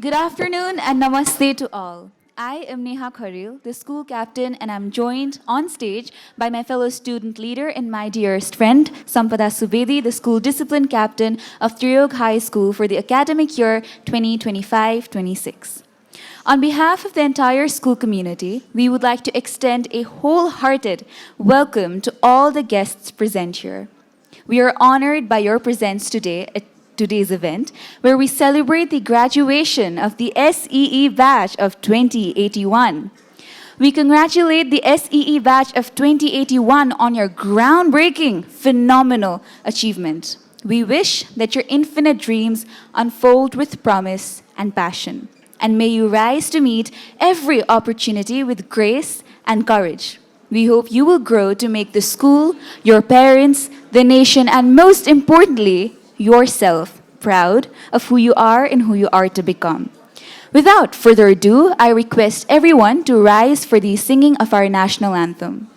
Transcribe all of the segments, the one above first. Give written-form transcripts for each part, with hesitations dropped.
Good afternoon and namaste to all. I am Neha Kharil, the school captain, and I'm joined on stage by my fellow student leader and my dearest friend, Sampada Subedi, the school discipline captain of Triyog High School for the academic year 2025-26. On behalf of the entire school community, we would like to extend a wholehearted welcome to all the guests present here. We are honored by your presence today at today's event, where we celebrate the graduation of the SEE batch of 2081. We congratulate the SEE batch of 2081 on your groundbreaking, phenomenal achievement. We wish that your infinite dreams unfold with promise and passion, and may you rise to meet every opportunity with grace and courage. We hope you will grow to make the school, your parents, the nation, and most importantly, yourself proud of who you are and who you are to become. Without further ado, I request everyone to rise for the singing of our national anthem.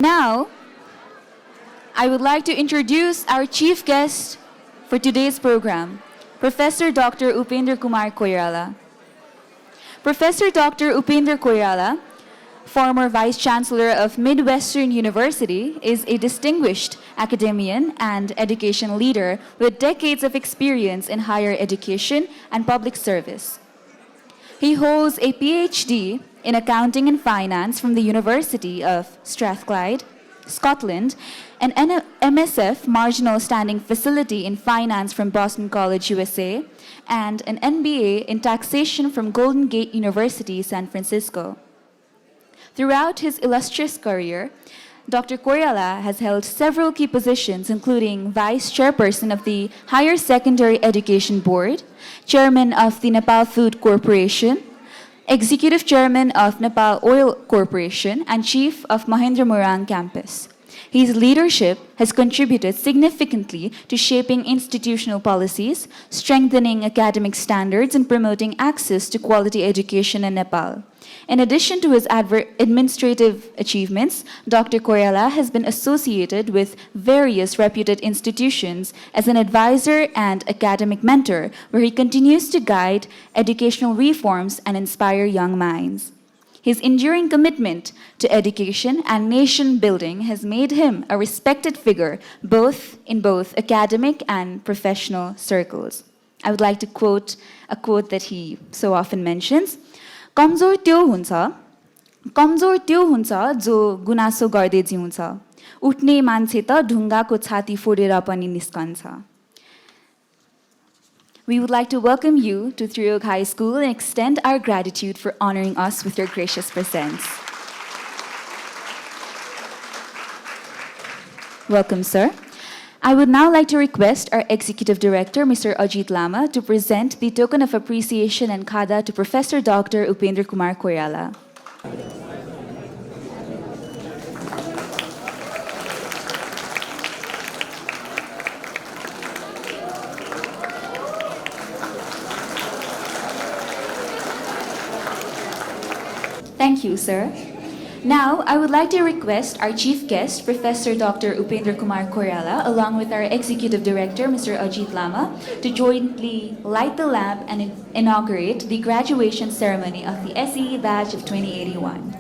Now, I would like to introduce our chief guest for today's program, Professor Dr. Upendra Kumar Koirala. Professor Dr. Upendra Koirala, former Vice Chancellor of Midwestern University, is a distinguished academician and education leader with decades of experience in higher education and public service. He holds a PhD in Accounting and Finance from the University of Strathclyde, Scotland, an MSF Marginal Standing Facility in Finance from Boston College, USA, and an MBA in Taxation from Golden Gate University, San Francisco. Throughout his illustrious career, Dr. Koirala has held several key positions, including Vice Chairperson of the Higher Secondary Education Board, Chairman of the Nepal Food Corporation, Executive Chairman of Nepal Oil Corporation, and Chief of Mahendramoorang Campus. His leadership has contributed significantly to shaping institutional policies, strengthening academic standards, and promoting access to quality education in Nepal. In addition to his administrative achievements, Dr. Koirala has been associated with various reputed institutions as an advisor and academic mentor, where he continues to guide educational reforms and inspire young minds. His enduring commitment to education and nation building has made him a respected figure in both academic and professional circles. I would like to quote a quote that he so often mentions. कमजोर त्यो हुन्छ जो गुनासो गर्दै जिउँछ उठ्ने मान्छे त ढुङ्गाको छाती फोडेर पनि निस्कन्छ. We would like to welcome you to Triyog High School and extend our gratitude for honoring us with your gracious presence. Welcome, sir. I would now like to request our Executive Director, Mr. Ajit Lama, to present the token of appreciation and khada to Professor Dr. Upendra Kumar Koirala. Thank you, sir. Now, I would like to request our chief guest, Professor Dr. Upendra Kumar Koirala, along with our Executive Director, Mr. Ajit Lama, to jointly light the lamp and inaugurate the graduation ceremony of the SEE batch of 2081.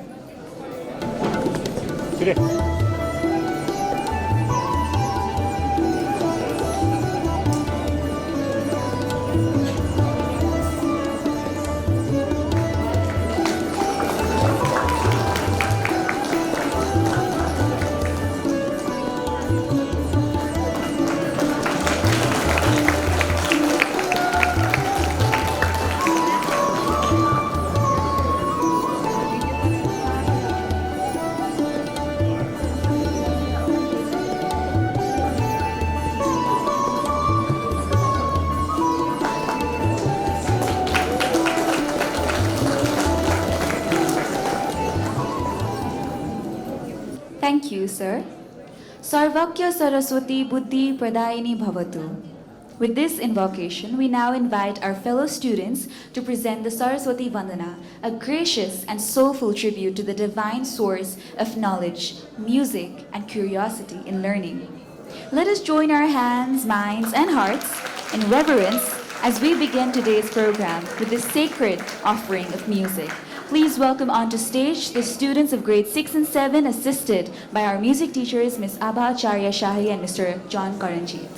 Thank you, sir. Sarvakya Saraswati Buddhi Pradayini Bhavatu. With this invocation, we now invite our fellow students to present the Saraswati Vandana, a gracious and soulful tribute to the divine source of knowledge, music, and curiosity in learning. Let us join our hands, minds, and hearts in reverence as we begin today's program with this sacred offering of music. Please welcome onto stage the students of grade 6 and 7 assisted by our music teachers Ms. Abha Acharya Shahi and Mr. John Karanjit.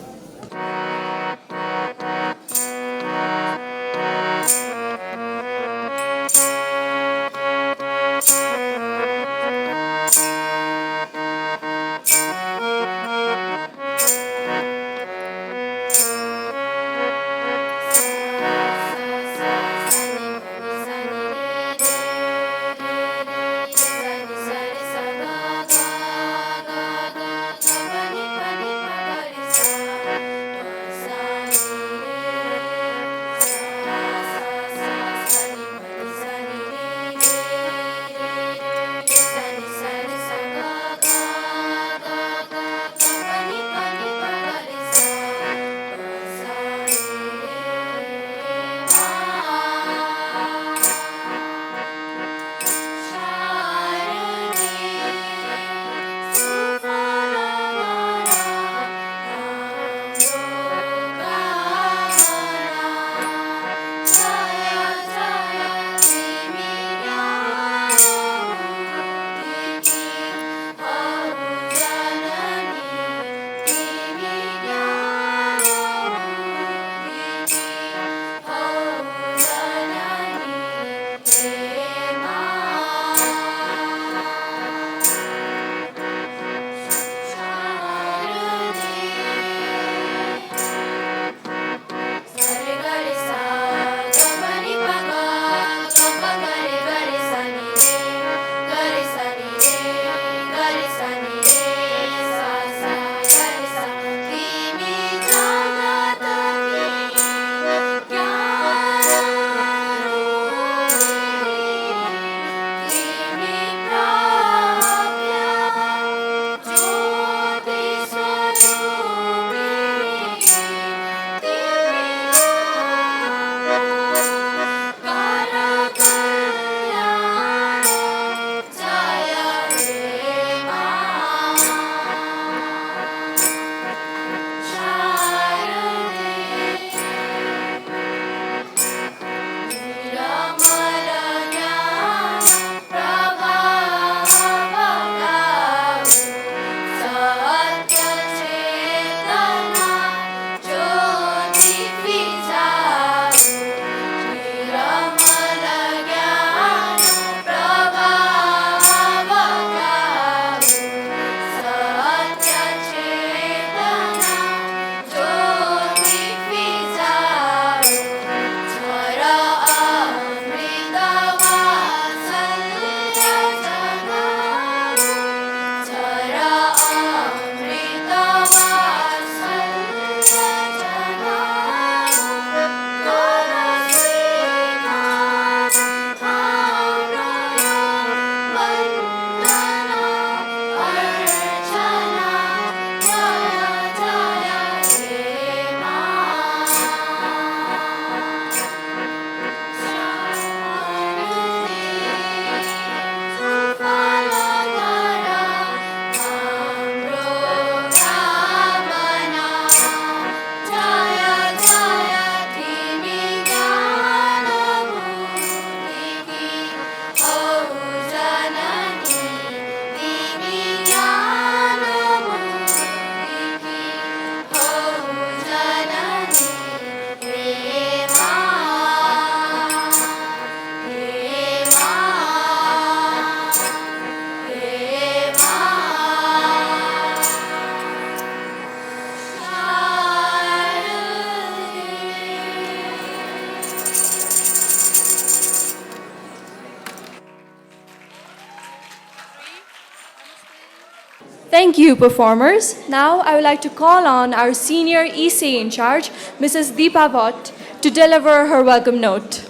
Thank you, performers. Now I would like to call on our senior EC in charge, Mrs. Deepa Bhatt, to deliver her welcome note.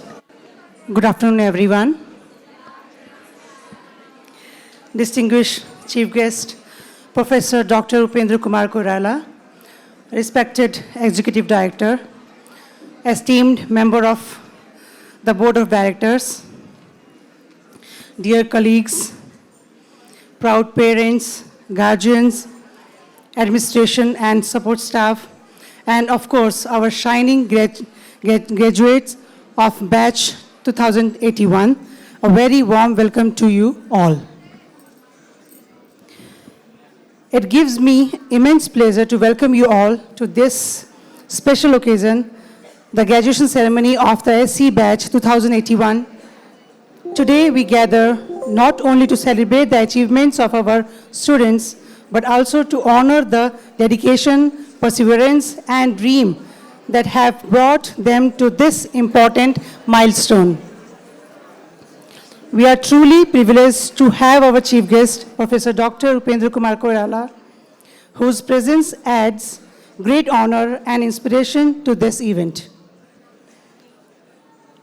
Good afternoon, everyone. Distinguished Chief Guest, Professor Dr. Upendra Kumar Koirala, respected Executive Director, esteemed member of the Board of Directors, dear colleagues, proud parents, guardians, administration and support staff, and of course, our shining graduates of batch 2081, a very warm welcome to you all. It gives me immense pleasure to welcome you all to this special occasion, the graduation ceremony of the SC batch 2081. Today we gather not only to celebrate the achievements of our students, but also to honor the dedication, perseverance, and dream that have brought them to this important milestone. We are truly privileged to have our chief guest, Professor Dr. Upendra Kumar Koirala, whose presence adds great honor and inspiration to this event.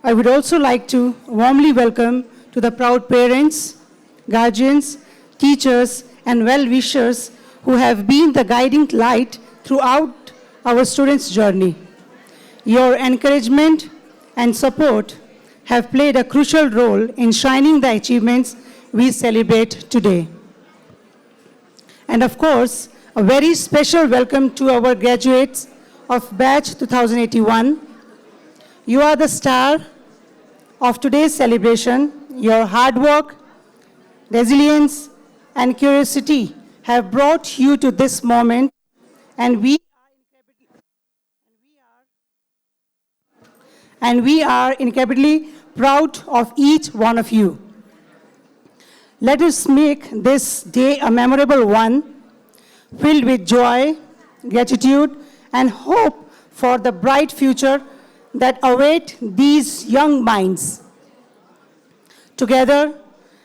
I would also like to warmly welcome to the proud parents, guardians, teachers, and well-wishers who have been the guiding light throughout our students' journey. Your encouragement and support have played a crucial role in shining the achievements we celebrate today. And of course, a very special welcome to our graduates of batch 2081. You are the star of today's celebration. Your hard work, resilience, and curiosity have brought you to this moment, and we are incredibly proud of each one of you. Let us make this day a memorable one, filled with joy, gratitude, and hope for the bright future that await these young minds. Together,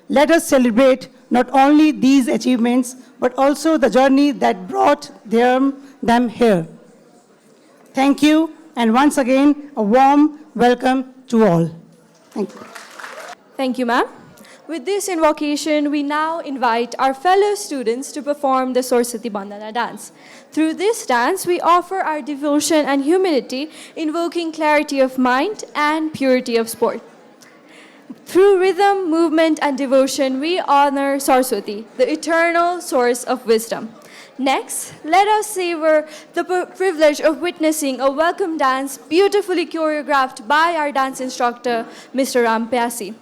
let us celebrate not only these achievements, but also the journey that brought them here. Thank you, and once again, a warm welcome to all. Thank you. Thank you, ma'am. With this invocation, we now invite our fellow students to perform the Saraswati Bandhana dance. Through this dance, we offer our devotion and humility, invoking clarity of mind and purity of sport. Through rhythm, movement, and devotion, we honor Saraswati, the eternal source of wisdom. Next, let us savor the privilege of witnessing a welcome dance beautifully choreographed by our dance instructor, Mr. Ram Pyasi.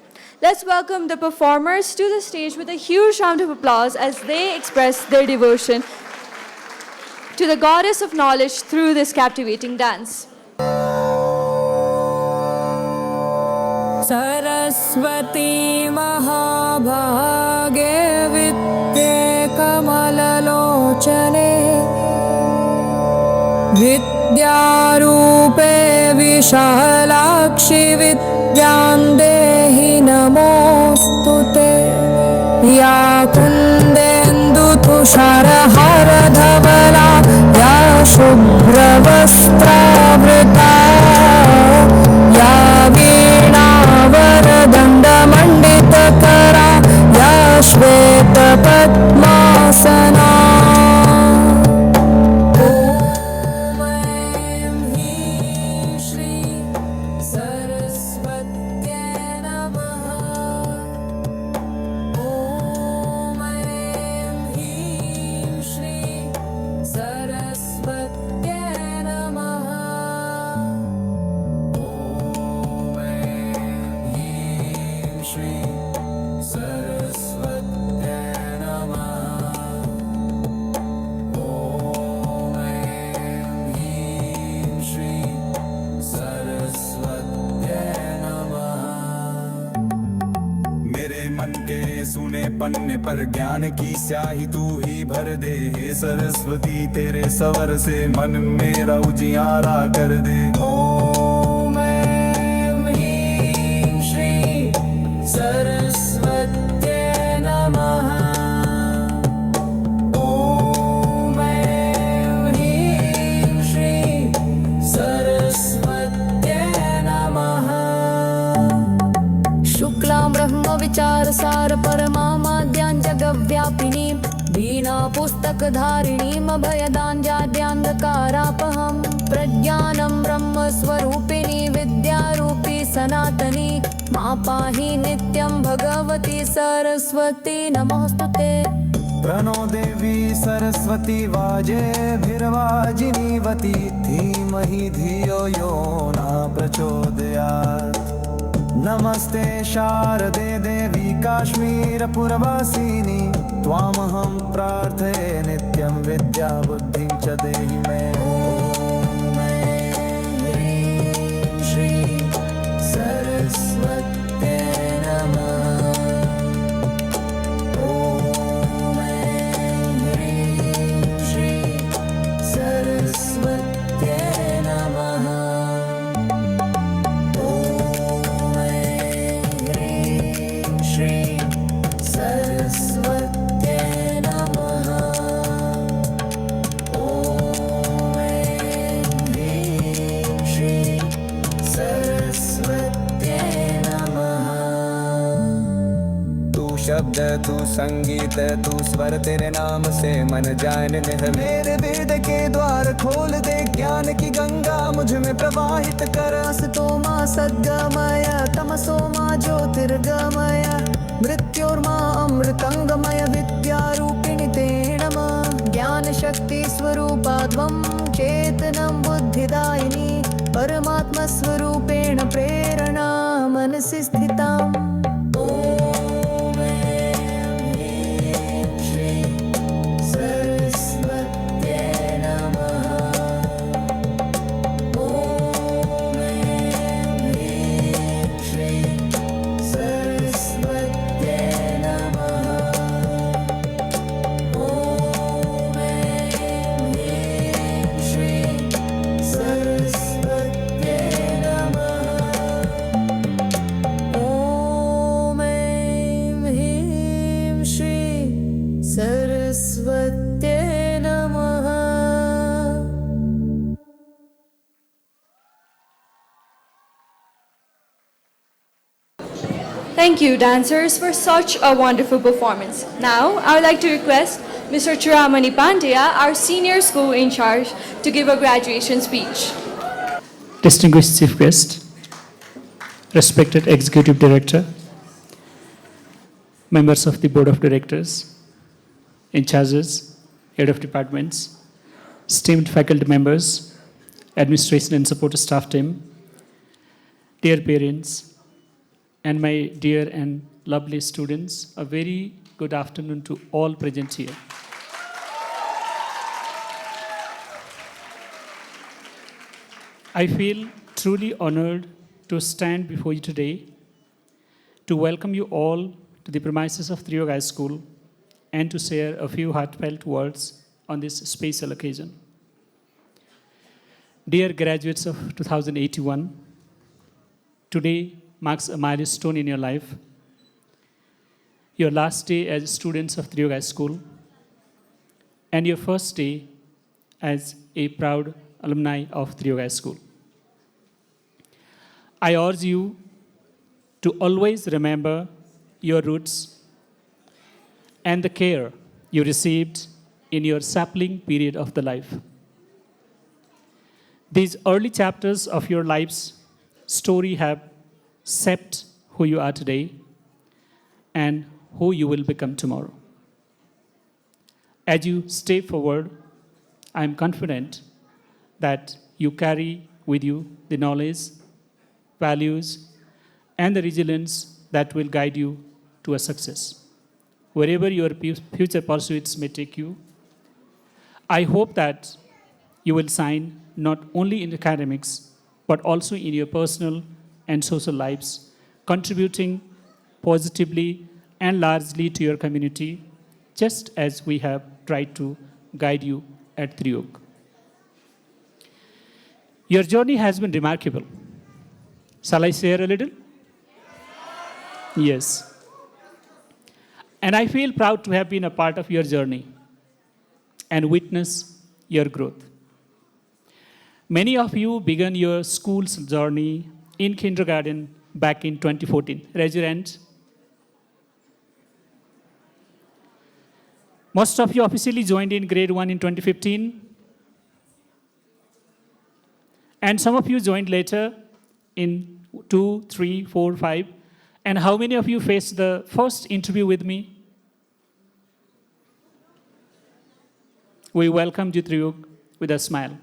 Let's welcome the performers to the stage with a huge round of applause as they express their devotion to the goddess of knowledge through this captivating dance. Saraswati Mahabhage Vidye Kamalalochane Vidyarupe Vishalakshi Vidyam Dehi Namostute Ya Kundendu Tushara Haradhavala Ya Shubhra Vastravrita Ya Veena Varadanda Manditakara Ya Shveta Padmasana Om Aim Him Shri Saraswatyai Namaha Om Aim Him Shri Saraswatyai Namaha Om Aim Him Shri Saraswatyai Namaha Om Aim Him Shri Saraswatyai Namaha मेरे मन के सुने पन्ने पर ज्ञान की स्याही तू ही भर दे हे सरस्वती तेरे सवर से मन मेरा उजियारा कर दे Om Aim Him Shri Saraswatyai Namaha Om Aim Him Shri Saraswatyai Namaha Shuklam Brahma Vichar Sar Paramamadhyam Jagavyapinim Veena पुस्तकधारिणीमभयदाञ्जाड्यान्धकारापहं प्रज्ञानं ब्रह्मस्वरूपिणी विद्यारूपी सनातनी मा पाहि नित्यं भगवती सरस्वती नमोऽस्तुते। प्रणो देवी सरस्वती वाजेभिर्वाजिनीवती धीमहि धियो यो न प्रचोदयात्। नमस्ते शारदे देवी काश्मीरपुरवासिनी त्वामहं प्रार्थये नित्यं विद्याबुद्धिं च देहि मे। श्री सरस्वत्यै नमः। शब्द तू संगीत तू स्वर तेरे नाम से मन जान निह। मेरे वेद के द्वार खोल दे ज्ञान की गंगा मुझ में प्रवाहित कर। असतो मा सद्गमय तमसो मा ज्योतिर्गमय मृत्योर्मा अमृतंगमय विद्यारूपिणि ते नमः। ज्ञान शक्ति स्वरूपाद्वं चेतनं बुद्धिदायिनी परमात्मस्वरूपेण प्रेरणा मनसि स्थिताम्। Thank you, dancers, for such a wonderful performance. Now, I would like to request Mr. Chiramani Pandya, our senior school in charge, to give a graduation speech. Distinguished Chief Guest, respected Executive Director, members of the Board of Directors, in charges, Head of Departments, esteemed faculty members, administration and support staff team, dear parents, and my dear and lovely students, a very good afternoon to all present here. I feel truly honored to stand before you today to welcome you all to the premises of Triyog High School and to share a few heartfelt words on this special occasion. Dear graduates of 2081, today marks a milestone in your life. Your last day as students of Triyog High School and your first day as a proud alumni of Triyog High School. I urge you to always remember your roots and the care you received in your sapling period of the life. These early chapters of your life's story have shaped who you are today and who you will become tomorrow. As you step forward, I am confident that you carry with you the knowledge, values, and the resilience that will guide you to a success. Wherever your future pursuits may take you, I hope that you will shine not only in academics, but also in your personal and social lives, contributing positively and largely to your community, just as we have tried to guide you at Triyog. Your journey has been remarkable. Shall I share a little? Yes. And I feel proud to have been a part of your journey and witness your growth. Many of you began your school's journey in kindergarten back in 2014. Raise your hands. Most of you officially joined in grade 1 in 2015. And some of you joined later in 2, 3, 4, 5. And how many of you faced the first interview with me? We welcomed you, Triyog, with a smile.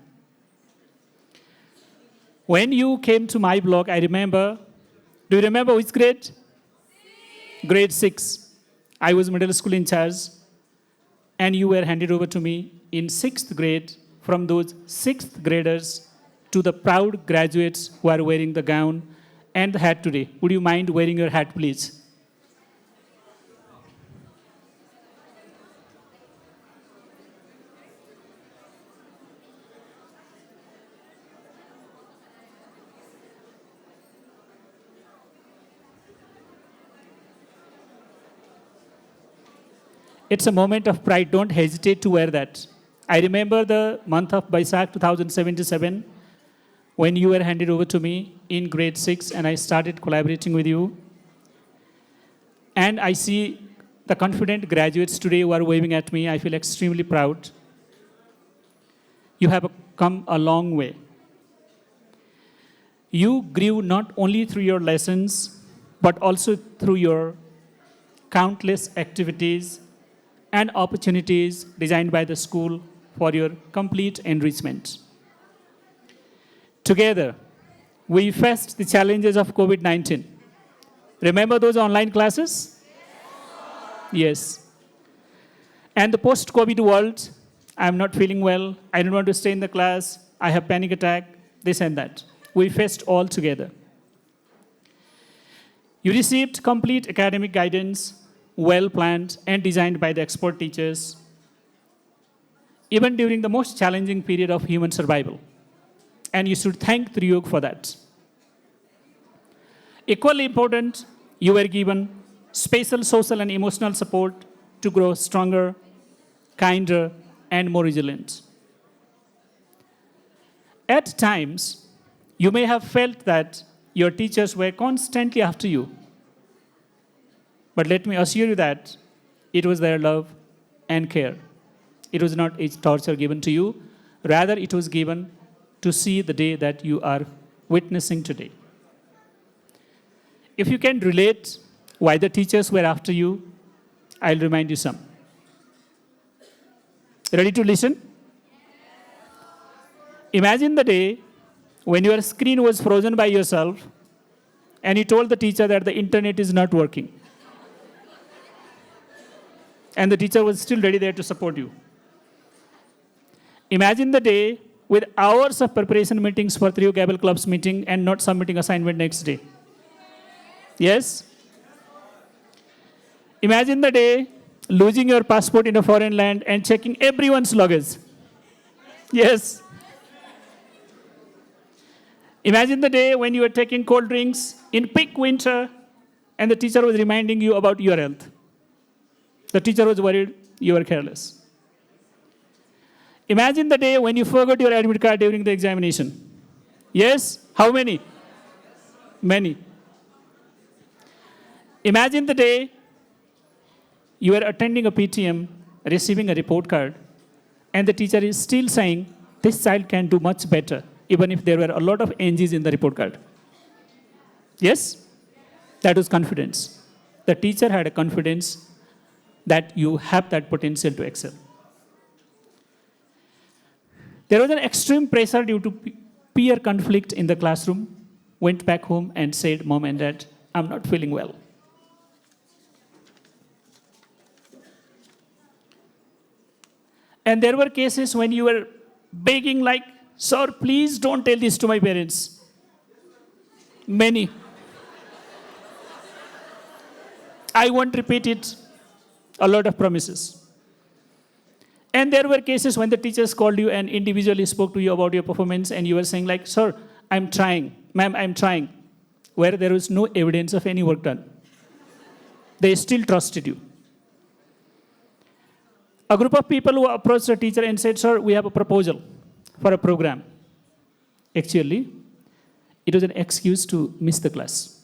When you came to my block, I remember, do you remember which grade? Grade 6. I was middle school in charge, and you were handed over to me in 6th grade from those 6th graders to the proud graduates who are wearing the gown and the hat today. Would you mind wearing your hat, please? It's a moment of pride. Don't hesitate to wear that. I remember the month of Baisakh 2077 when you were handed over to me in grade 6 and I started collaborating with you. And I see the confident graduates today who are waving at me. I feel extremely proud. You have come a long way. You grew not only through your lessons, but also through your countless activities and opportunities designed by the school for your complete enrichment. Together, we faced the challenges of COVID-19. Remember those online classes? Yes. And the post-COVID world, I'm not feeling well, I don't want to stay in the class, I have panic attack, this and that. We faced all together. You received complete academic guidance, well planned and designed by the expert teachers, even during the most challenging period of human survival. And you should thank Triyog for that. Equally important, you were given special social and emotional support to grow stronger, kinder, and more resilient. At times, you may have felt that your teachers were constantly after you. But let me assure you that it was their love and care. It was not a torture given to you. Rather, it was given to see the day that you are witnessing today. If you can relate why the teachers were after you, I'll remind you some. Ready to listen? Imagine the day when your screen was frozen by yourself and you told the teacher that the internet is not working. And the teacher was still ready there to support you. Imagine the day with hours of preparation meetings for Triyog Able Club's meeting and not submitting assignment next day. Yes? Imagine the day losing your passport in a foreign land and checking everyone's luggage. Yes? Imagine the day when you were taking cold drinks in peak winter and the teacher was reminding you about your health. The teacher was worried you were careless. Imagine the day when you forgot your admit card during the examination. Yes? How many? Many. Imagine the day you were attending a PTM, receiving a report card, and the teacher is still saying, this child can do much better, even if there were a lot of NGs in the report card. Yes? That was confidence. The teacher had a confidence that you have that potential to excel. There was an extreme pressure due to peer conflict in the classroom. Went back home and said, Mom and Dad, I'm not feeling well. And there were cases when you were begging like, sir, please don't tell this to my parents. Many. I won't repeat it. A lot of promises. And there were cases when the teachers called you and individually spoke to you about your performance and you were saying like, sir, I'm trying. Ma'am, I'm trying. Where there was no evidence of any work done. They still trusted you. A group of people who approached the teacher and said, sir, we have a proposal for a program. Actually, it was an excuse to miss the class.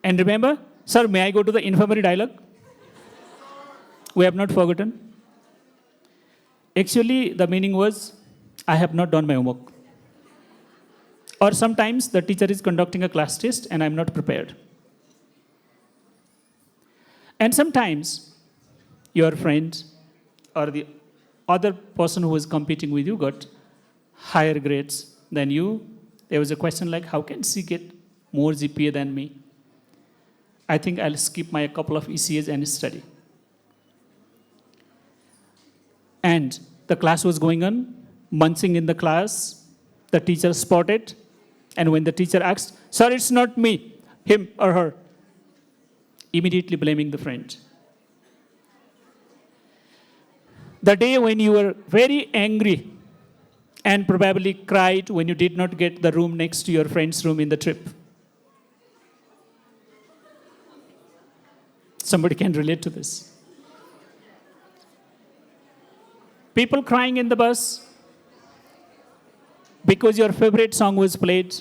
And remember, sir, may I go to the infirmary dialogue? We have not forgotten. Actually, the meaning was, I have not done my homework. Or sometimes the teacher is conducting a class test and I'm not prepared. And sometimes your friend or the other person who is competing with you got higher grades than you. There was a question like, how can she get more GPA than me? I think I'll skip my couple of ECAs and study. And the class was going on, munching in the class. The teacher spotted. And when the teacher asked, sir, it's not me, him or her, immediately blaming the friend. The day when you were very angry and probably cried when you did not get the room next to your friend's room in the trip. Somebody can relate to this. People crying in the bus because your favorite song was played.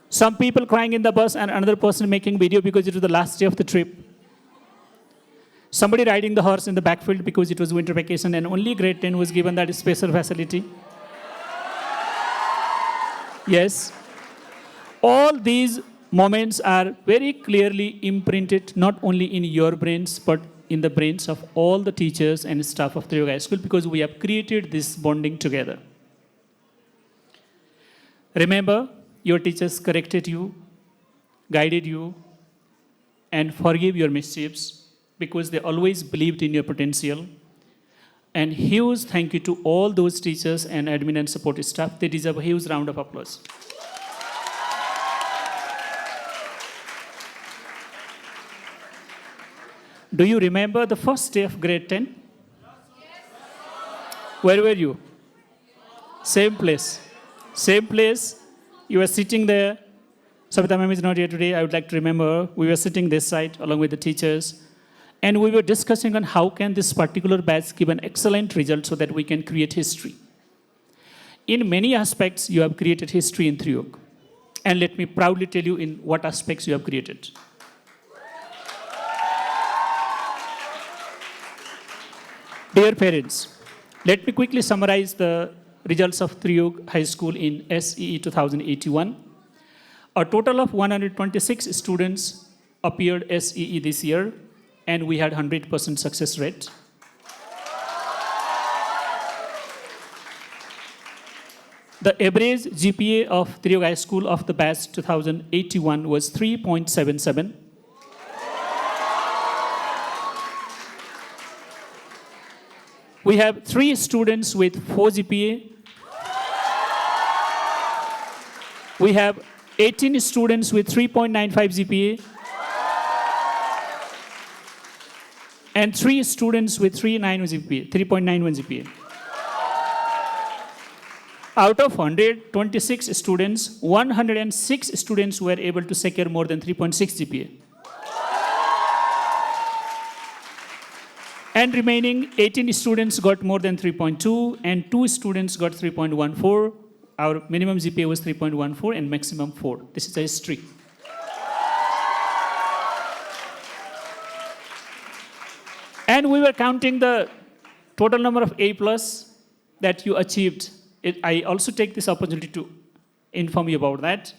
Some people crying in the bus and another person making video because it was the last day of the trip. Somebody riding the horse in the backfield because it was winter vacation and only grade 10 was given that special facility. Yes. All these moments are very clearly imprinted not only in your brains but in the brains of all the teachers and staff of Triyog High School because we have created this bonding together. Remember, your teachers corrected you, guided you, and forgave your mischiefs because they always believed in your potential. And huge thank you to all those teachers and admin and support staff. They deserve a huge round of applause. Do you remember the first day of grade 10? Where were you? Same place. Same place. You were sitting there. Savita ma'am is not here today. I would like to remember we were sitting this side along with the teachers. And we were discussing on how can this particular batch give an excellent result so that we can create history. In many aspects, you have created history in Triyog. And let me proudly tell you in what aspects you have created. Dear parents, let me quickly summarize the results of Triyog High School in SEE 2081. A total of 126 students appeared SEE this year, and we had 100% success rate. The average GPA of Triyog High School of the batch 2081 was 3.77. We have 3 students with 4 GPA. We have 18 students with 3.95 GPA. And 3 students with 3.91 GPA. Out of 126 students, 106 students were able to secure more than 3.6 GPA. And remaining 18 students got more than 3.2 and 2 students got 3.14. Our minimum GPA was 3.14 and maximum 4. This is a history. And we were counting the total number of A+ that you achieved. I also take this opportunity to inform you about that.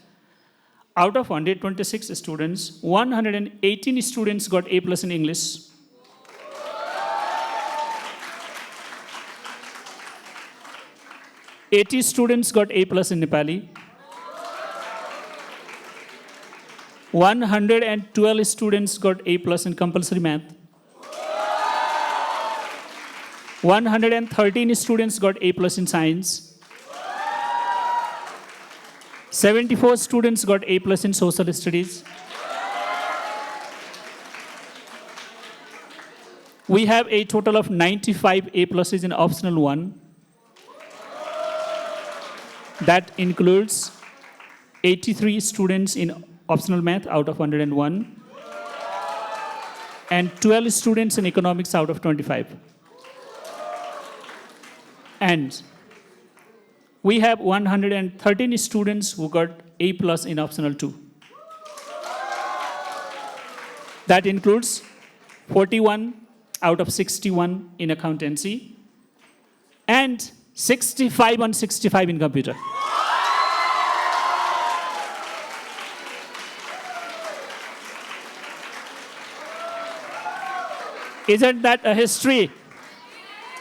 Out of 126 students, 118 students got A+ in English. 80 students got A+ in Nepali. 112 students got A+ in compulsory math. 113 students got A+ in science. 74 students got A+ in social studies. We have a total of 95 A+ in optional 1. That includes 83 students in optional math out of 101 and 12 students in economics out of 25. And we have 113 students who got A+ in optional 2. That includes 41 out of 61 in accountancy, and 65 on 65 in computer. Isn't that a history?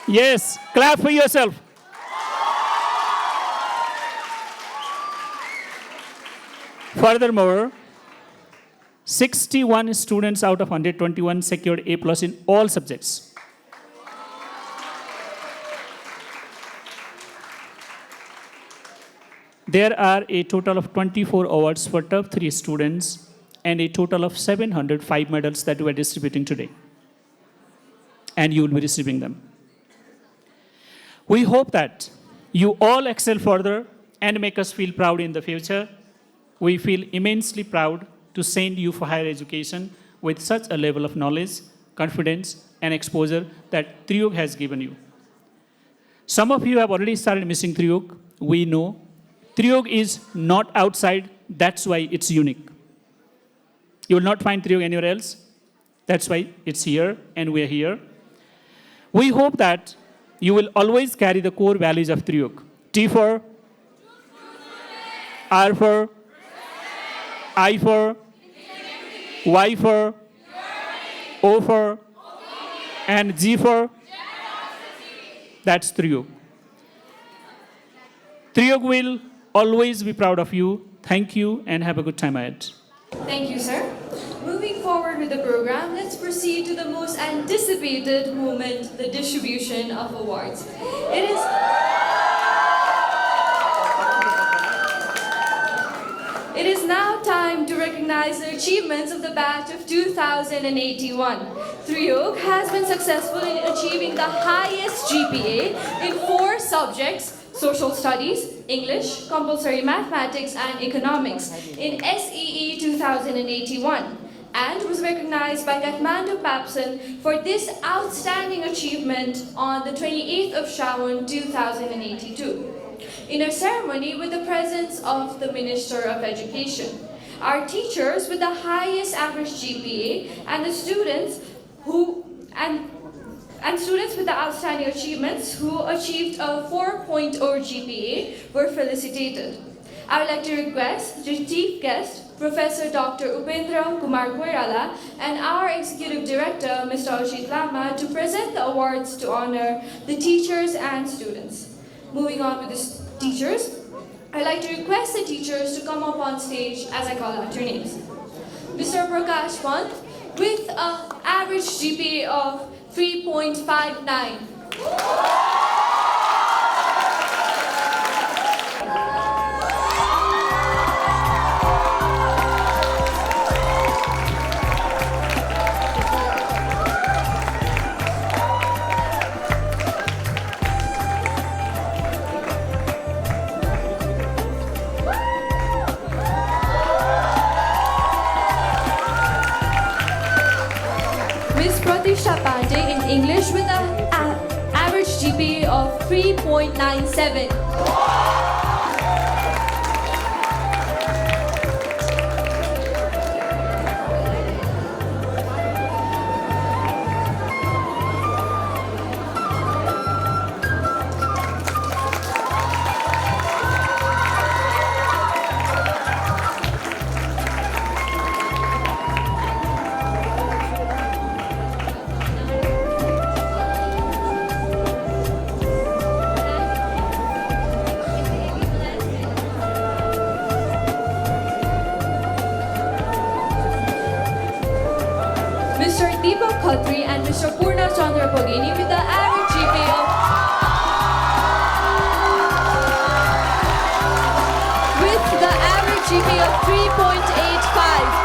Yes, clap for yourself. Furthermore, 61 students out of 121 secured A+ in all subjects. There are a total of 24 awards for top 3 students and a total of 705 medals that we are distributing today. And you will be receiving them. We hope that you all excel further and make us feel proud in the future. We feel immensely proud to send you for higher education with such a level of knowledge, confidence, and exposure that Triyog has given you. Some of you have already started missing Triyog. We know. Triyog is not outside. That's why it's unique. You will not find Triyog anywhere else. That's why it's here and we're here. We hope that you will always carry the core values of Triyog. T for, R for, I for, Y for, O for, and G for. That's Triyog. Triyog will always be proud of you. Thank you and have a good time ahead. Thank you, sir. Moving forward with the program, let's proceed to the most anticipated moment, the distribution of awards. It is now time to recognize the achievements of the batch of 2081. Triyog has been successful in achieving the highest GPA in 4 subjects: Social Studies, English, Compulsory Mathematics, and Economics in SEE 2081, and was recognized by Kathmandu Papson for this outstanding achievement on the 28th of Shravan 2082. In a ceremony with the presence of the Minister of Education, our teachers with the highest average GPA and the students students with the outstanding achievements who achieved a 4.0 GPA were felicitated. I would like to request the Chief Guest, Professor Dr. Upendra Kumar Koirala, and our Executive Director, Mr. Ajit Lama, to present the awards to honor the teachers and students. Moving on with the teachers, I'd like to request the teachers to come up on stage as I call out your names. Mr. Prakash Pant, with an average GPA of 3.59. Miss Pratisha Pandey in English with an average GPA of 3.97. Mr. Deepak Khatri and Mr. Purna Chandra Pagini with the average GPA of 3.85.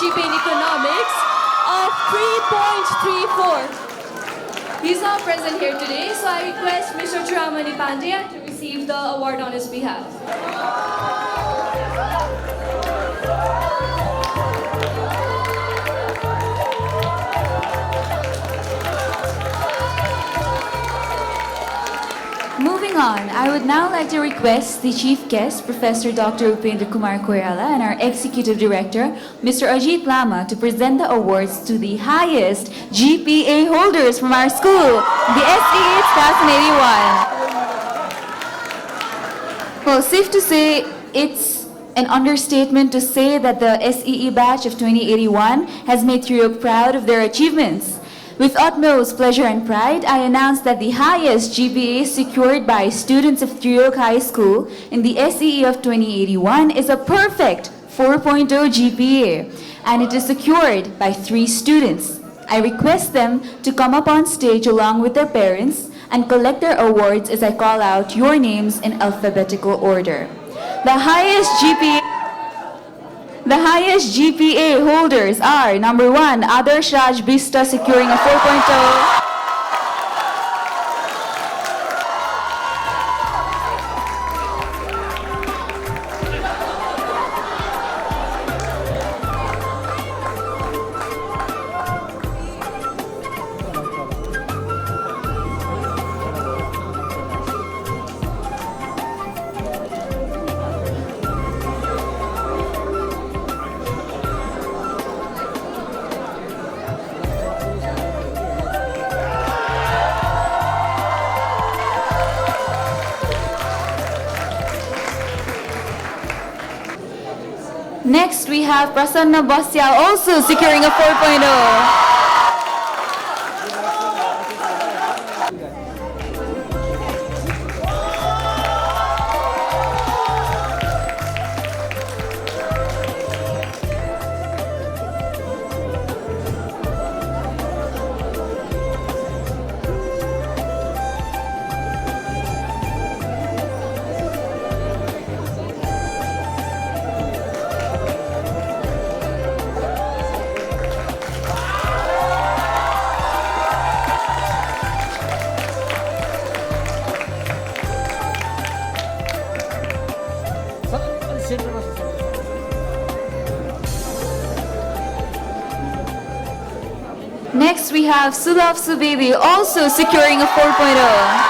GPA in economics of 3.34. He's not present here today, so I request Mr. Chiramani Pandya to receive the award on his behalf. Moving on, I would now like to request the chief guest, Professor Dr. Upendra Kumar Koirala, and our executive director, Mr. Ajit Lama, to present the awards to the highest GPA holders from our school, the SEA 2081. Well, safe to say, it's an understatement to say that the SEE batch of 2081 has made Triyog proud of their achievements. With utmost pleasure and pride, I announce that the highest GPA secured by students of Triyog High School in the SEE of 2081 is a perfect 4.0 GPA, and it is secured by 3 students. I request them to come up on stage along with their parents and collect their awards as I call out your names in alphabetical order. The highest GPA holders are number 1, Adarsh Raj Bista securing a 4.0. Next, we have Prasanna Basya also securing a 4.0. Next, we have Sulaf Subedi also securing a 4.0.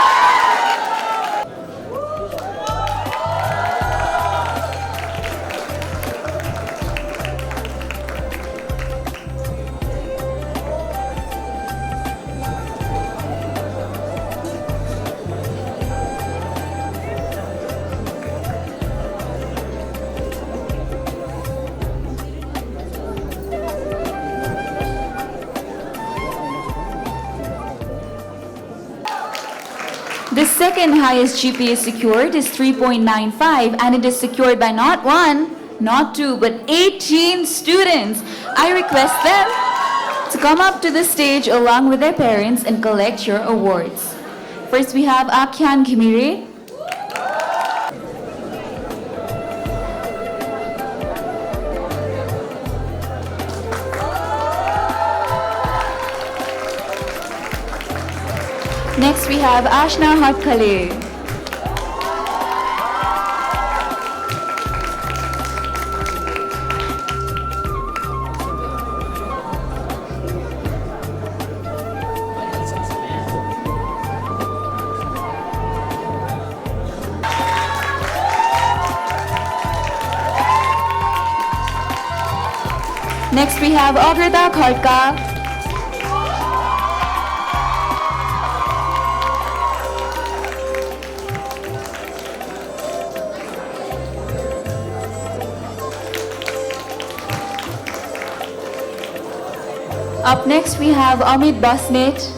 The second highest GPA secured is 3.95, and it is secured by not 1, not 2, but 18 students. I request them to come up to the stage along with their parents and collect your awards. First, we have 𝐂𝐞𝐫𝐞𝐦𝐨. Next, we have Ashna Hatkale. Next, we have Ogrita Kharka. Up next, we have Amit Basnet.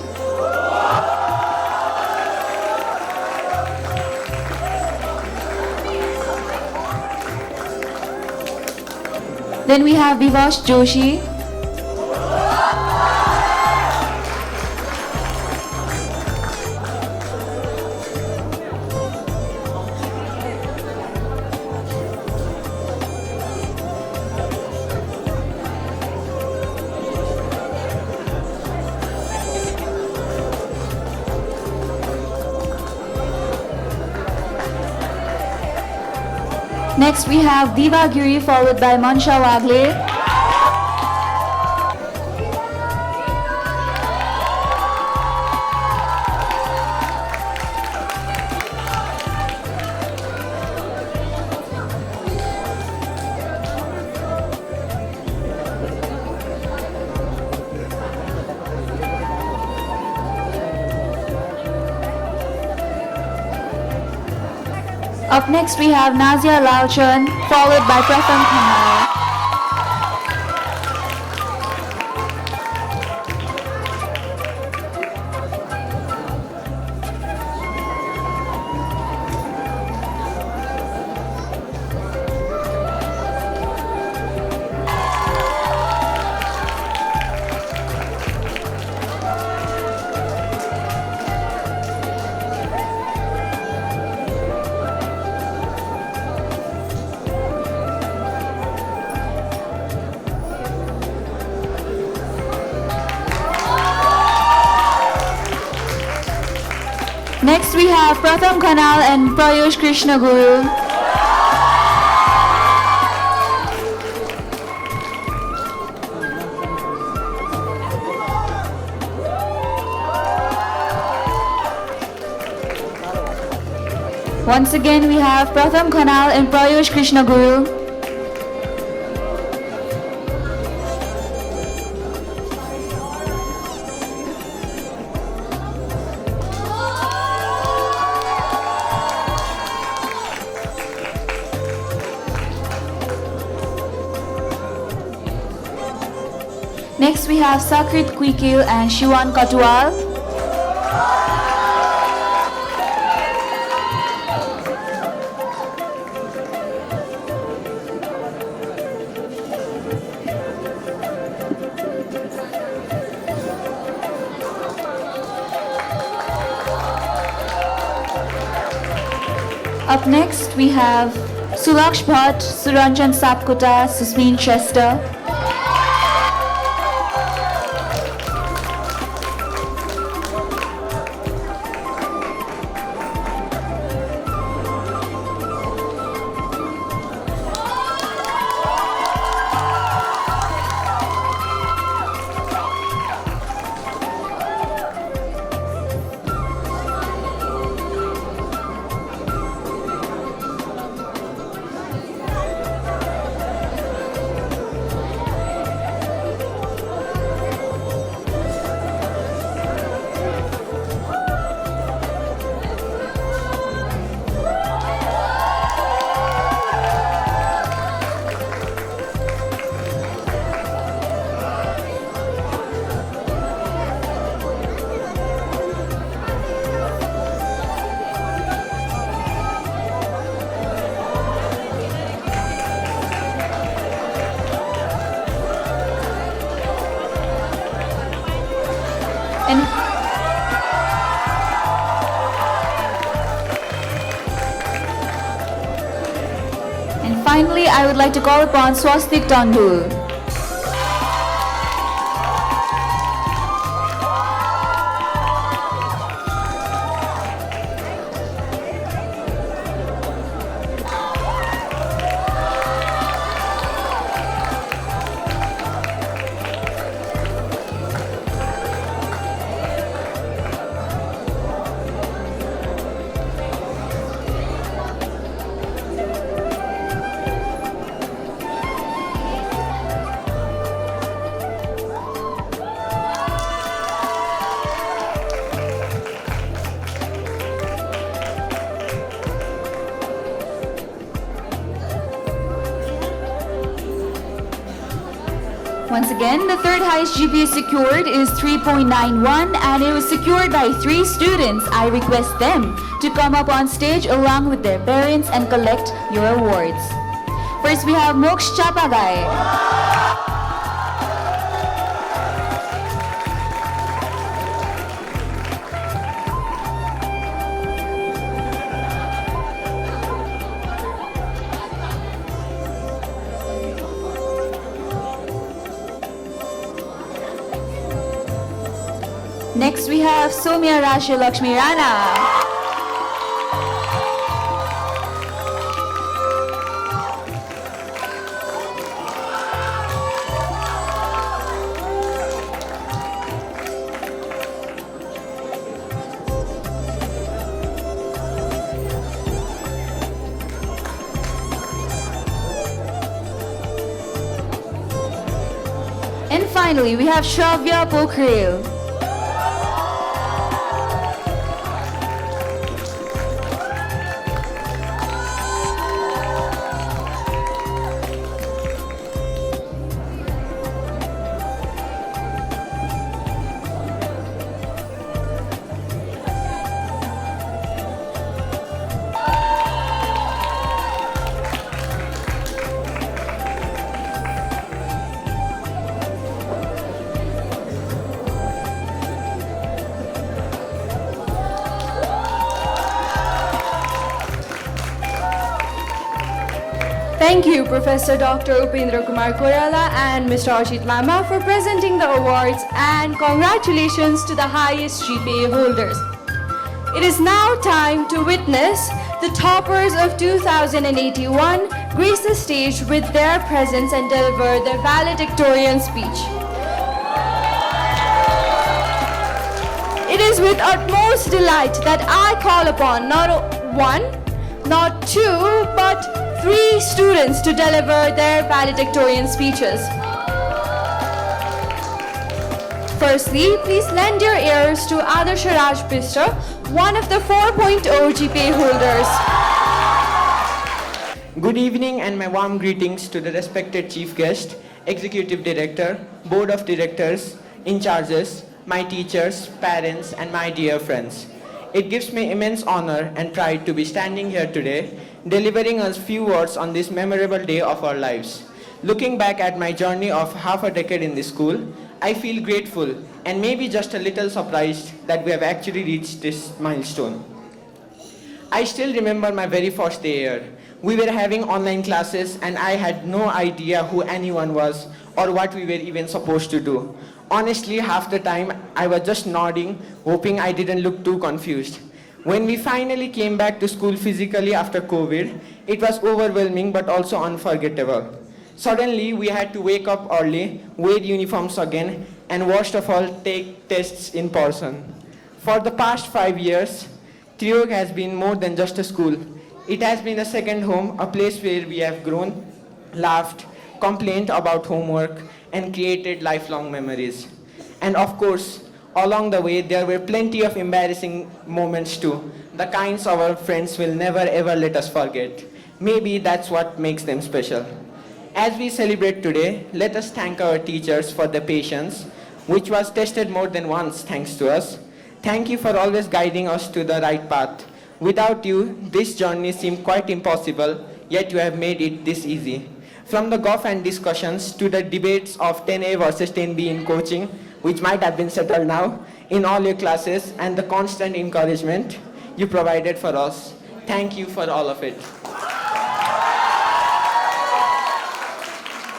Then we have Vivash Joshi. Next, we have Diva Giri followed by Mansha Wagle. Up next, we have Nazia Lalchand, followed by Pratham Kanal. Next, we have Pratham Kanal and Prayush Krishna Guru. Once again, we have Pratham Kanal and Prayush Krishna Guru. Next, we have Sakrit Kwikil and Shiwan Katwal. Up next, we have Sulaksh Bhatt, Suranjan Sapkota, Susmeen Chester. And finally, I would like to call upon Swastik Tandul. Once again, the third highest GPA secured is 3.91 and it was secured by 3 students. I request them to come up on stage along with their parents and collect your awards. First, we have Moksh Chapagay. Next, we have Somya Rasha Lakshmi Rana. finally, we have Shravya Pokhrel. Thank you, Professor Dr. Upendra Kumar Koirala and Mr. Ajit Lama for presenting the awards, and congratulations to the highest GPA holders. It is now time to witness the toppers of 2081 grace the stage with their presence and deliver their valedictorian speech. It is with utmost delight that I call upon not one, not two, but 3 students to deliver their valedictorian speeches. Firstly, please lend your ears to Adarsh Raj Bista, one of the 4.0 GPA holders. Good evening and my warm greetings to the respected Chief Guest, Executive Director, Board of Directors, in charges, my teachers, parents, and my dear friends. It gives me immense honor and pride to be standing here today, delivering us few words on this memorable day of our lives. Looking back at my journey of half a decade in this school, I feel grateful and maybe just a little surprised that we have actually reached this milestone. I still remember my very first day here. We were having online classes and I had no idea who anyone was or what we were even supposed to do. Honestly, half the time I was just nodding, hoping I didn't look too confused. When we finally came back to school physically after COVID, it was overwhelming but also unforgettable. Suddenly, we had to wake up early, wear uniforms again, and worst of all, take tests in person. For the past 5 years, Triyog has been more than just a school. It has been a second home, a place where we have grown, laughed, complained about homework, and created lifelong memories. And of course, along the way, there were plenty of embarrassing moments too, the kinds our friends will never ever let us forget. Maybe that's what makes them special. As we celebrate today, let us thank our teachers for their patience, which was tested more than once thanks to us. Thank you for always guiding us to the right path. Without you, this journey seemed quite impossible, yet you have made it this easy. From the golf and discussions to the debates of 10A versus 10B in coaching, which might have been settled now, in all your classes, and the constant encouragement you provided for us. Thank you for all of it.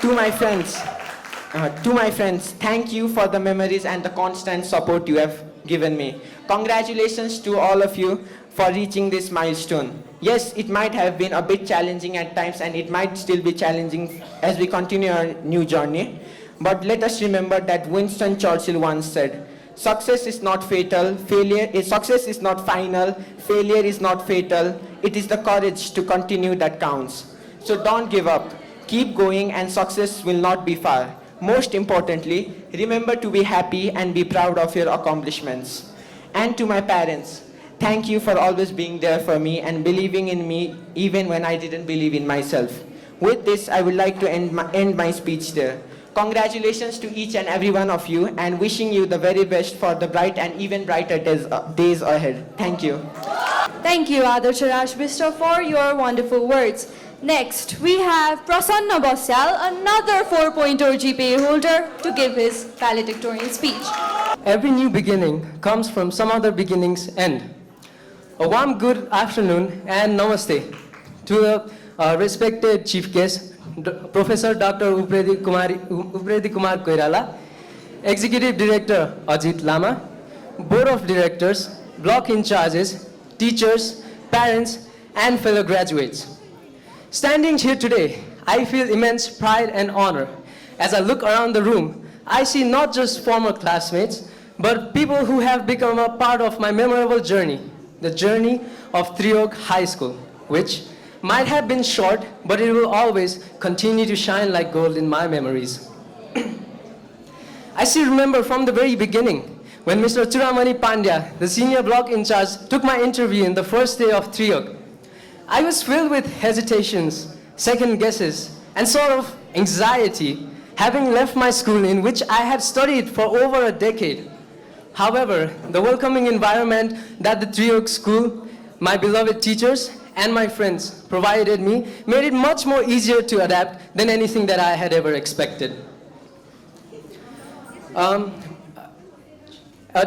To my friends, thank you for the memories and the constant support you have given me. Congratulations to all of you for reaching this milestone. Yes, it might have been a bit challenging at times and it might still be challenging as we continue our new journey. But let us remember that Winston Churchill once said, success is not fatal, success is not final, failure is not fatal, it is the courage to continue that counts. So don't give up, keep going and success will not be far. Most importantly, remember to be happy and be proud of your accomplishments. And to my parents, thank you for always being there for me and believing in me even when I didn't believe in myself. With this, I would like to end my speech there. Congratulations to each and every one of you and wishing you the very best for the bright and even brighter days ahead. Thank you. Thank you, Adarsh Raj Bista, for your wonderful words. Next, we have Prasanna Basyal, another 4.0 GPA holder, to give his valedictorian speech. Every new beginning comes from some other beginning's end. A warm good afternoon and namaste to the respected chief guest, Professor Dr. Upendra Kumar Koirala, Executive Director Ajit Lama, Board of Directors, Block in charges, teachers, parents, and fellow graduates. Standing here today, I feel immense pride and honor. As I look around the room, I see not just former classmates, but people who have become a part of my memorable journey, the journey of Triyog High School, which might have been short, but it will always continue to shine like gold in my memories. I still remember from the very beginning when Mr. Churamani Pandya, the senior block in charge, took my interview in the first day of Triyog. I was filled with hesitations, second guesses, and sort of anxiety, having left my school in which I had studied for over a decade. However, the welcoming environment that the Triyog school, my beloved teachers, and my friends provided me made it much more easier to adapt than anything that I had ever expected.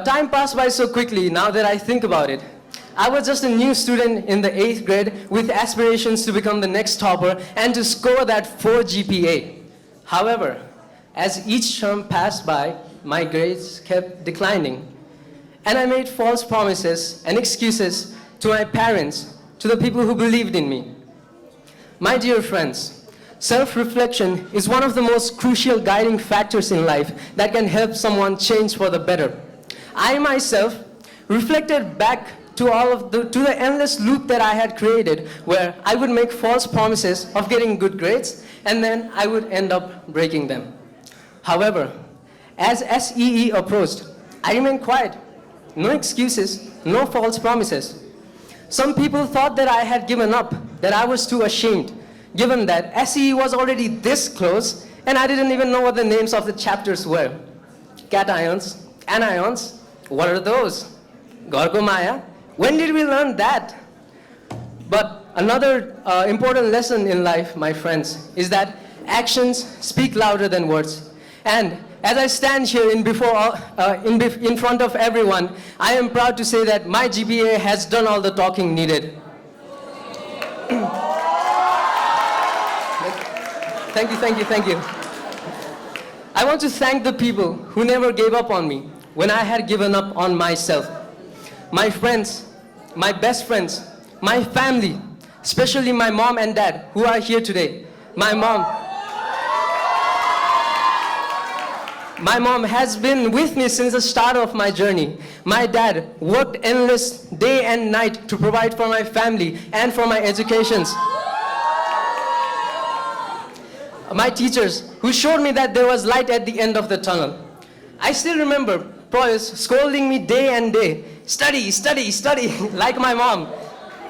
Time passed by so quickly now that I think about it. I was just a new student in the 8th grade with aspirations to become the next topper and to score that 4 GPA. However, as each term passed by, my grades kept declining. And I made false promises and excuses to my parents, to the people who believed in me. My dear friends, self-reflection is one of the most crucial guiding factors in life that can help someone change for the better. I myself reflected back to the endless loop that I had created, where I would make false promises of getting good grades, and then I would end up breaking them. However, as SEE approached, I remained quiet. No excuses, no false promises. Some people thought that I had given up, that I was too ashamed, given that SEE was already this close, and I didn't even know what the names of the chapters were. Cations, anions, what are those? 𝐂𝐞𝐫𝐞𝐦𝐨, Maya? When did we learn that? But another important lesson in life, my friends, is that actions speak louder than words. And as I stand here in front of everyone, I am proud to say that my GPA has done all the talking needed. Thank you. I want to thank the people who never gave up on me when I had given up on myself. My friends, my best friends, my family, especially my mom and dad who are here today. My mom has been with me since the start of my journey. My dad worked endless day and night to provide for my family and for my educations. My teachers who showed me that there was light at the end of the tunnel. I still remember Prof scolding me day and day. Study, study, study, like my mom.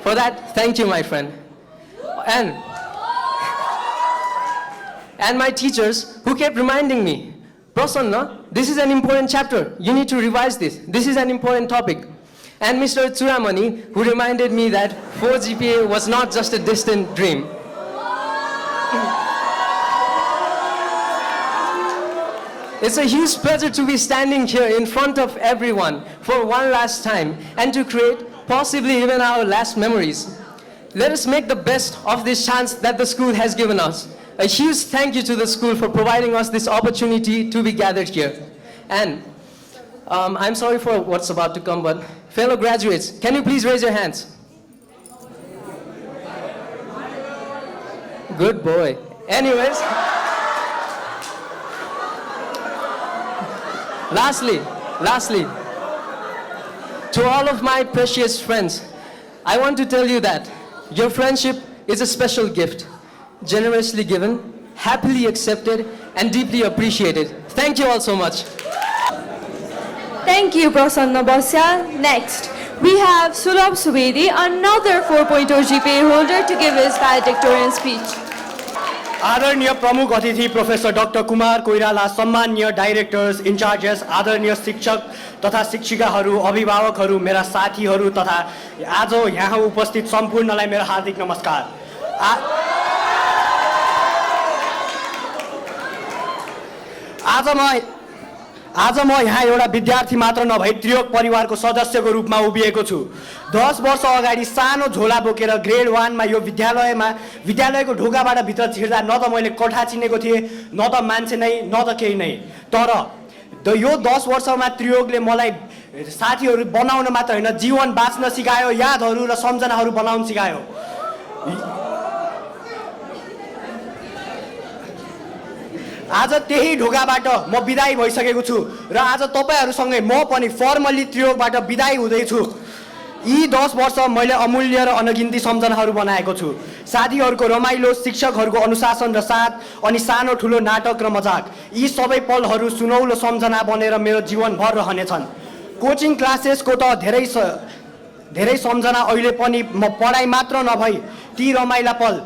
For that, thank you, my friend. And my teachers who kept reminding me, Prasanna, this is an important chapter. You need to revise this. This is an important topic. And Mr. Churamani, who reminded me that 4 GPA was not just a distant dream. It's a huge pleasure to be standing here in front of everyone for one last time and to create possibly even our last memories. Let us make the best of this chance that the school has given us. A huge thank you to the school for providing us this opportunity to be gathered here. And I'm sorry for what's about to come, but fellow graduates, can you please raise your hands? Good boy. Anyways, lastly, to all of my precious friends, I want to tell you that your friendship is a special gift, generously given, happily accepted, and deeply appreciated. Thank you all so much. Thank you, Prasanna Bosya. Next, we have Sulabh Subedi, another 4.0 GPA holder, to give his valedictorian speech. आदरणीय प्रमुख अतिथि professor doctor Kumar Koirala, सम्माननीय directors, इन्चार्जेस, आदरणीय शिक्षक तथा शिक्षिकाहरू, अभिभावकहरू, मेरा साथीहरू तथा आज यहाँ उपस्थित सम्पूर्णलाई मेरो हार्दिक नमस्कार। आज म यहाँ एउटा विद्यार्थी मात्र नभई त्रियोग परिवारको सदस्यको रूपमा उभिएको छु। 10 वर्ष अगाडि सानो झोला बोकेर ग्रेड 1 मा यो विद्यालयको ढोकाबाट भित्र छिर्दा न त मैले कोठा चिनेको थिएँ, न त मान्छे नै, न त केही नै। तर यो 10 वर्षमा त्रियोगले मलाई साथीहरू बनाउन मात्र हैन, जीवन बाँच्न सिकायो, यादहरू र सम्झनाहरू बनाउन सिकायो। आज त्यही ढोकाबाट म बिदाई भइसकेको छु र आज तपाईहरुसँगै म पनि फर्मली त्रियोगबाट बिदाई हुँदैछु। यी 10 वर्ष मैले अमूल्य र अनगिन्ती सम्झनाहरू बनाएको छु। साथीहरूको रमाइलो, शिक्षकहरूको अनुशासन र साथ, अनि सानो ठुलो नाटक र मजाक, यी सबै पलहरू सुनौलो सम्झना बनेर मेरो जीवनभर रहनेछन्। कोचिङ क्लासेसको त धेरै सम्झना अहिले पनि, म पढाइ मात्र नभई ती रमाइला पल,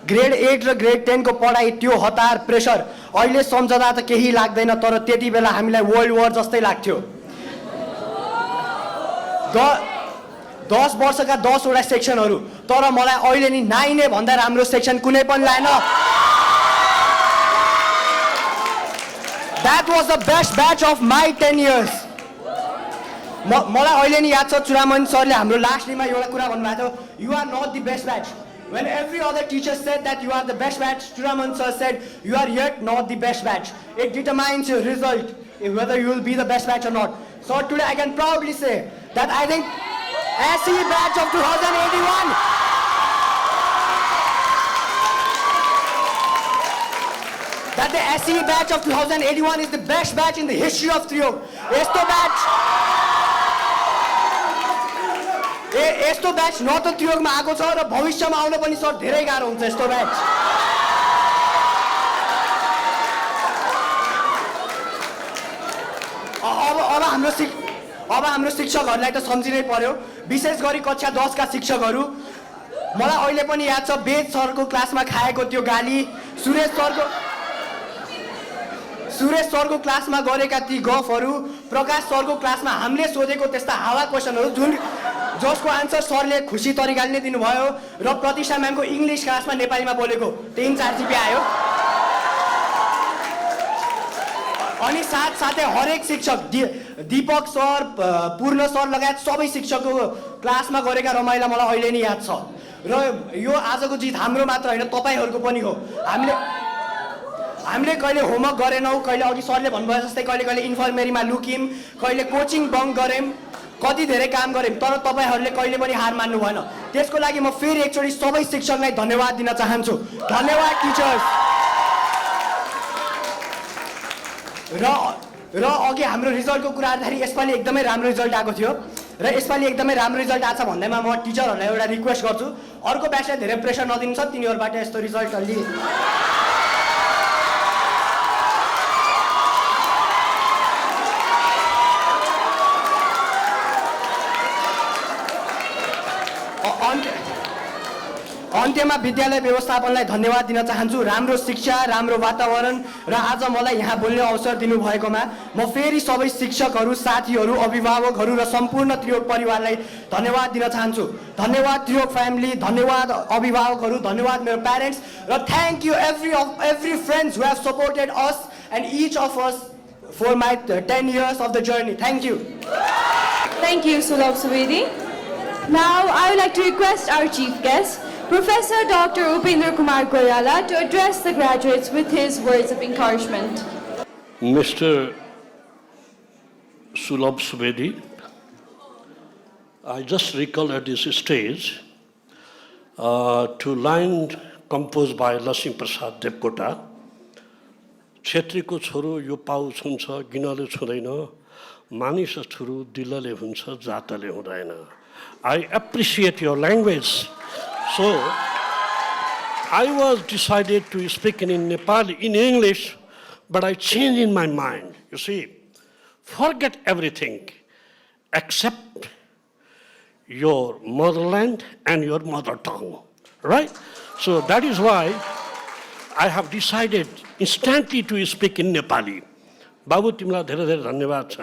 ग्रेड 8 र ग्रेड 10 को पढाइ, त्यो हतार, प्रेसर अहिले सम्झदा त केही लाग्दैन, तर त्यति बेला हामीलाई वर्ल्ड वार जस्तै लाग्थ्यो। 10 वर्षका 10 वटा सेक्सनहरू, तर मलाई अहिले नि 9 भन्दा राम्रो सेक्सन कुनै पनि लागेन। That was the best batch of my 10 years. मलाई अहिले नि याद छ चुडामणि सरले हाम्रो लास्ट डेमा एउटा कुरा भन्नुभएको थियो, you are not the best batch. When every other teacher said that you are the best batch, Chudamani sir said you are yet not the best batch. It determines your result, whether you will be the best batch or not. So today I can proudly say that I think SE batch of 2081 that the SE batch of 2081 is the best batch in the history of Triyog. यस्तो batch न त त्रियोगमा आएको छ र भविष्यमा आउन पनि sir धेरै गाह्रो हुन्छ यस्तो ब्याच। अब हाम्रो शिक्षकहरूलाई त सम्झिनै पर्यो, विशेष गरी कक्षा 10 का शिक्षकहरू। मलाई अहिले पनि याद छ वेद सरको क्लासमा खाएको त्यो गाली, सुरेश सरको क्लासमा गरेका ती गफहरू, प्रकाश सरको क्लासमा हामीले सोधेको त्यस्ता हावा क्वेसनहरू जसको आन्सर सरले खुसी तरिकाले नै दिनुभयो, र प्रतिशा म्यामको इङ्ग्लिस क्लासमा नेपालीमा बोलेको 3-4 जिपी आयो। अनि साथसाथै हरेक शिक्षक दीपक सर, पूर्ण सर लगायत सबै शिक्षकको क्लासमा गरेका रमाइला मलाई अहिले नै याद छ। र यो आजको जित हाम्रो मात्र होइन, तपाईहरूको पनि हो। हामीले कहिले होमवर्क गरेनौँ, कहिले अघि सरले भन्नुभयो जस्तै कहिले इन्फर्मेरीमा लुक्यौँ, कहिले कोचिङ बङ्क गऱ्यौँ, कति धेरै काम गऱ्यौँ, तर तपाईहरूले कहिले पनि हार मान्नु भएन। त्यसको लागि म फेरि एकचोटि सबै शिक्षकलाई धन्यवाद दिन चाहन्छु। धन्यवाद टिचर्स। र अघि हाम्रो रिजल्टको कुरा गर्दाखेरि यसपालि एकदमै राम्रो रिजल्ट आएको थियो, र यसपालि एकदमै राम्रो रिजल्ट आएको छ भन्दैमा म टिचरहरूलाई एउटा रिक्वेस्ट गर्छु, अर्को ब्याचलाई धेरै प्रेसर नदिनु छ, तिनीहरूबाट यस्तो रिजल्ट अलि अन्त्यमा विद्यालय व्यवस्थापनलाई धन्यवाद दिन चाहन्छु। राम्रो शिक्षा, राम्रो वातावरण र आज मलाई यहाँ बोल्ने अवसर दिनुभएकोमा म फेरि सबै शिक्षकहरू, साथीहरू, अभिभावकहरू र सम्पूर्ण त्रियोग परिवारलाई धन्यवाद दिन चाहन्छु। धन्यवाद त्रियोग फ्यामिली, धन्यवाद अभिभावकहरू, धन्यवाद मेरो प्यारेन्ट्स, र thank you every friends who have supported us and each of us for my 10 years of the journey. Thank you. Thank you, Sulabh Subedi. Now, I would like to request our chief guest, Professor Dr. Upendra Kumar Koirala, to address the graduates with his words of encouragement. Mr. Sulabh Subedi, I just recall at this stage to line composed by Lakshmi Prasad Devkota, क्षेत्रीको छोरो यो पाउ छुन्छ गिनले छुँदैन, मानिस छोरो दिलले हुन्छ जातले हुँदैन. I appreciate your language. So I was decided to speak in Nepali, in English, but I changed in my mind. You see, forget everything except your motherland and your mother tongue, right? So that is why I have decided instantly to speak in Nepali. बाबु तिमीलाई धेरै धेरै धन्यवाद छ.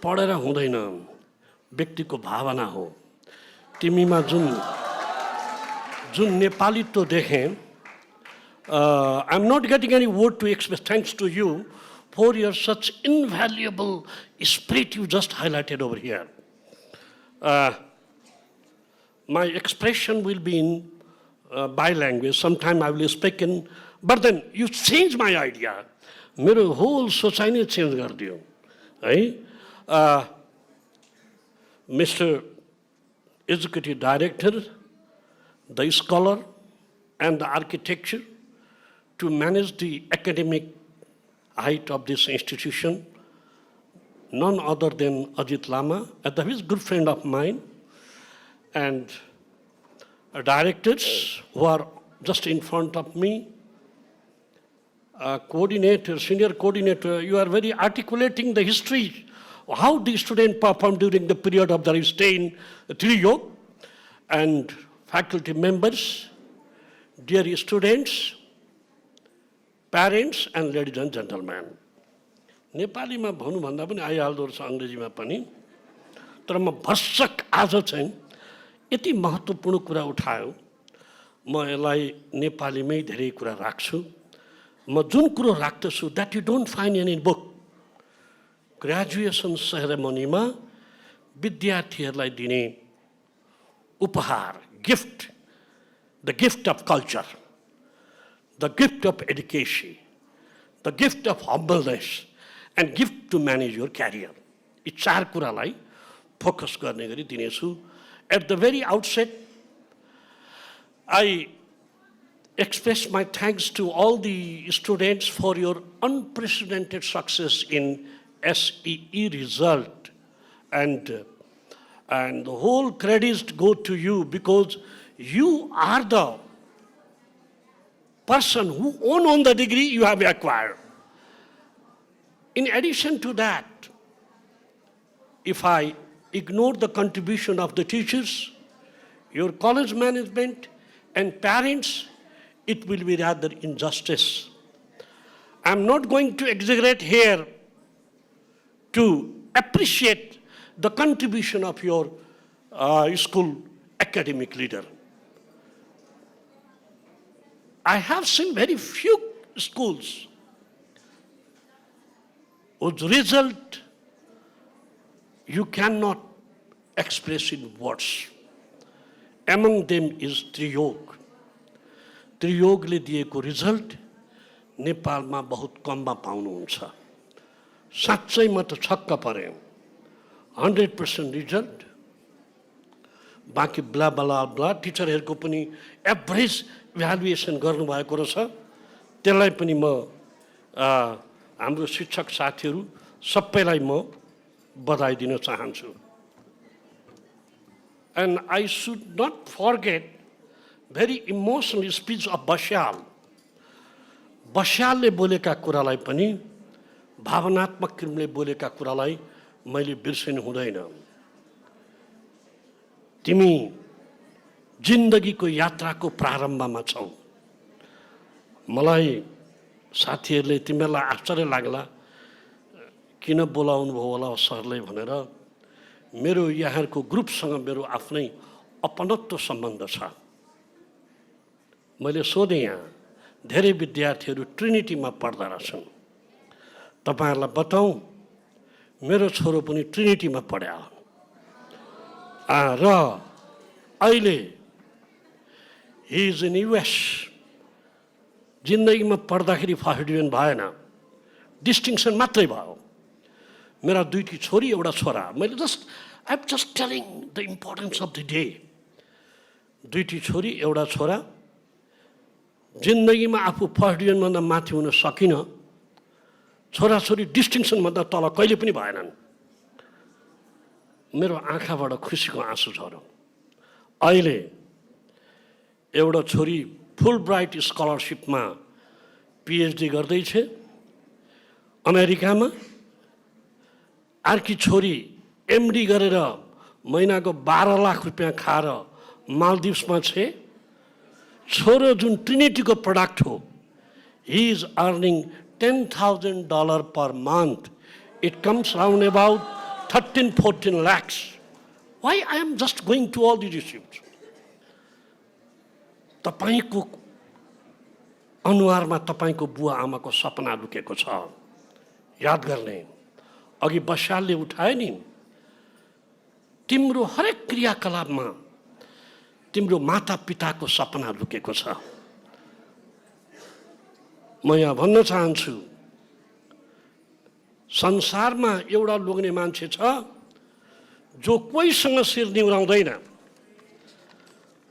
पढेर हुँदैन, व्यक्तिको भावना हो. तिमीमा जुन नेपालीत्व देखेँ, I'm not getting any word to express thanks to you for your such invaluable spirit you just highlighted over here. My expression will be in by language. Sometime I will speak in, but then you change my idea. मेरो whole सोचाइ नै change गरिदियो है. Mr. Executive Director, the scholar and the architecture to manage the academic height of this institution, none other than Ajit Lama, a very good friend of mine, and directors who are just in front of me, coordinator, senior coordinator, you are very articulating the history of how the student performed during the period of their stay in Triyog, and faculty members, dear students, parents, and ladies and gentlemen. नेपालीमा भन्नुभन्दा पनि आइहाल्दो रहेछ अङ्ग्रेजीमा पनि, तर म भर्सक आज चाहिँ यति महत्त्वपूर्ण कुरा उठायो, म यसलाई नेपालीमै धेरै कुरा राख्छु। म जुन कुरो राख्दछु that you don't find in book, graduation सेरेमनीमा विद्यार्थीहरूलाई दिने उपहार, gift, the gift of culture, the gift of education, the gift of humbleness, and gift to manage your career, यी चार कुरालाई फोकस गर्ने गरी दिनेछु। At the very outset I express my thanks to all the students for your unprecedented success in SEE result, and the whole credits go to you because you are the person who own the degree you have acquired. In addition to that, if I ignore the contribution of the teachers, your college management, and parents, it will be rather injustice. I'm not going to exaggerate here to appreciate the contribution of your school academic leader. I have seen very few schools whose result you cannot express in words. Among them is Triyog. Triyogले दिएको result नेपालमा बहुत कममा पाउनुहुन्छ। साँच्चै म त छक्क परेँ। 100% रिजल्ट, बाँकी ब्ला ब्ला ब्ला टिचरहरूको पनि एभरेज भ्यालुएसन गर्नुभएको रहेछ। त्यसलाई पनि म हाम्रो शिक्षक साथीहरू सबैलाई म बधाई दिन चाहन्छु। And I should not forget very emotional speech of Bashal. बस्यालले बोलेका कुरालाई पनि, भावनात्मक किसिमले बोलेका कुरालाई मैले बिर्सिनु हुँदैन। तिमी जिन्दगीको यात्राको प्रारम्भमा छौ। मलाई साथीहरूले तिमीलाई आश्चर्य लाग्ला किन बोलाउनु भयो होला सरले भनेर। मेरो यहाँको ग्रुपसँग मेरो आफ्नै अपनत्व सम्बन्ध छ। मैले सोधेँ, यहाँ धेरै विद्यार्थीहरू ट्रिनिटीमा पढ्दा रहेछन्, तपाईहरुलाई बताऊँ मेरो छोरो पनि ट्रिनिटीमा पढ्या र अहिले ही इज इन US। जिन्दगीमा पढ्दाखेरि फर्स्ट डिभिजन भएन, डिस्टिङसन मात्रै भयो। मेरा दुईटी छोरी एउटा छोरा। मैले I am just telling the importance of the day. दुईटी छोरी एउटा छोरा। जिन्दगीमा आफू फर्स्ट डिभिजनभन्दा माथि हुन सकिन, छोराछोरी डिस्टिङसनभन्दा तल कहिले पनि भएनन्। मेरो आँखाबाट खुसीको आँसु झर्यो। अहिले एउटा छोरी फुल ब्राइट स्कलरसिपमा PhD गर्दैछ अमेरिकामा। अर्की छोरी MD गरेर महिनाको 12 लाख रुपियाँ खाएर मालदिव्समा छ। छोरो जुन ट्रिनिटीको प्रोडक्ट हो, he is earning $10,000 per month. It comes around about 13-14 lakhs. Why I am just going to all these issues? तपाईको अनुहारमा तपाईको बुवा आमाको सपना लुकेको छ। याद गर्ने, अघि बस्यालले उठाए नि, तिम्रो हरेक क्रियाकलापमा तिम्रो माता पिताको सपना लुकेको छ। म यहाँ भन्न चाहन्छु, संसारमा एउटा लोग्ने मान्छे छ जो कोहीसँग शिर निहुराउँदैन,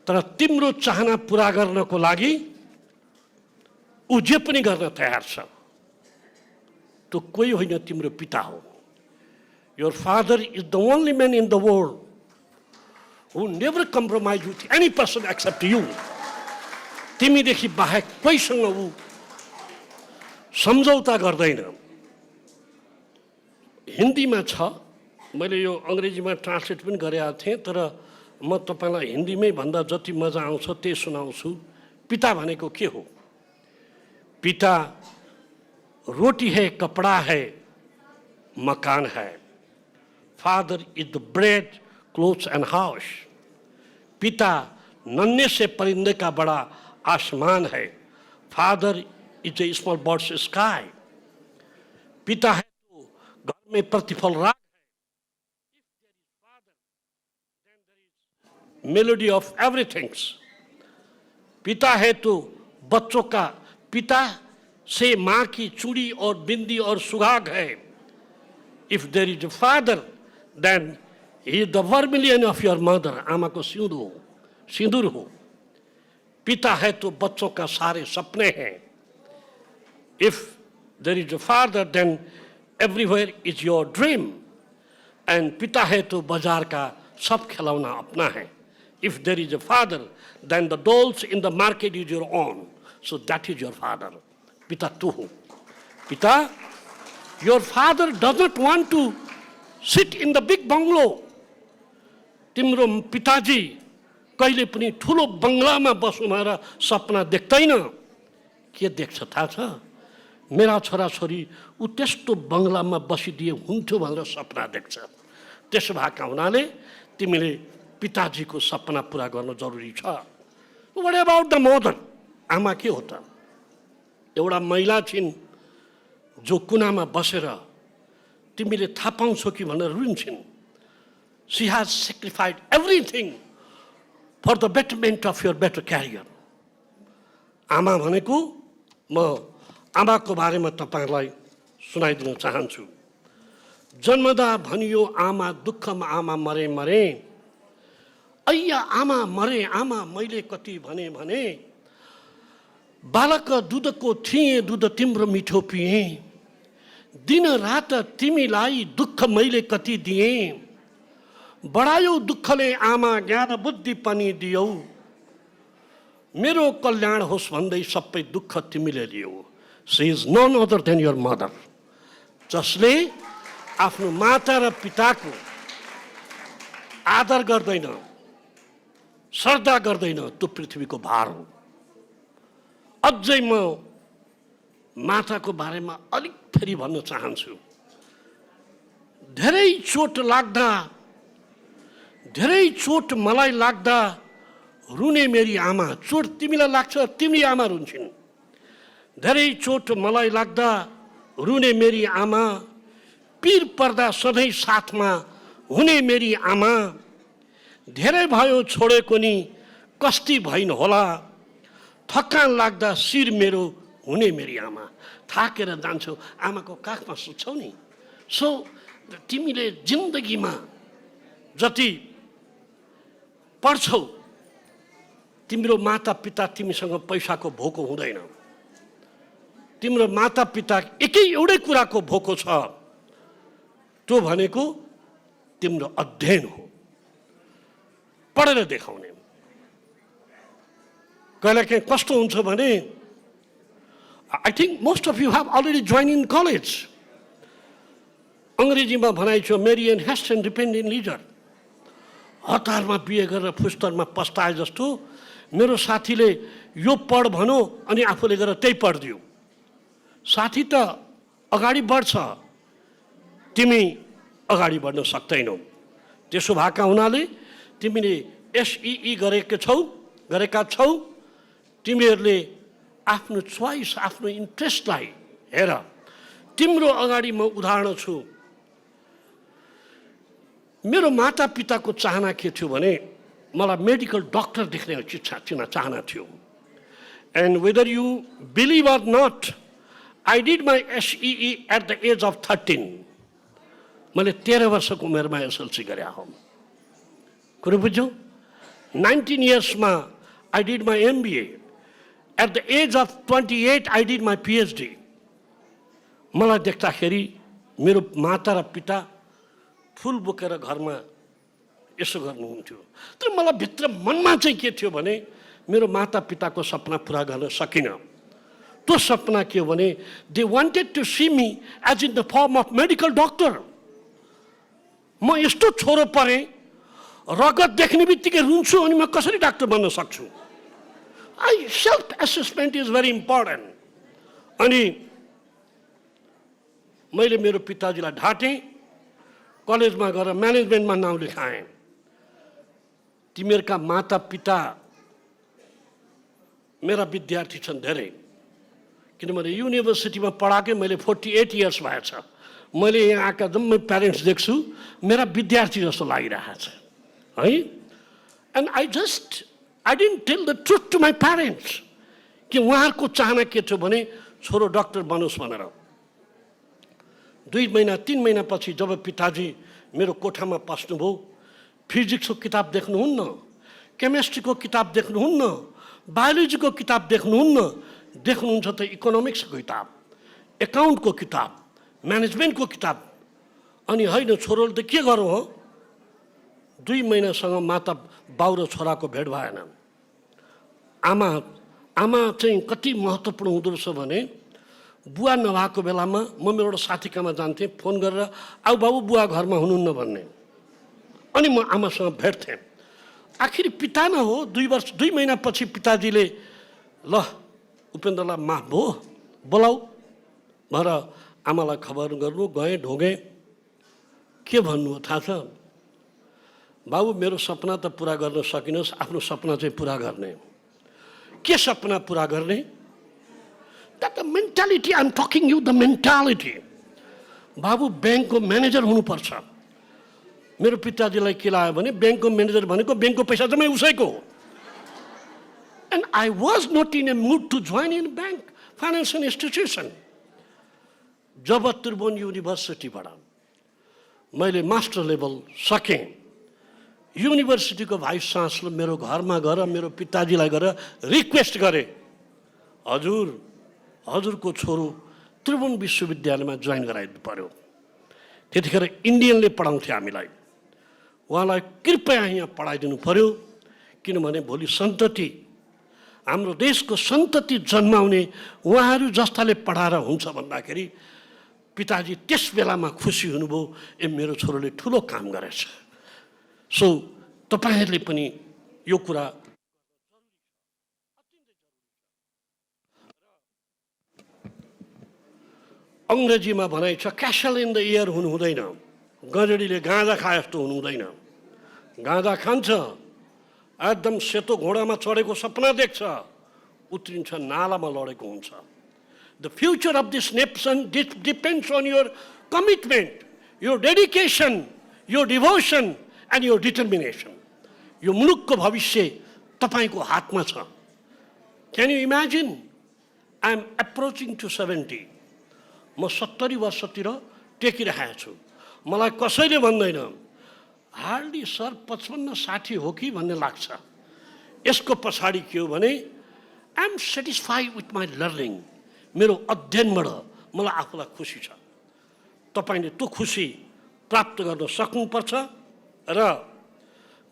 तर तिम्रो चाहना पूरा गर्नको लागि उ जे पनि गर्न तयार छ। त्यो कोही होइन, तिम्रो पिता हो। Your father is the only man in the world who never compromise with any person except you. तिमीदेखि बाहेक कोहीसँग ऊ सम्झौता गर्दैन। हिन्दीमा छ, मैले यो अङ्ग्रेजीमा ट्रान्सलेट पनि गरेको थिएँ, तर म तपाईँलाई हिन्दीमै भन्दा जति मजा आउँछ त्यही सुनाउँछु। पिता भनेको के हो? पिता रोटी है, कपड़ा है, मकान है। Father is the bread, clothes and house. पिता नन्हे से परिंदे का बड़ा आसमान है। Father is a small birds sky. पिता है तो घर में प्रतिफल राग है। Melody of everything's. पिता है तो बच्चों का, पिता से माँ की चूड़ी और बिंदी और सुहाग है। If there is a father then he is the vermilion of your mother. आमा को सिंदूर हो। पिता है तो बच्चों का सारे सपने हैं। If there is a father then everywhere is your dream. And पिता है तो बाजार का सब खिलौना अपना है। If there is a father then the dolls in the market is your own. So that is your father. पिता तू हो। पिता, your father does not want to sit in the big bungalow. तिम्रो पिताजी कहिले पनि ठुलो बंगलामा बस्नु भनेर सपना देख्दैन। के देख्छ थाहा छ? मेरा छोराछोरी ऊ त्यस्तो बंगलामा बसिदिए हुन्थ्यो भनेर सपना देख्छ। त्यसो भएका हुनाले तिमीले पिताजीको सपना पुरा गर्न जरुरी छ। What about the mother? आमा के हो त? एउटा महिला छिन् जो कुनामा बसेर तिमीले थाहा पाउँछौ कि भनेर रुन्छन्। She has sacrificed everything for the betterment of your better career. आमा भनेको, म आमाको बारेमा तपाईँहरूलाई सुनाइदिन चाहन्छु। जन्मदा भनियो आमा, दुःखमा आमा मरे मरे। अय्या आमा मरे आमा, मैले कति भने। बालक दुधको थिएँ, दुध तिम्रो मिठो पिएँ। दिन रात तिमीलाई दुःख मैले कति दिएँ। बढायौ दुःखले आमा, ज्ञान बुद्धि पनि दियौ। मेरो कल्याण होस् भन्दै सबै दुःख तिमीले लियौ। She is none other than your mother. जसले आफ्नो माता र पिताको आदर गर्दैन, श्रद्धा गर्दैन, त्यो पृथ्वीको भार हो। अझै म माताको बारेमा अलिक फेरि भन्न चाहन्छु। धेरै चोट मलाई लाग्दा रुने मेरी आमा। चोट तिमीलाई लाग्छ, तिमी आमा रुन्छन्। धेरै चोट मलाई लाग्दा रुने मेरी आमा। पीर पर्दा सधैँ साथमा हुने मेरी आमा। धेरै भयो छोडेको नि कस्ती भइन होला। थकान लाग्दा शिर मेरो हुने मेरी आमा। थाकेर जान्छौ, आमाको काखमा सुत्छौ नि। सो तिमीले जिन्दगीमा जति पढ्छौ, तिम्रो माता पिता तिमीसँग पैसाको भोको हुँदैन। तिम्रो माता पिता एउटै कुराको भोको छ, त्यो भनेको तिम्रो अध्ययन हो, पढेर देखाउने। कहिलेकाहीँ कस्तो हुन्छ भने, I think most of you have already join in college. अङ्ग्रेजीमा भनाइ छ, marry in haste and dependent leader. हतारमा बिहे गरेर फुस्तरमा पस्ताए जस्तो मेरो साथीले यो पढ भनो अनि आफूले गरेर त्यही पढिदियो। साथी त अगाडि बढ्छ, तिमी अगाडि बढ्न सक्दैनौ। त्यसो भएका हुनाले तिमीले एसईई गरेका छौ। तिमीहरूले आफ्नो चोइस, आफ्नो इन्ट्रेस्टलाई हेर। तिम्रो अगाडि म उदाहरण छु। मेरो माता पिताको चाहना के थियो भने मलाई मेडिकल डक्टर देख्ने चाहना थियो। And whether you believe or not, I did my SEE at the age of 13। मैले 13 वर्षको उमेरमा एसएलसी गरे हो। कुरो बुझ्यौ? 19 इयर्समा I did my MBA. At the age of 28 I did my PhD. मलाई देख्दाखेरि मेरो माता र पिता फुल बोकेर घरमा यसो गर्नुहुन्थ्यो। तर मलाई भित्र मनमा चाहिँ के थियो भने मेरो माता पिताको सपना पुरा गर्न सकिनँ। त्यो सपना के हो भने they wanted to see me as in the form of medical doctor. म यस्तो छोरो परेँ, रगत देख्ने बित्तिकै रुन्छु अनि म कसरी डाक्टर बन्न सक्छु। Self assessment is very important. अनि मैले मेरो पिताजीलाई ढाँटेँ, कलेजमा गएर म्यानेजमेन्टमा नाउँ लेखाएँ। तिमीहरूका माता पिता मेरा विद्यार्थी छन् धेरै, किनभने युनिभर्सिटीमा पढाएकै मैले 48 इयर्स भएछ। मैले यहाँ आएका जम्मै प्यारेन्ट्स देख्छु, मेरा विद्यार्थी जस्तो लागिरहेको छ है। And I didn't tell the truth to my parents कि उहाँहरूको चाहना के थियो भने छोरो डक्टर बनोस् भनेर। 2 महिना 3 महिना पछि जब पिताजी मेरो कोठामा पस्नुभयो, फिजिक्सको किताब देख्नुहुन्न, केमिस्ट्रीको किताब देख्नुहुन्न, बायोलोजीको किताब देख्नुहुन्न, देख्नुहुन्छ त इकोनोमिक्सको किताब, एकाउन्टको किताब, म्यानेजमेन्टको किताब। अनि होइन छोरोले त के गरौँ हो। 2 महिनासँग माता बाउ र छोराको भेट भएन। आमा चाहिँ कति महत्त्वपूर्ण हुँदो रहेछ भने बुवा नभएको बेलामा म मेरो एउटा साथीकामा जान्थेँ, फोन गरेर आऊ बाबु बुवा घरमा हुनुहुन्न भन्ने। अनि म आमासँग भेट्थेँ। आखिर पिता न हो। 2 महिना पछि पिताजीले ल उपेन्द्रलाई माफ भयो, बोलाऊ भनेर आमालाई खबर गर्नु गएँ, ढोगेँ। के भन्नु थाहा छ बाबु, मेरो सपना त पुरा गर्न सकिनस्, आफ्नो सपना चाहिँ पुरा गर्ने। के सपना पुरा गर्ने? That the mentality, I'm talking you the mentality. बाबु ब्याङ्कको म्यानेजर हुनुपर्छ। मेरो पिताजीलाई के लाग्यो भने ब्याङ्कको म्यानेजर भनेको ब्याङ्कको पैसा जम्मै उसैको हो। And I was not in a mood to join in bank, financial institution. जब त्रिभुवन युनिभर्सिटीबाट मैले मास्टर लेभल सकेँ, युनिभर्सिटीको भाइस चान्सलर मेरो घरमा गएर मेरो पिताजीलाई गएर रिक्वेस्ट गरेँ, हजुरको छोरो त्रिभुवन विश्वविद्यालयमा जोइन गराइदिनु पर्यो। त्यतिखेर इन्डियनले पढाउँथे हामीलाई, उहाँलाई कृपया यहाँ पढाइदिनु पर्यो, किनभने भोलि सन्तति, हाम्रो देशको सन्तति जन्माउने उहाँहरू जस्ताले पढाएर हुन्छ भन्दाखेरि पिताजी त्यस बेलामा खुसी हुनुभयो, ए मेरो छोरोले ठुलो काम गरेछ। सो तपाईँहरूले पनि यो कुरा अङ्ग्रेजीमा भनाइ छ, क्यासल इन द इयर हुनु हुँदैन, गजडीले गाँजा खाए जस्तो हुनु हुँदैन। गाँजा खान्छ, एकदम सेतो घोडामा चढेको सपना देख्छ, उत्रिन्छ नालामा लडेको हुन्छ। The future of this nation depends on your commitment, your dedication, your devotion and your determination. यो मुलुकको भविष्य तपाईको हातमा छ। Can you imagine? I am approaching to 70. म 70 वर्षतिर टेकिरहेको छु। मलाई कसैले भन्दैन हार्डली सर 55-60 हो कि भन्ने लाग्छ। यसको पछाडि के हो भने I am satisfied with my learning. मेरो अध्ययनबाट मलाई आफूलाई खुसी छ। तपाईँले त्यो खुसी प्राप्त गर्न सक्नुपर्छ। र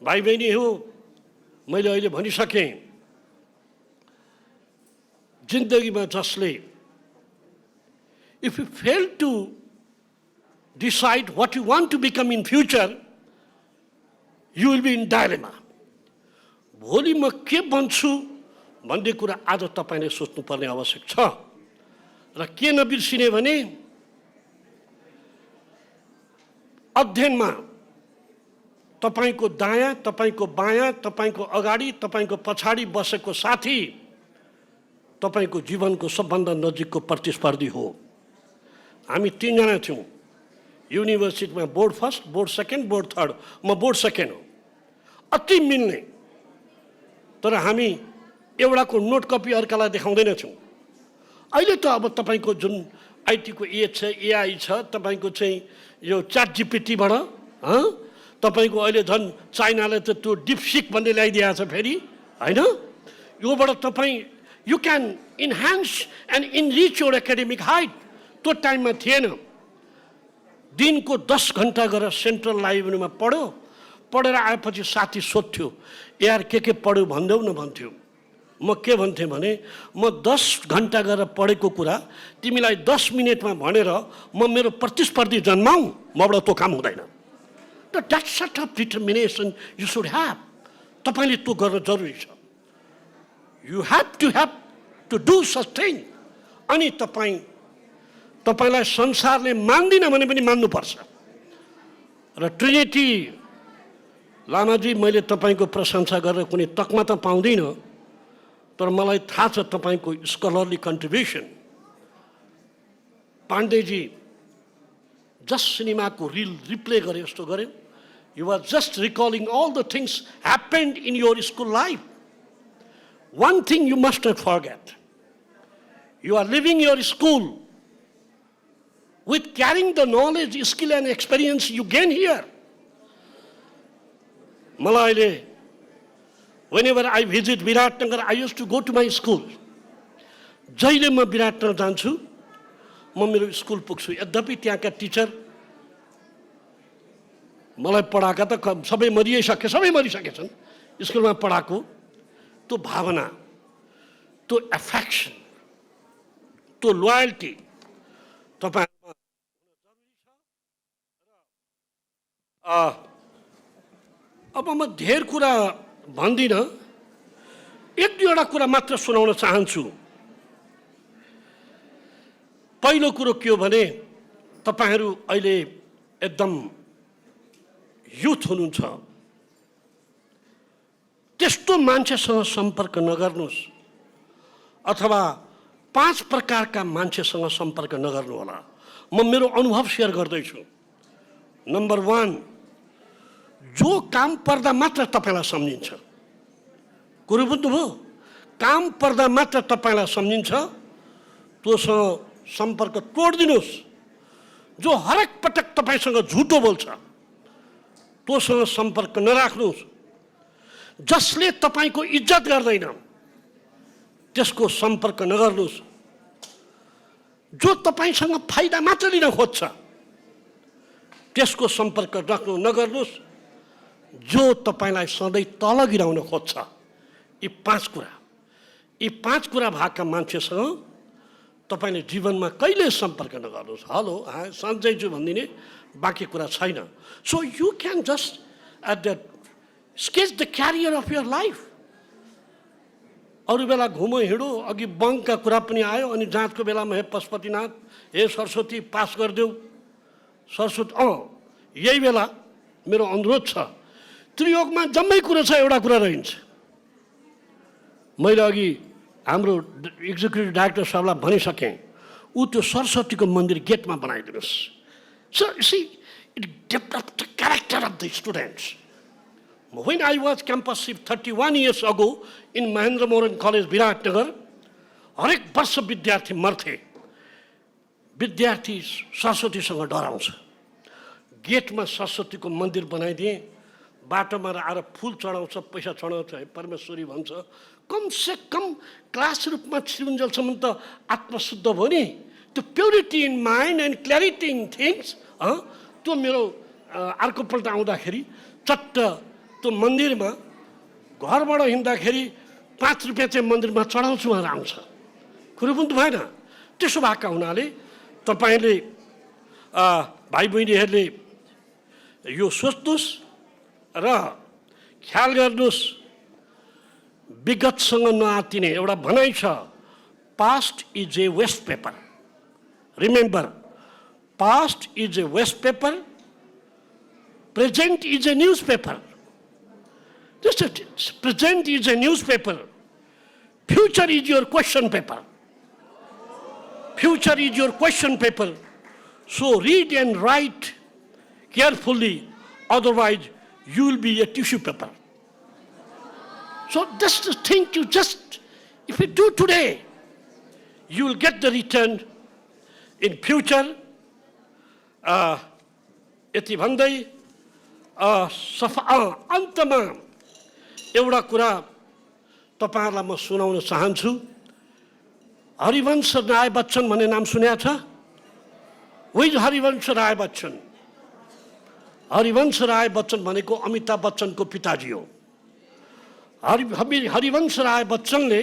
भाइ बहिनी हो, मैले अहिले भनिसकेँ, जिन्दगीमा जसले if you fail to decide what you want to become in future, you will be in dilemma. भोलि म के बन्छु भन्ने कुरा आज तपाईले सोच्नुपर्ने आवश्यक छ। र के नबिर्सिने भने अध्ययनमा तपाईको दायाँ, तपाईको बायाँ, तपाईको अगाडि, तपाईको पछाडि बसेको साथी तपाईको जीवनको सबभन्दा नजिकको प्रतिस्पर्धी हो। हामी 3 जना थियौँ युनिभर्सिटीमा, board first, board second, board third. म बोर्ड सेकेन्ड हो। अति मिल्ने, तर हामी एउटाको नोट कपी अर्कालाई देखाउँदैन थियौँ। अहिले त अब तपाईको जुन आइटीको एज छ, एआई छ, तपाईको चाहिँ यो च्याट जीपीटीबाट तपाईको अहिले झन् चाइनाले त त्यो डिपसिक भन्ने ल्याइदिएको छ फेरि, हैन? योबाट तपाई you can enhance and enrich your academic height. त्यो टाइममा थिएन। दिनको 10 घण्टा गरेर सेन्ट्रल लाइब्रेरीमा पढ्यो, पढेर आएपछि साथी सोध्थ्यो यार के पढ्यो भन्देऊ न भन्थ्यो। म के भन्थेँ भने म 10 घन्टा गरेर पढेको कुरा तिमीलाई 10 मिनेटमा भनेर म मेरो प्रतिस्पर्धी जन्माऊ, मबाट त्यो काम हुँदैन। That sort of determination you should have. तपाईले त्यो गर्न जरुरी छ। You have to do such thing. अनि तपाईलाई संसारले मान्दिन भने पनि मान्नुपर्छ। र ट्रिनिटी लामाजी, मैले तपाईको प्रशंसा गरेर कुनै तकमा त पाउँदिन, तर मलाई थाहा छ तपाईको स्कलरली कन्ट्रिब्युसन। पाण्डेजी जस्ट सिनेमाको रिल रिप्ले गरे जस्तो गर्यो। You are just recalling all the things happened in your school life. One thing you must not forget. You are living your school with carrying the knowledge, skill and experience you gain here. Malayle, whenever I visit Viratnagar, I used to go to my school. Jaile ma Viratnagar janchu, ma mero school pugchu. Yadhapi त्यहाँका Stitcher मलाई पढाएका त सबै मरिसकेछन्। स्कुलमा पढाएको त्यो भावना, त्यो affection, त्यो loyalty तपाईहरुमा जरुरी छ। अब म धेर कुरा भन्दिन, एक दुईवटा कुरा मात्र सुनाउन चाहन्छु। पहिलो कुरो के हो भने तपाईहरु अहिले एकदम युथ हुनुहुन्छ, त्यस्तो मान्छेसँग सम्पर्क नगर्नुस् अथवा 5 प्रकारका मान्छेसँग सम्पर्क नगर्नु होला। म मेरो अनुभव शेयर गर्दैछु। नम्बर 1, जो काम पर्दा मात्र तपाईलाई सम्झिन्छ। कुरो बुझ्नुभयो? काम पर्दा मात्र तपाईलाई सम्झिन्छ, त्योसँग सम्पर्क तोड्दिनुस्। जो हरेक पटक तपाईसँग झुटो बोल्छ, त्योसँग सम्पर्क नराख्नुस्। जसले तपाईको इज्जत गर्दैन, त्यसको सम्पर्क नगर्नुस्। जो तपाईसँग फाइदा मात्र लिन खोज्छ, त्यसको सम्पर्क नगर्नुस्। जो तपाईलाई सधैँ तल गिराउन खोज्छ, यी 5 कुरा भएका मान्छेसँग तपाईले जीवनमा कहिले सम्पर्क नगर्नुस्। हेलो, सन्चै छु भन्दिने, बाँकी कुरा छैन। So you can just sketch the career of your life. अरू बेला घुमो हिँडो, अघि बङ्कका कुरा पनि आयो, अनि जाँचको बेलामा हे पशुपतिनाथ, हे सरस्वती पास गरिदेऊ। सरस्वती यही बेला मेरो अनुरोध छ, त्रियोगमा जम्मै कुरा छ, एउटा कुरा रहन्छ। मैले अघि हाम्रो एक्जिक्युटिभ डाइरेक्टर साहबलाई भनिसकेँ, ऊ त्यो सरस्वतीको मन्दिर गेटमा बनाइदिनुहोस्। So you see, it developed the character of the students. When I was campus chief 31 years ago in Mahendra Mohan College, Viratnagar, हरेक वर्ष विद्यार्थी मर्थे। विद्यार्थी सरस्वतीसँग डराउँछ। गेटमा सरस्वतीको मन्दिर बनाइदिए, बाटोमा आएर फुल चढाउँछ, पैसा चढाउँछ, हे परमेश्वरी भन्छ। कम से कम क्लास रूपमा छिरुन्जेलसम्म त आत्मशुद्ध भयो नि। त्यो purity in mind end clarity in things, त्यो मेरो अर्कोपल्ट आउँदाखेरि चट्ट त्यो मन्दिरमा घरबाट हिँड्दाखेरि 5 रुपियाँ चाहिँ मन्दिरमा चढाउँछु भनेर आउँछ। कुरो बुझ्नु भएन? त्यसो भएका हुनाले तपाईँले भाइ बहिनीहरूले यो सोच्नुहोस् र ख्याल गर्नुहोस्। विगतसँग नआतिने एउटा भनाइ छ, past is a waste paper. Remember, past is a waste paper, present is a newspaper. Just present is a newspaper. Future is your question paper. Future is your question paper. So read and write carefully, otherwise you will be a tissue paper. So just think, if you do today, you will get the return in future. यति भन्दै अन्तमा एउटा कुरा तपाईहरुलाई म सुनाउन चाहन्छु। हरिवंश राय बच्चन भन्ने नाम सुनेको छ? Who is Harivansh Rai Bachchan? हरिवंश राय बच्चन भनेको अमिताभ बच्चनको पिताजी हो। Harivansh Rai बच्चनले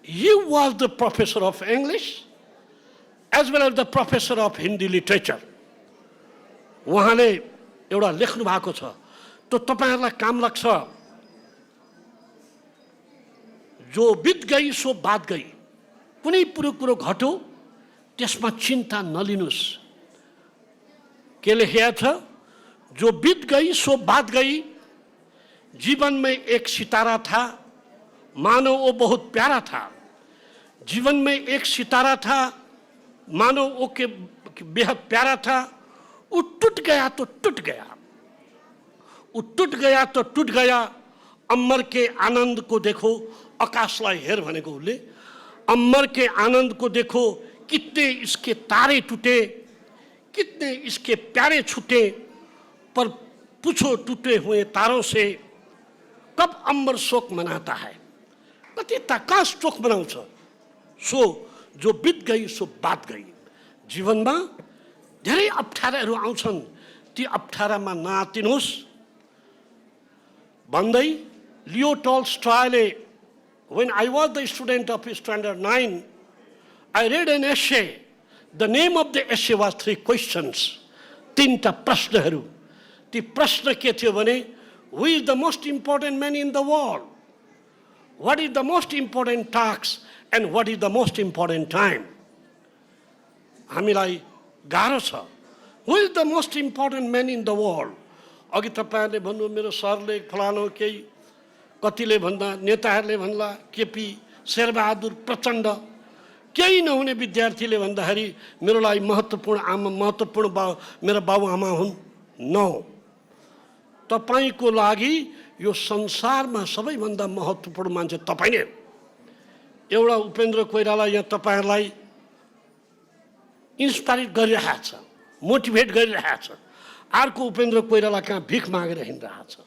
he was the professor of English as well as the professor of Hindi literature. उहाँले एउटा लेख्नु भएको छ, त्यो तपाईहरुलाई काम लाग्छ। जो बित गई सो बात गई, कुनै कुरो घट्यो त्यसमा चिन्ता नलिनुस्। के लेखेको छ? जो बीत गई सो बात गई, जीवन में एक सितारा था, मानो वो बहुत प्यारा था। जीवन में एक सितारा था, मानो वो के बेहद प्यारा था। वो टूट गया तो टूट गया, वो टूट गया तो टूट गया। अमर के आनंद को देखो, आकाशलाई हेर भनेको उसले। अमर के आनंद को देखो, कितने इसके तारे टूटे, कितने इसके प्यारे छूटे। पर पूछो टूटे हुए तारों से, कब अम्बर शोक मनाता है? कति आकाश शोक मनाउँछ। सो जो बित गई सो बात गई। जीवनमा धेरै अप्ठ्याराहरू आउँछन्, ती अप्ठ्यारामा नआत्तिनुहोस् भन्दै लियो टॉल्स्टॉयले, when I was the student of standard 9, I read an essay. The name of the essay was 3 questions. 3टा प्रश्नहरू। ती प्रश्न के थियो भने, who is the most important man in the world? What is the most important task and what is the most important time? हामीलाई गाह्रो छ। Who is the most important man in the world? अघि तपाईहरुले भन्नु मेरो सरले फलानो केही, कतिले भन्दा नेताहरूले भन्ला केपी शेरबहादुर प्रचण्ड, केही नहुने विद्यार्थीले भन्दाखेरि मेरो लागि महत्त्वपूर्ण मेरो बाबुआमा हुन्। नो, तपाईको लागि यो संसारमा सबैभन्दा महत्त्वपूर्ण मान्छे तपाई नै। एउटा उपेन्द्र कोइराला यहाँ तपाईहरुलाई इन्स्पायर गरिरहेको छ, मोटिभेट गरिरहेको छ। अर्को उपेन्द्र कोइराला कहाँ भिख मागेर हिँडिरहेको छ।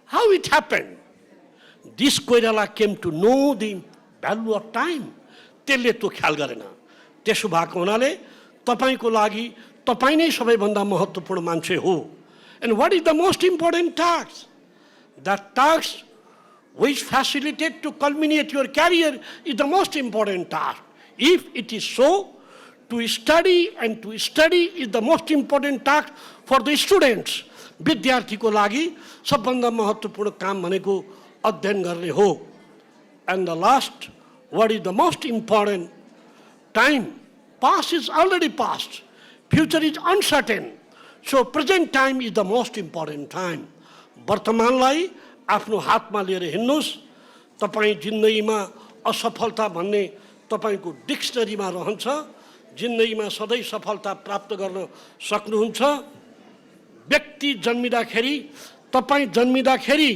How it happened? This Koirala came to know the value of time. त्यसले त्यो ख्याल गरेन। त्यसो भएको हुनाले तपाईको लागि तपाई नै सबैभन्दा महत्त्वपूर्ण मान्छे हो। And what is the most important task? That task which facilitates to culminate your career is the most important task. If it is so, to study is the most important task for the students. विद्यार्थीको लागि सबभन्दा महत्त्वपूर्ण काम भनेको अध्ययन गर्ने हो। And the last, what is the most important? Time. Past is already past. Future is uncertain. So present time is the most important time. वर्तमानलाई आफ्नो हातमा लिएर हिँड्नुस्। तपाई जिन्दगीमा असफलता भन्ने तपाईको डिक्सनरीमा रहन्छ। जिन्दगीमा सधैँ सफलता प्राप्त गर्न सक्नुहुन्छ। व्यक्ति जन्मिँदाखेरि, तपाई जन्मिँदाखेरि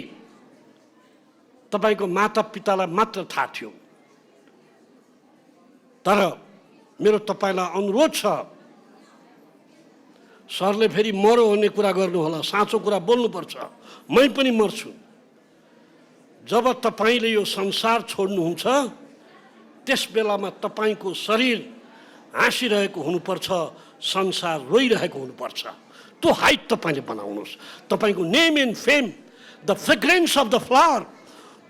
तपाईको मातापितालाई मात्र थाहा थियो। तर मेरो तपाईलाई अनुरोध छ, सरले फेरि मरो भन्ने कुरा गर्नु होला, साँचो कुरा बोल्नुपर्छ। मै पनि मर्छु। जब तपाईले यो संसार छोड्नुहुन्छ, त्यस बेलामा तपाईको शरीर हाँसिरहेको हुनुपर्छ, संसार रोइरहेको हुनुपर्छ। त्यो हाइट तपाईले बनाउनुहोस्। तपाईको name and fame, the fragrance of the flower,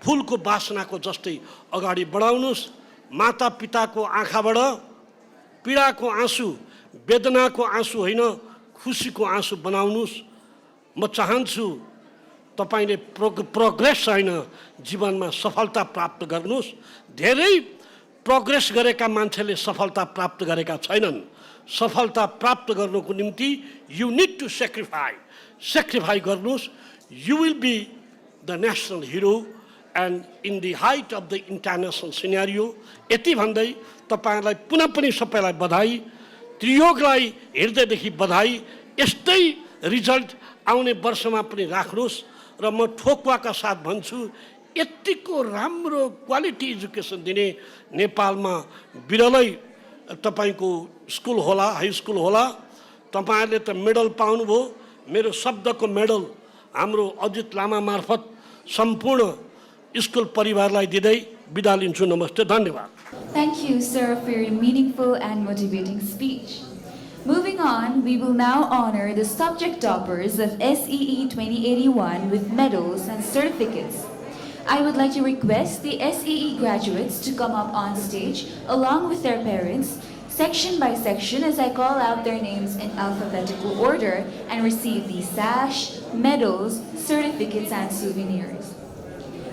फूलको बासनाको जस्तै अगाडि बढाउनुहोस्। माता पिताको आँखाबाट पीडाको आँसु, वेदनाको आँसु होइन, खुसीको आँसु बनाउनुहोस्। म चाहन्छु तपाईले प्रोग्रेस होइन, जीवनमा सफलता प्राप्त गर्नुहोस्। धेरै प्रोग्रेस गरेका मान्छेले सफलता प्राप्त गरेका छैनन्। सफलता प्राप्त गर्नको निम्ति यु निड टु सेक्रिफाई गर्नुहोस्। You will be the national hero and in the height of the international scenario. यति भन्दै तपाईहरुलाई पुनः पनि सबैलाई बधाई, त्रियोगलाई हृदयदेखि बधाई। यस्तै रिजल्ट आउने वर्षमा पनि राख्नुहोस्। र म ठोक्वाका साथ भन्छु, यतिको राम्रो क्वालिटी एजुकेसन दिने नेपालमा बिरलै तपाईको स्कुल होला, हाई स्कुल होला। तपाईहरुले त मेडल पाउनुभयो। मेरो शब्दको मेडल हाम्रो अजित लामा मार्फत सम्पूर्ण स्कुल परिवारलाई दिँदै बिदा लिन्छु। नमस्ते, धन्यवाद। Thank you, sir, for your meaningful and motivating speech. Moving on, we will now honor the subject toppers of SEE 2081 with medals and certificates. I would like to request the SEE graduates to come up on stage along with their parents, section by section, as I call out their names in alphabetical order and receive the sash, medals, certificates, and souvenirs.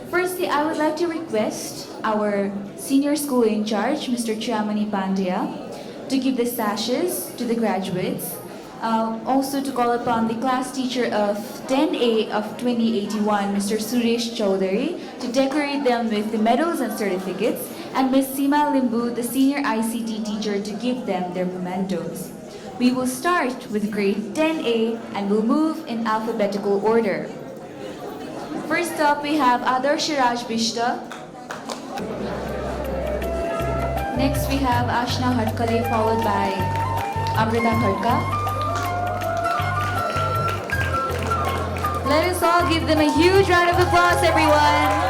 Firstly, I would like to request our senior school in charge, Mr. Chiamani Pandya, to give the sashes to the graduates. Also to call upon the class teacher of 10A of 2081, Mr. Suresh Chaudhary, to decorate them with the medals and certificates, and Ms. Seema Limbu, the senior ICT teacher, to give them their mementos. We will start with grade 10A and will move in alphabetical order. First up, we have Adarsh Raj Bishta. Next, we have Ashna Hatkale, followed by Amrita Khadka. Let us all give them a huge round of applause, everyone.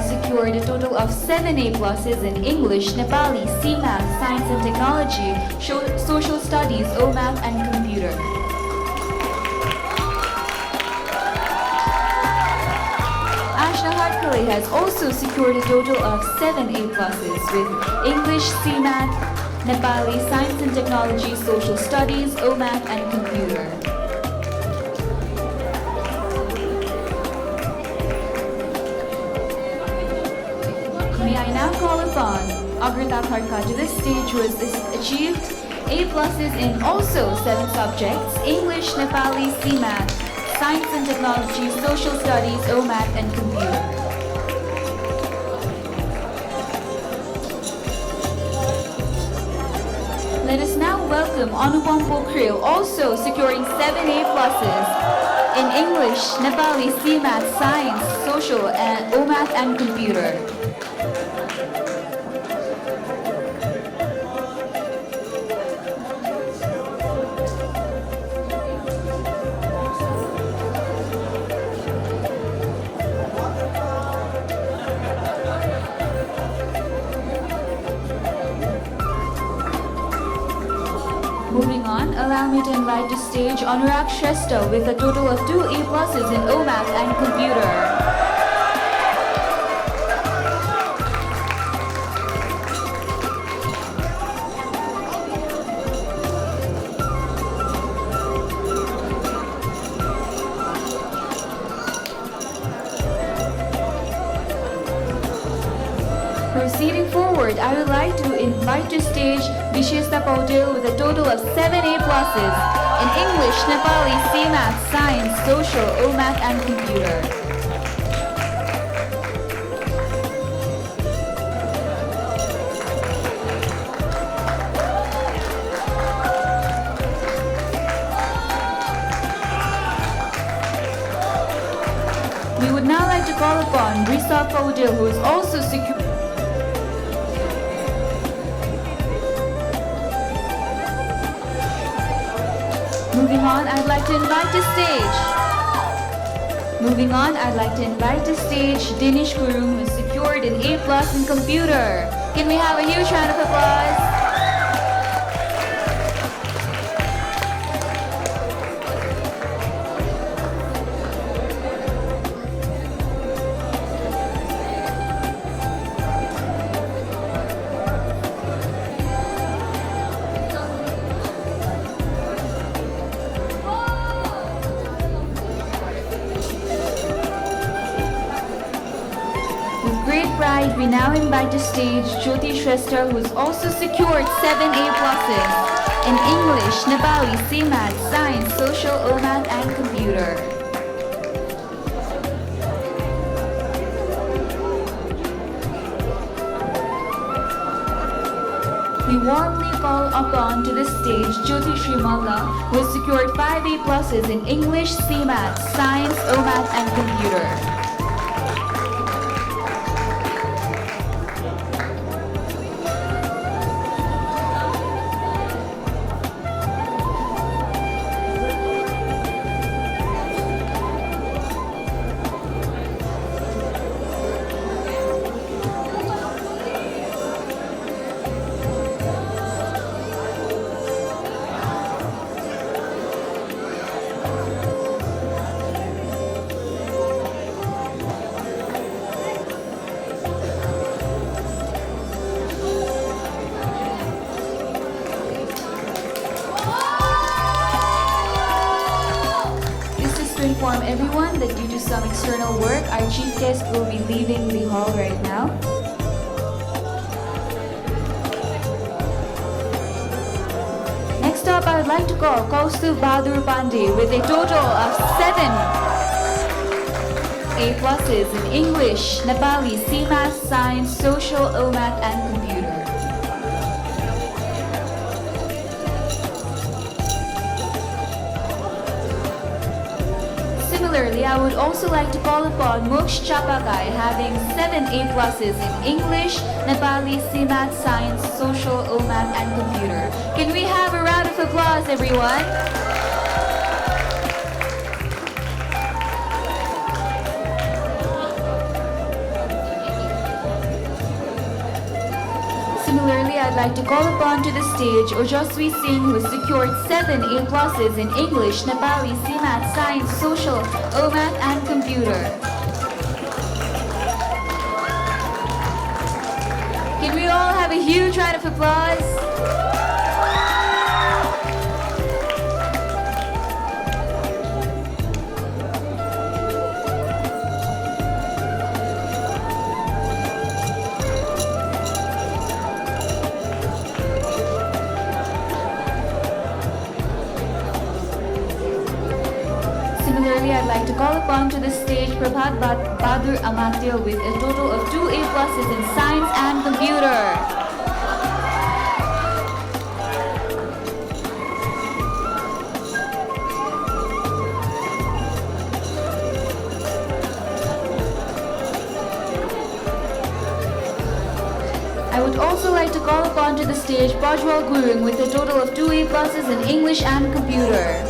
Secured a total of 7 A pluses in English, Nepali, CMath, Science and Technology, Social Studies, OMath, and Computer. Ashna Hatkale has also secured a total of 7 A pluses with English, CMath, Nepali, Science and Technology, Social Studies, OMath, and Computer. May I now call upon Amrita Khadka to the stage, who has achieved A pluses in also 7 subjects: English, Nepali, CMath, Science and Technology, Social Studies, OMath, and Computer. Let us now welcome Anupam Pokhriyal, also securing 7 A pluses in English, Nepali, CMath, Science, Social, and OMath, and Computer. Moving on, allow me to invite to stage Anurag Shrestha with a total of 2 A pluses in OMath and Computer. Proceeding forward, I would like to invite to stage Vishesta Paudel with a total of 7 A pluses in English, Nepali, CMath, Science, Social, OMath, and Computer. We would now like to call upon Risa Paudel, who is also secured. Moving on, I'd like to invite to stage Dinesh Kurum, who secured an A plus in Computer. Can we have a huge round of applause? We now invite to stage Jyoti Shrestha, who has also secured 7 A pluses in English, Nepali, CMath, Science, Social, OMath, and Computer. We warmly call upon to the stage Jyoti Srimalla, who has secured 5 A pluses in English, CMath, Science, OMath, and Computer. inform everyone that due to some external work, our chief guest will be leaving the hall right now. Next up, I would like to call Kaustubh Bahadur Pandey with a total of 7 A+ in English, Nepali, CMath, Science, Social, OMath, and Computer. Similarly, I would also like to call upon Moksh Chapakai having 7 A+ in English, Nepali, CMath, Science, Social, OMath, and Computer. Can we have a round of applause, everyone? Similarly, I'd like to call upon to the stage Ojaswi Singh, who has secured 7 A+ in English, Nepali, CMath, Science, Social, OMath, and Computer. Can we all have a huge round of applause? Similarly, I'd like to call upon to the stage Prabhat Bahadur Amatya with a total of 2 A+ in Science and Computer. I would also like to call upon to the stage Pajwal Gurung with a total of 2 A+ in English and Computer.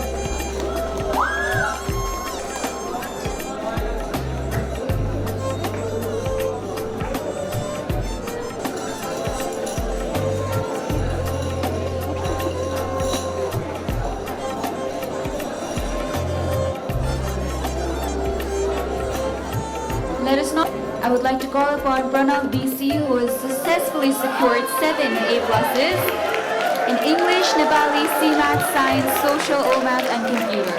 Let us know. I would like to call upon Pranav DC, who has successfully secured 7 A+ in English, Nepali, CMath, Science, Social, OMath, and Computer.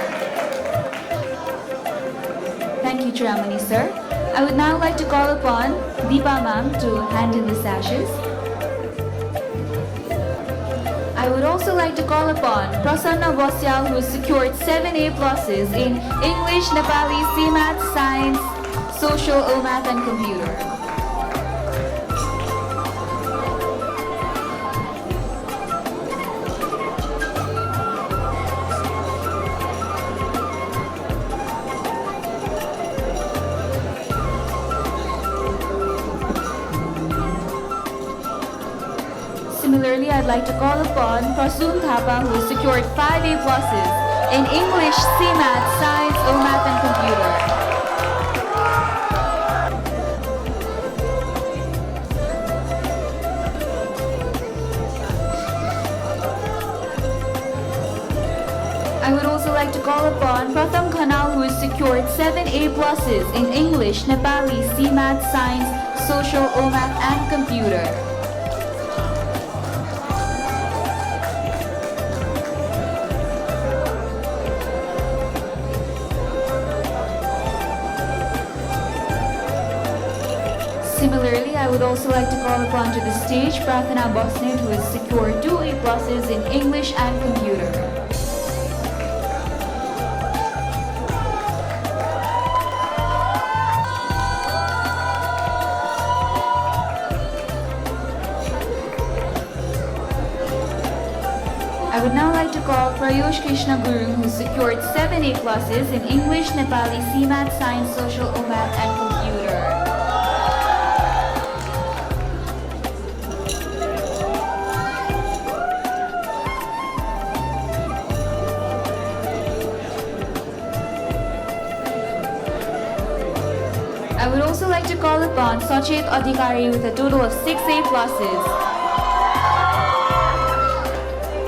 Thank you, Chiramani sir. I would now like to call upon Deepa ma'am to hand in the sashes. I would also like to call upon Prasanna Bosyal, who has secured 7 A+ in English, Nepali, CMath, Science, Social, OMath, and Computer. Similarly, I'd like to call upon Prasoon Thapa, who has secured 5 A+ in English, CMath, Science, OMath, and Computer. I would also like to call upon Pratham Khanal, who has secured 7 A+ in English, Nepali, CMath, Science, Social, OMath, and Computer. Similarly, I would also like to call upon to the stage Prathana Bosnet, who has secured 2 A+ in English and Computer. I would now like to call Prayosh Krishna Guru, who secured 7 A+ in English, Nepali, CMath, Science, Social, OMath, and Computer. I would also like to call upon Sachet Adhikari with a total of 6 A+.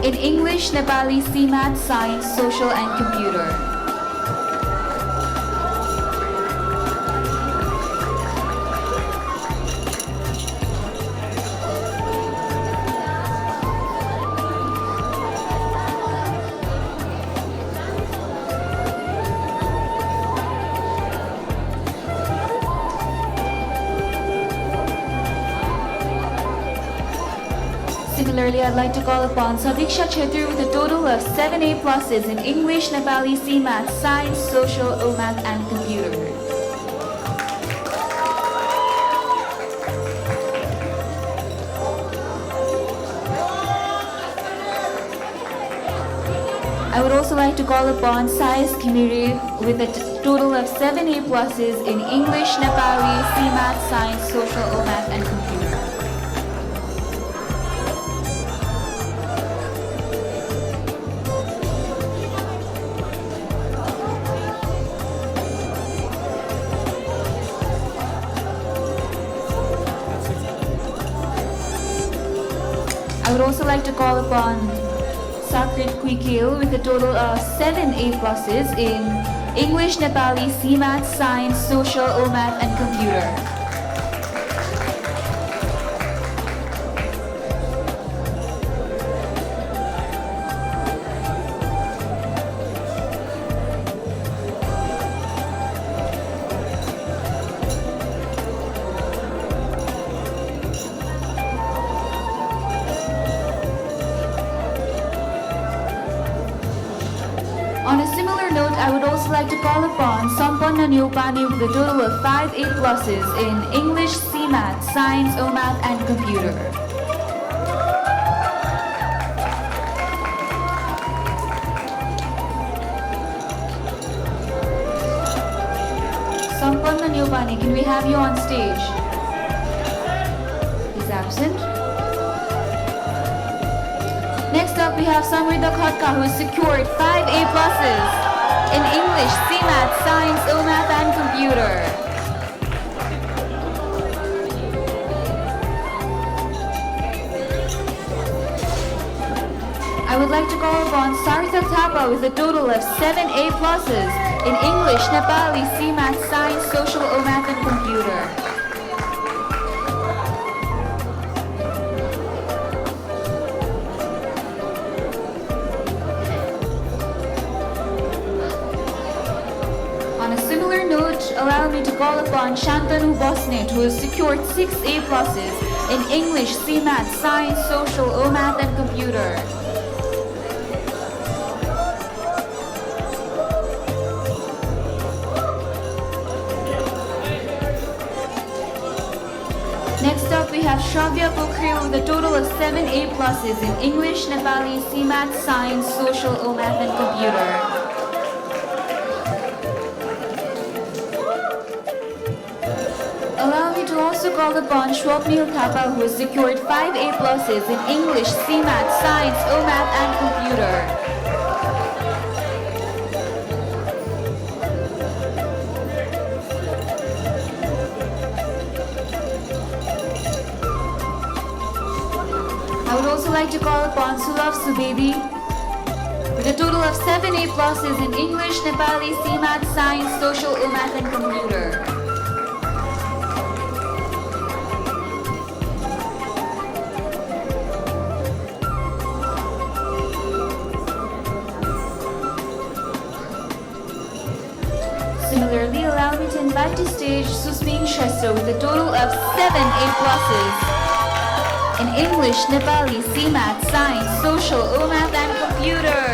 In English, Nepali, CMath, Science, Social, and Computer. Similarly, I'd like to call upon Sadiksha Chetri with a total of 7 A pluses in English, Nepali, CMath, Science, Social, OMath, and Computer. I would also like to call upon 𝐂𝐞𝐫𝐞𝐦𝐨𝐧 with a total of 7 A pluses in English, Nepali, CMath, Science, Social, OMath, and Computer. I would also like to call upon 𝐂𝐞𝐫𝐴𝐿 with a total of 7 A pluses in English, Nepali, CMath, Science, Social, OMath, and Computer. On a similar note, I would also like to call upon Sampanna Nyopani with a total of 5 A pluses in English, CMath, Science, OMath, and Computer. Sampanna Nyopani, can we have you on stage? He's absent. Next up, we have Samrita Khatka, who has secured 5 A pluses in English, CMath, Science, OMath, and Computer. I would like to call upon Sarthak Thapa with a total of 7 A pluses in English, Nepali, CMath, Science, Social, OMath, and Computer. Allow me to call upon Shantanu Bosnet, who has secured 6 A pluses in English, CMath, Science, Social, OMath, and Computer. Next up, we have Shravya Pokhriyal with a total of 7 A pluses in English, Nepali, CMath, Science, Social, OMath, and Computer. Allow me to also call upon Swapnil Thapa, who has secured 5 A pluses in English, CMath, Science, OMath, and Computer. I would also like to call upon Sulabh Subedi with a total of 7 A pluses in English, Nepali, CMath, Science, Social, OMath, and Computer. Similarly, allow me to invite to stage Susmin Shrestha with a total of 7 A pluses in English, Nepali, CMath, Science, Social, OMath, and Computer.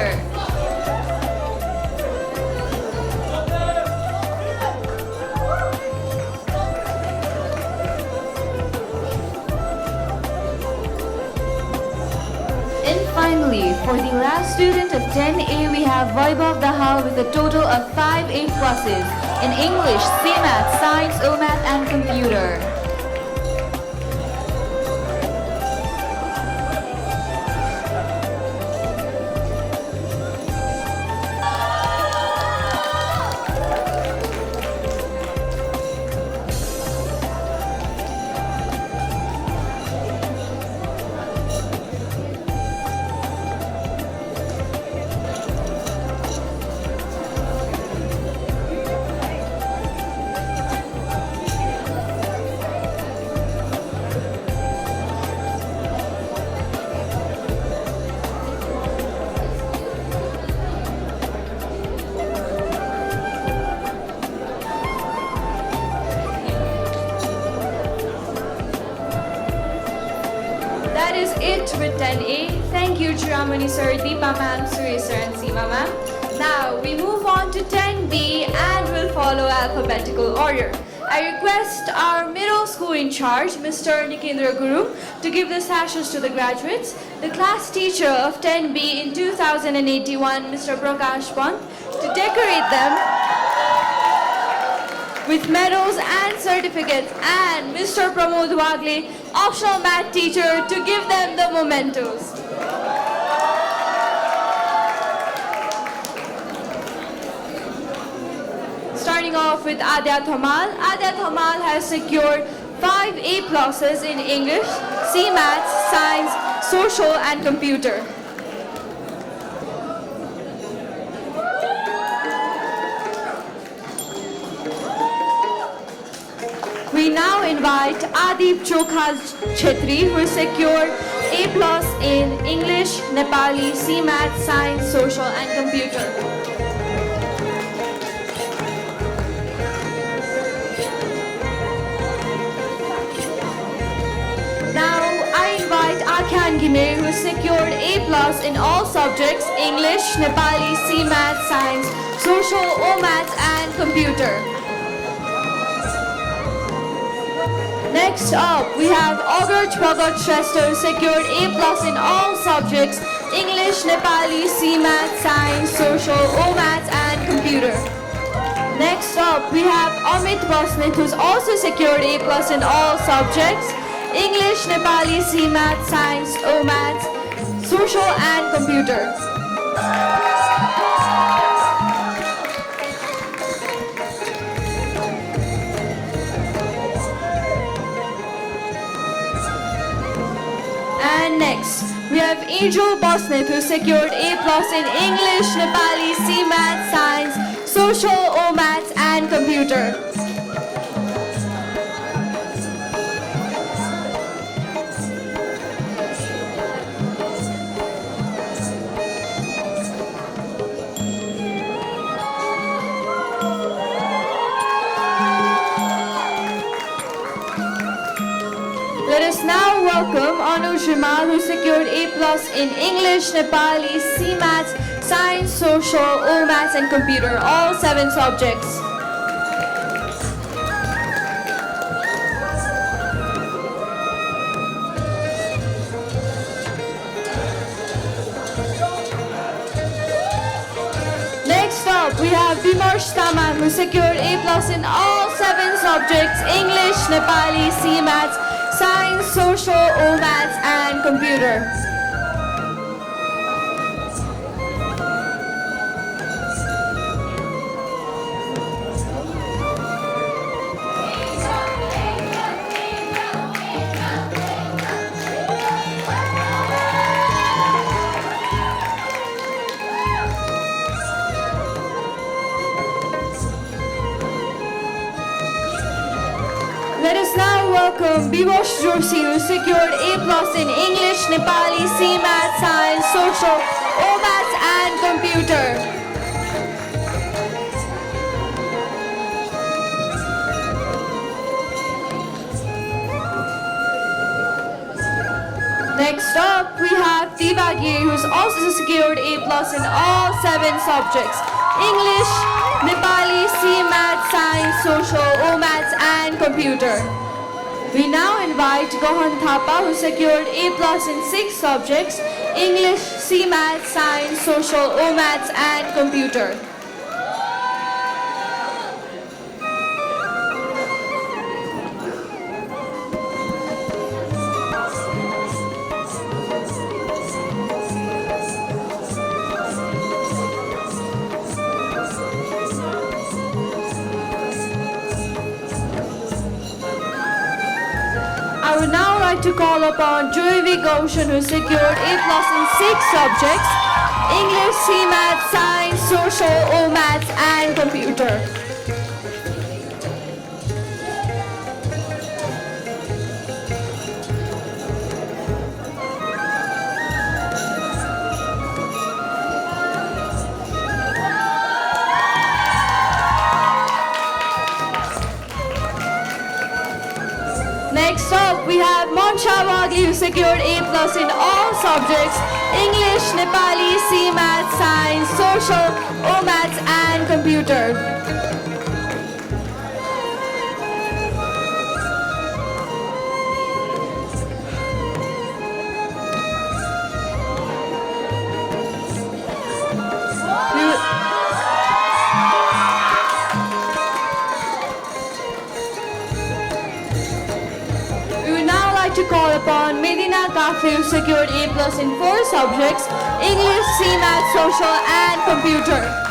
And finally, for the last student of 10A, we have Vaibhav Dahal with a total of 5 A pluses in English, CMath, Science, OMath, and Computer. Thank you, Chiramani sir, Deepa ma'am, Suri sir, and Seema ma'am. Now we move on to 10B and will follow alphabetical order. I request our middle school in charge, Mr. Nikendra Guru, to give the sashes to the graduates. The class teacher of 10B in 2081, Mr. Prakash Pant, to decorate them with medals and certificates, and Mr. Pramod Wagle, optional math teacher, to give them the mementos. Starting off with Adya Thamal. Adya Thamal has secured 5 A+ in English, C Maths, Science, Social and Computer. We now invite Adip Chokha Chetri, who secured A+ in English, Nepali, C Maths, Science, Social and Computer. Now I invite 𝐂𝐞𝐫𝐚𝐿𝐴, who secured A+ in all subjects, English, Nepali, C Maths, Science, Social, O Maths and Computer. Next up, we have Agarj Bhagat Shrestha, who secured A+ in all subjects, English, Nepali, C Maths, Science, Social, O Maths and Computer. Next up, we have Amit Basnet, who's also secured A+ in all subjects, English, Nepali, C Maths, Science, O Maths, Social and Computer. And next, we have Angel Bosnet, who secured A+ in English, Nepali, C Maths, Science, Social, O Maths and Computer. Let us now welcome Anuj Rimal, who secured A+ in English, Nepali, C Maths, Science, Social, O Maths and Computer, all 7 subjects. Next up, we have Vimarsh Taman, who secured A+ in all 7 subjects, English, Nepali, C Maths, Science, Social, O Maths and Computer. Let us now welcome Bivosh Joshi, who secured A+ in English, Nepali, C Maths, Science, Social, O Maths and Computer. Next up, we have Triyog, who's also secured A+ in all 7 subjects, English, Nepali, C Maths, Science, Social, O Maths and Computer. We now invite Gohan Thapa, who secured A+ in 6 subjects, English, C Maths, Science, Social, O Maths and Computer. I would now like to call upon Joyvi Goshen, who secured A+ in 6 subjects, English, C Maths, Science, Social, O Maths and Computer. Next up, we have Akanksha Wagli, who secured A+ in all subjects: English, Nepali, C-Math, Science, Social, O-Maths, and Computer. To call upon Medina Kafi, who secured A+ in 4 subjects: English, C-Math, Social, and Computer.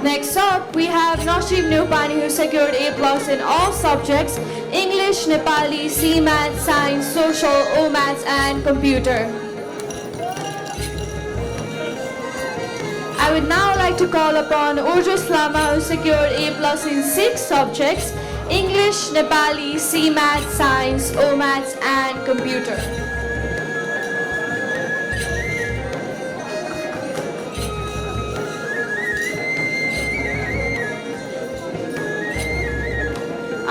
Next up, we have Noshib Nupani, who secured A+ in all subjects: English, Nepali, C-Math, Science, Social, O-Maths, and Computer. I would now like to call upon Urjus Lama, who secured A+ in 6 subjects: English, Nepali, C-Math, Science, O-Maths, and Computer.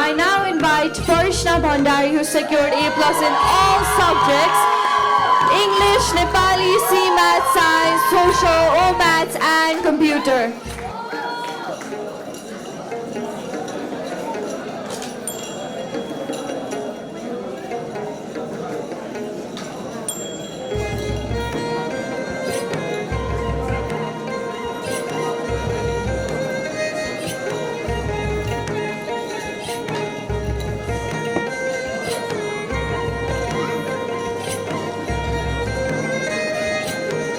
I now invite Parishna Bhandari, who secured A+ in all subjects: English, Nepali, C-Math, Science, Social, O-Maths, and Computer.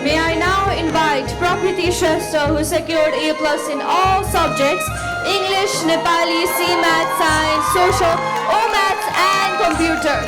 May I now invite Prakriti Shrestha, who secured A+ in all subjects: English, Nepali, C-Math, Science, Social, O-Maths, and Computer.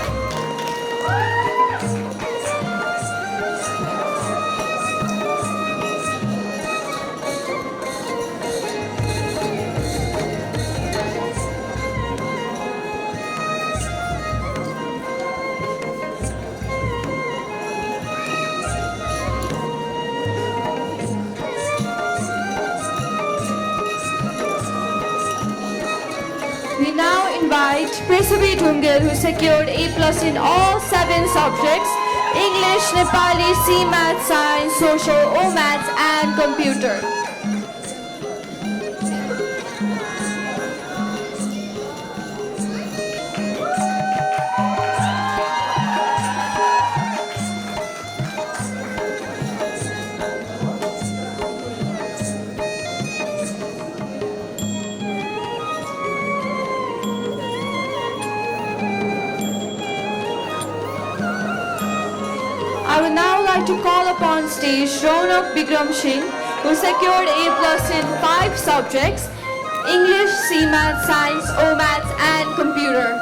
We now invite Presavi Dhungel, who secured A+ in all 7 subjects: English, Nepali, C-Math, Science, Social, O-Maths, and Computer. I would now like to call upon stage Ronak Bikram Singh, who secured A+ in 5 subjects: English, C-Math, Science, O-Maths, and Computer.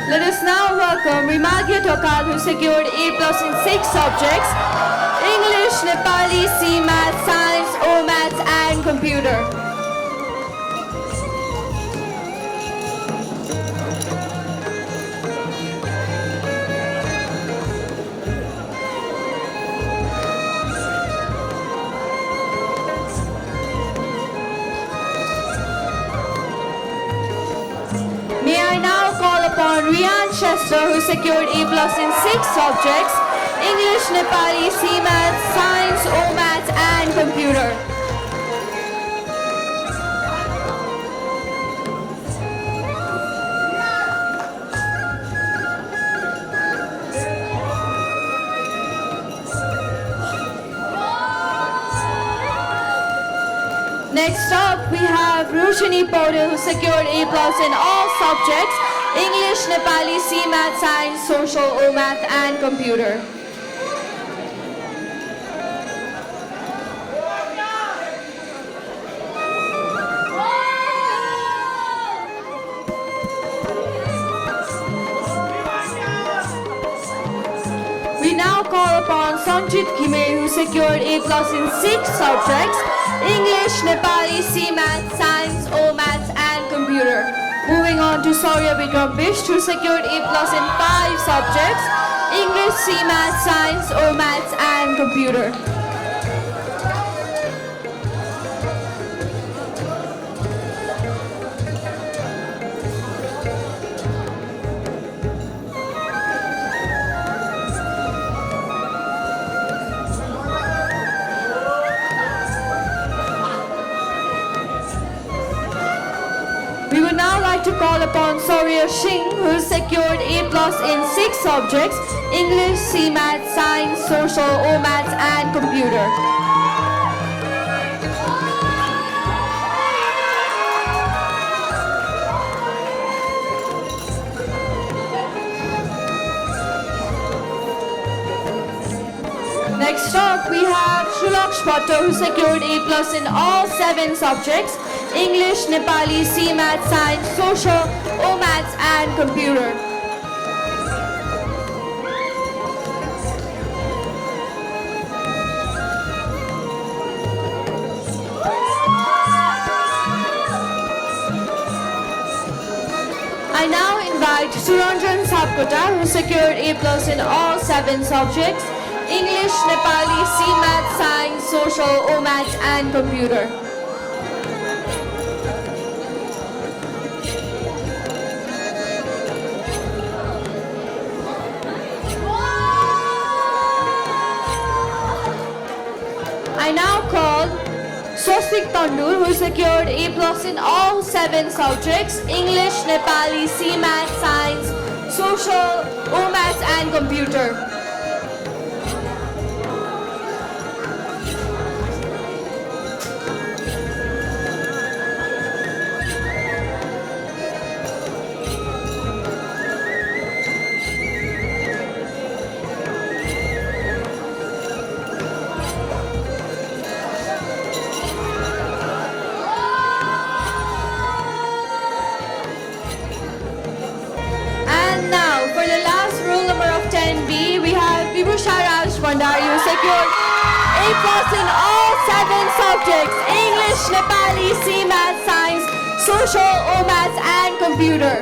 Let us now welcome Rimagya Tokal, who secured A+ in 6 subjects: English, Nepali, C-Math, Science, O-Maths, and Computer. May I now call upon Rian Chester, who secured A+ in 6 subjects: English, Nepali, C-Math, Science, O-Maths, and Computer. Next up, we have Rushini Paudel, who secured A+ in all subjects: English, Nepali, CMath, Science, Social, OMath, and Computer. We now call upon Sanjit Ghime, who secured A+ in 6 subjects: English, Nepali, CMath, Science, OMath, and Computer. Moving on to Saurya Vikram Bisht, who secured A+ in 5 subjects: English, CMath, Science, OMath, and Computer. We would now like to call upon Saurya Singh, who secured A+ in 6 subjects: English, CMath, Science, Social, OMath, and Computer. Next up, we have Shulaksh Bhatto, who secured A+ in all 7 subjects: English, Nepali, CMath, Science, Social, OMath, and Computer. I now invite Suranjan Sapkota, who secured A+ in all 7 subjects: English, Nepali, CMath, Science, Social, OMath, and Computer. I now call Swastik Tandul, who secured A+ in all 7 subjects: English, Nepali, CMath, Science, Social, OMath, and Computer. And now, for the last rule number of 10B, we have Vibhusharaj Bhandari, who secured A+ in all 7 subjects: English, Nepali, CMath, Science, Social, OMath, and Computer.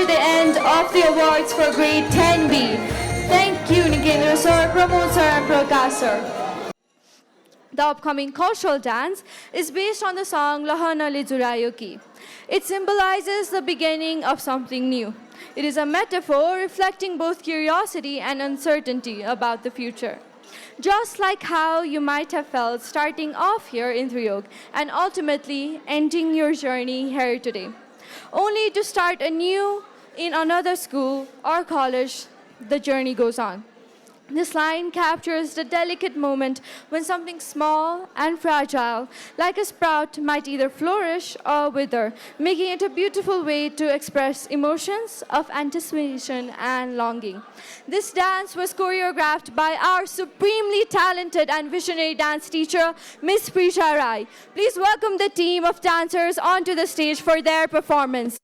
to the end of the awards for grade 10B. Thank you, Nikendra sir, Pramod sir, and Prakash sir. The upcoming cultural dance is based on the song Lahana Jurayo Ki. It symbolizes the beginning of something new. It is a metaphor reflecting both curiosity and uncertainty about the future. Just like how you might have felt starting off here in Triyog and ultimately ending your journey here today, only to start anew in another school or college, the journey goes on. This line captures the delicate moment when something small and fragile, like a sprout, might either flourish or wither, making it a beautiful way to express emotions of anticipation and longing. This dance was choreographed by our supremely talented and visionary dance teacher, Miss Prisha Rai. Please welcome the team of dancers onto the stage for their performance.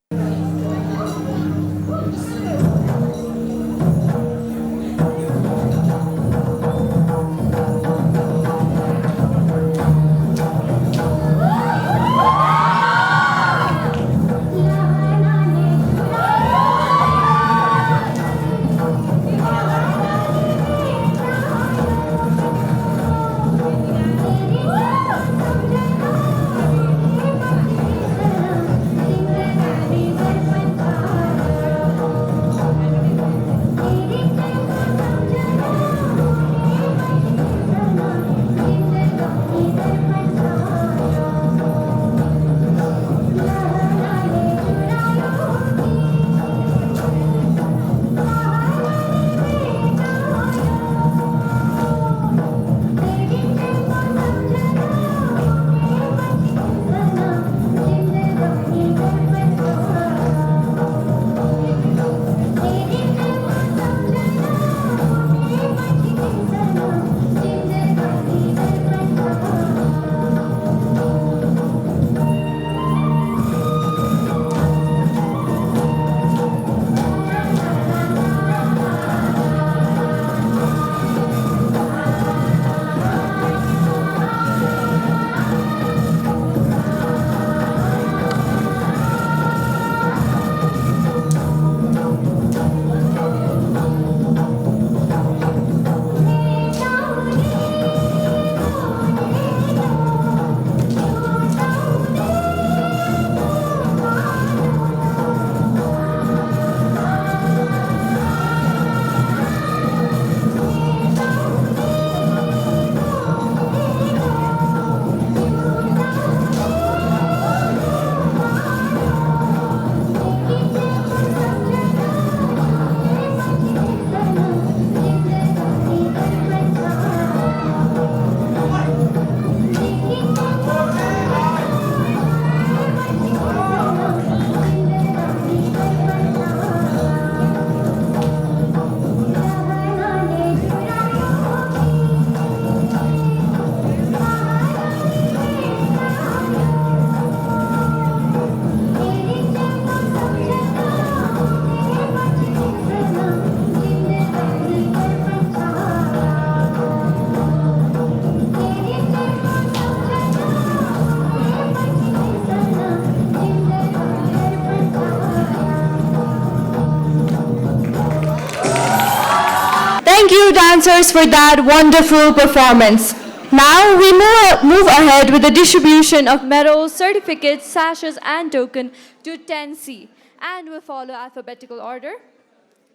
Thank you, dancers, for that wonderful performance. Now we move ahead with the distribution of medals, certificates, sashes, and token to 10C, and we'll follow alphabetical order.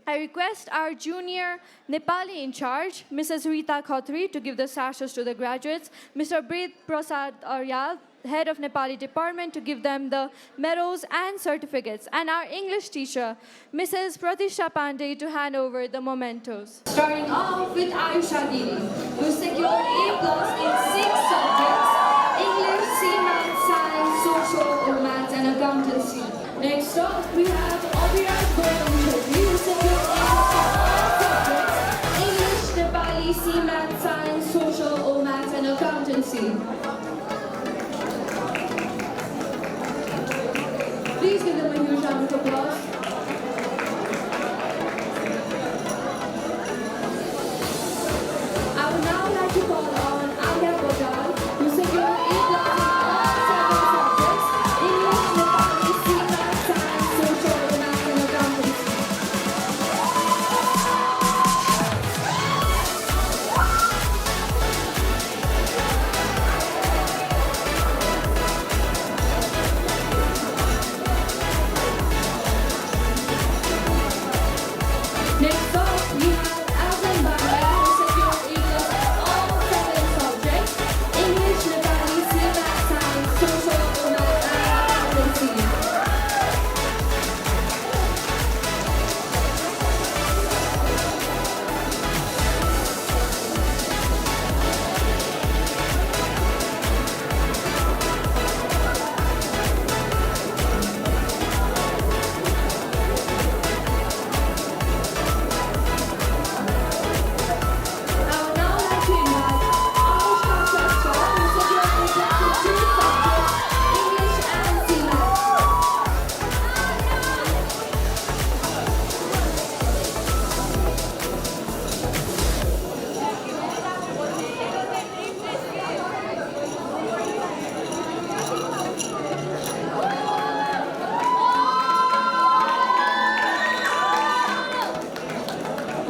I request our junior Nepali in charge, Mrs. Rita Khatri, to give the sashes to the graduates, Mr. Brit Prasad Aryal, head of Nepali department, to give them the medals and certificates, and our English teacher, Mrs. Pratisha Pandey, to hand over the mementos. Starting off with Ayusha Didi, who secured A+ in 6 subjects: English, C-Math, Science, Social, Maths, and Accountancy. Next up, we have Abhiraj Gautam Chowdhury, who secured A+ in all subjects: English, Nepali, C-Math, Science, Social, Maths, and Accountancy. Please give them a huge round of applause. I would now like to call on Aya Bajal, who secured A+ in all 7 subjects: English, Nepali, C-Math, Science, Social, Maths, and Accountancy.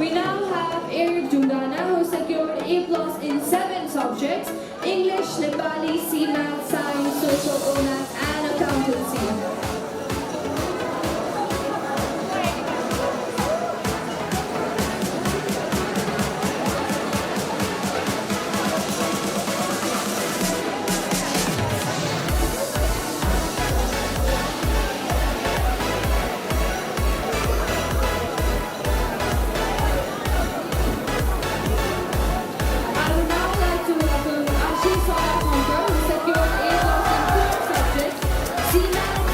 We now have Eric Jungana, who secured A+ in 7 subjects: English, Nepali, C-Math, Science, Social Math, and Accountancy. I would now like to welcome Ashish Sonakhonka, who secured A+ in 4 subjects: C-Math,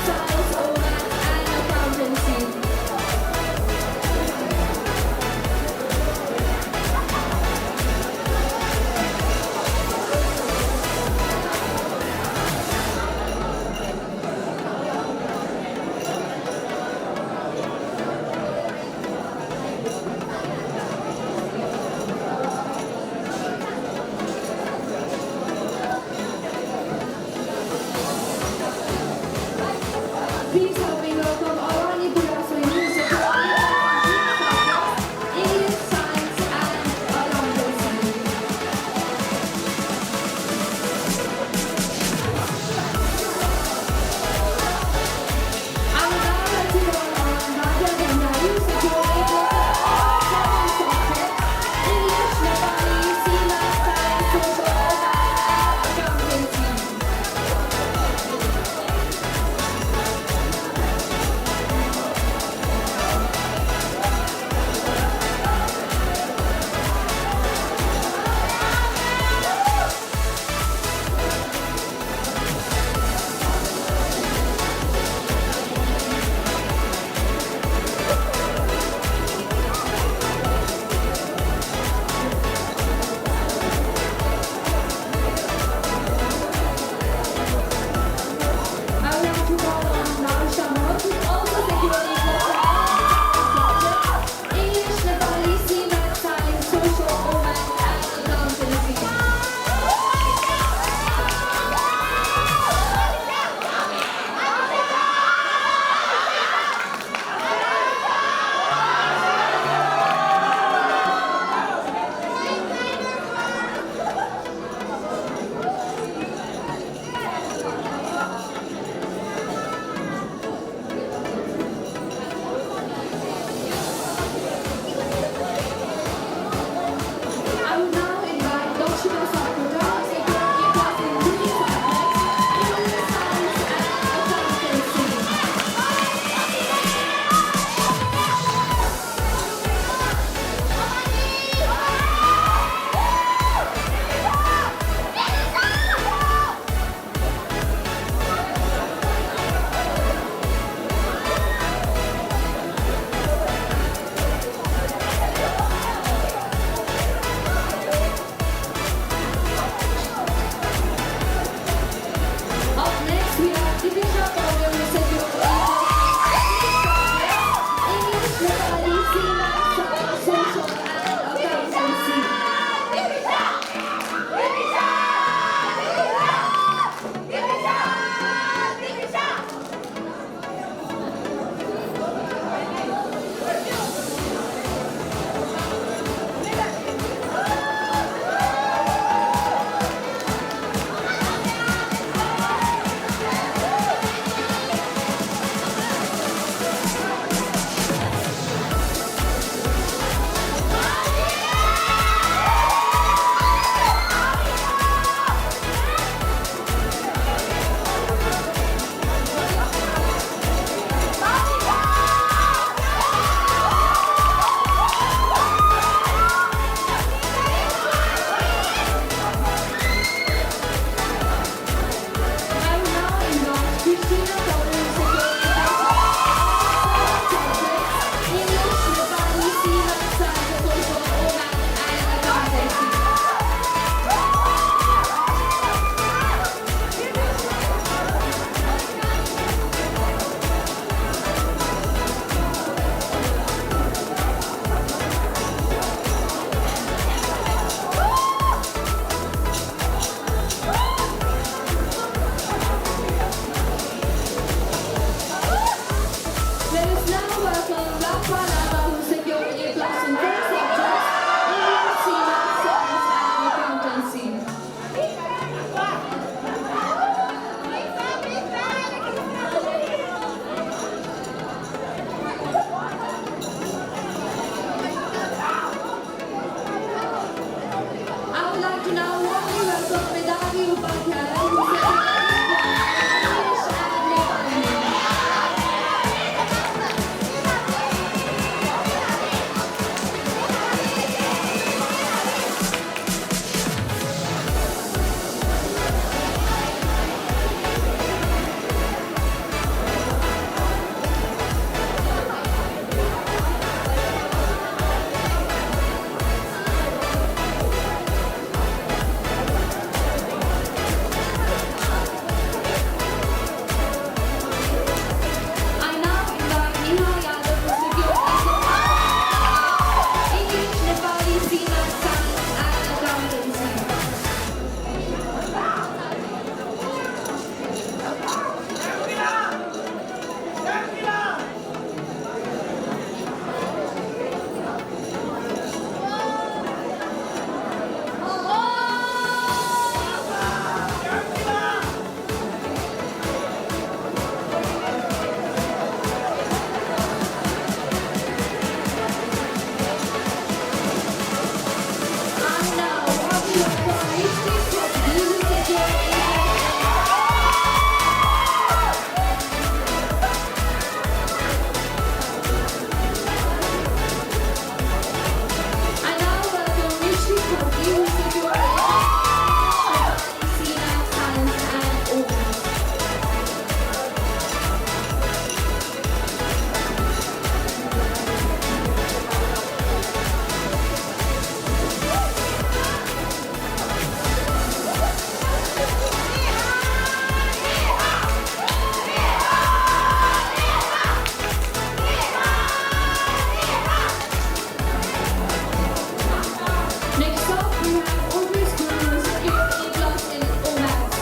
Next up, we have Urdu School who secured A class in O-Maths.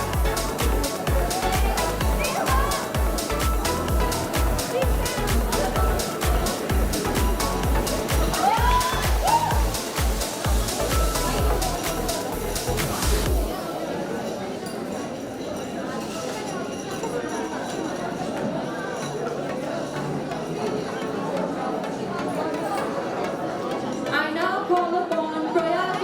I now call upon Triyog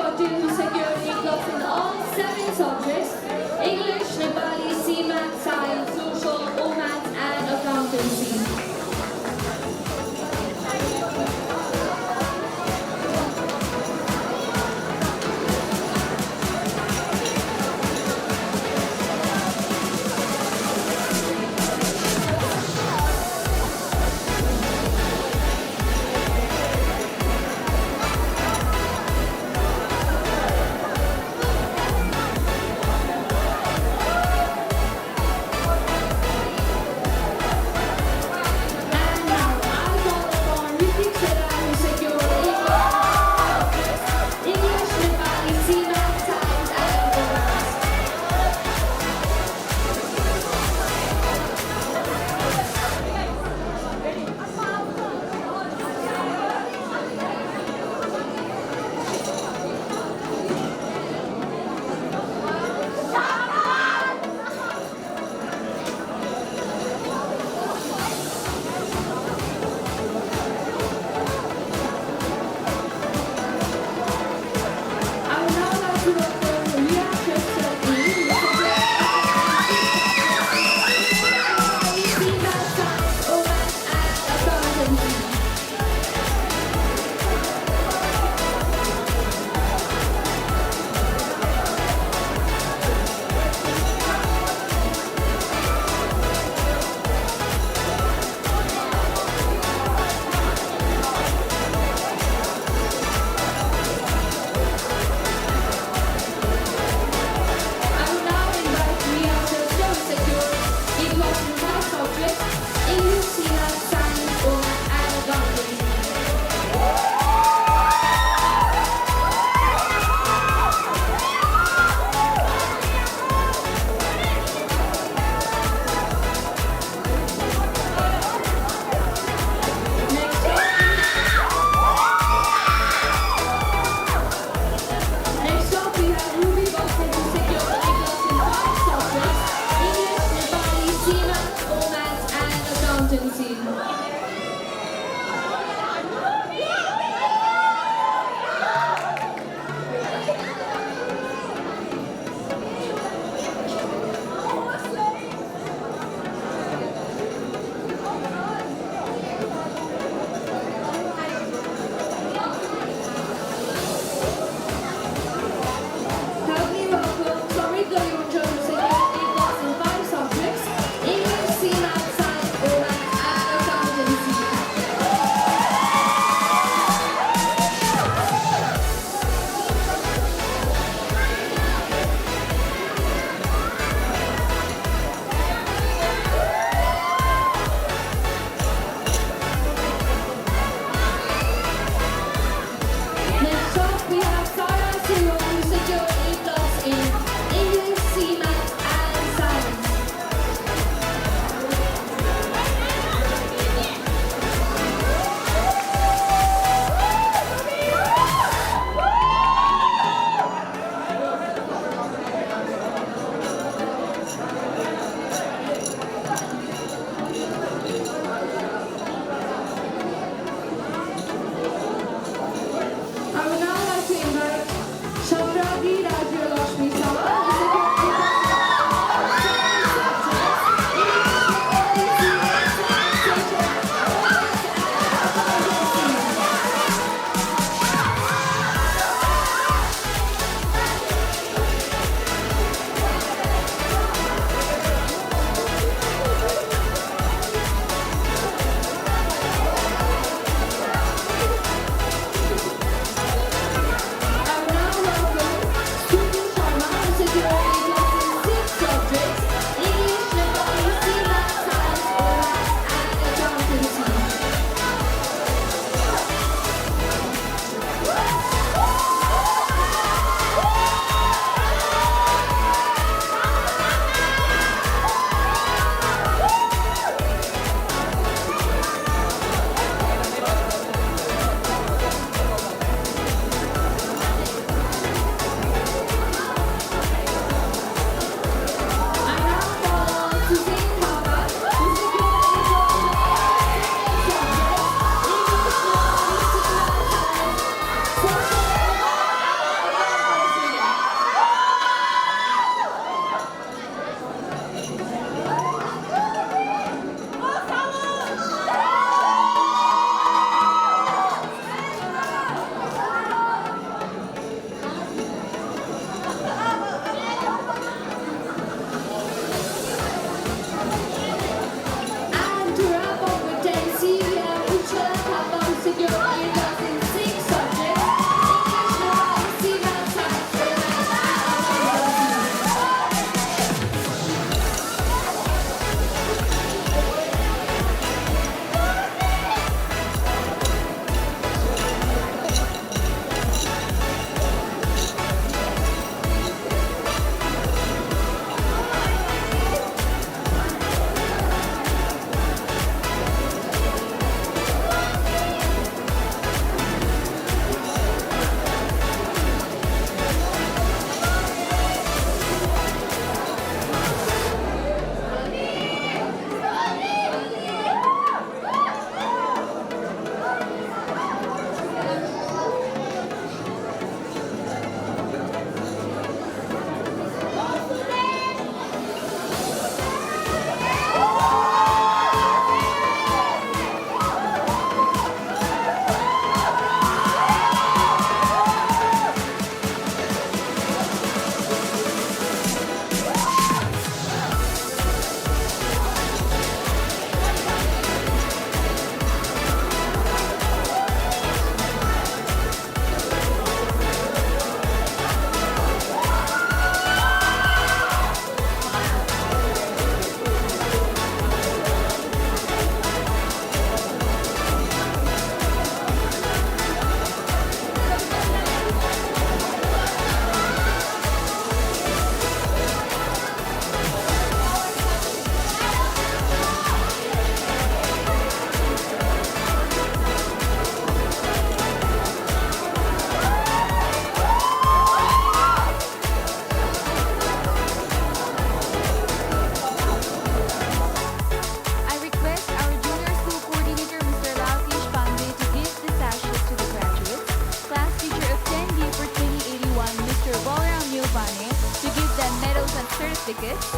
certificates.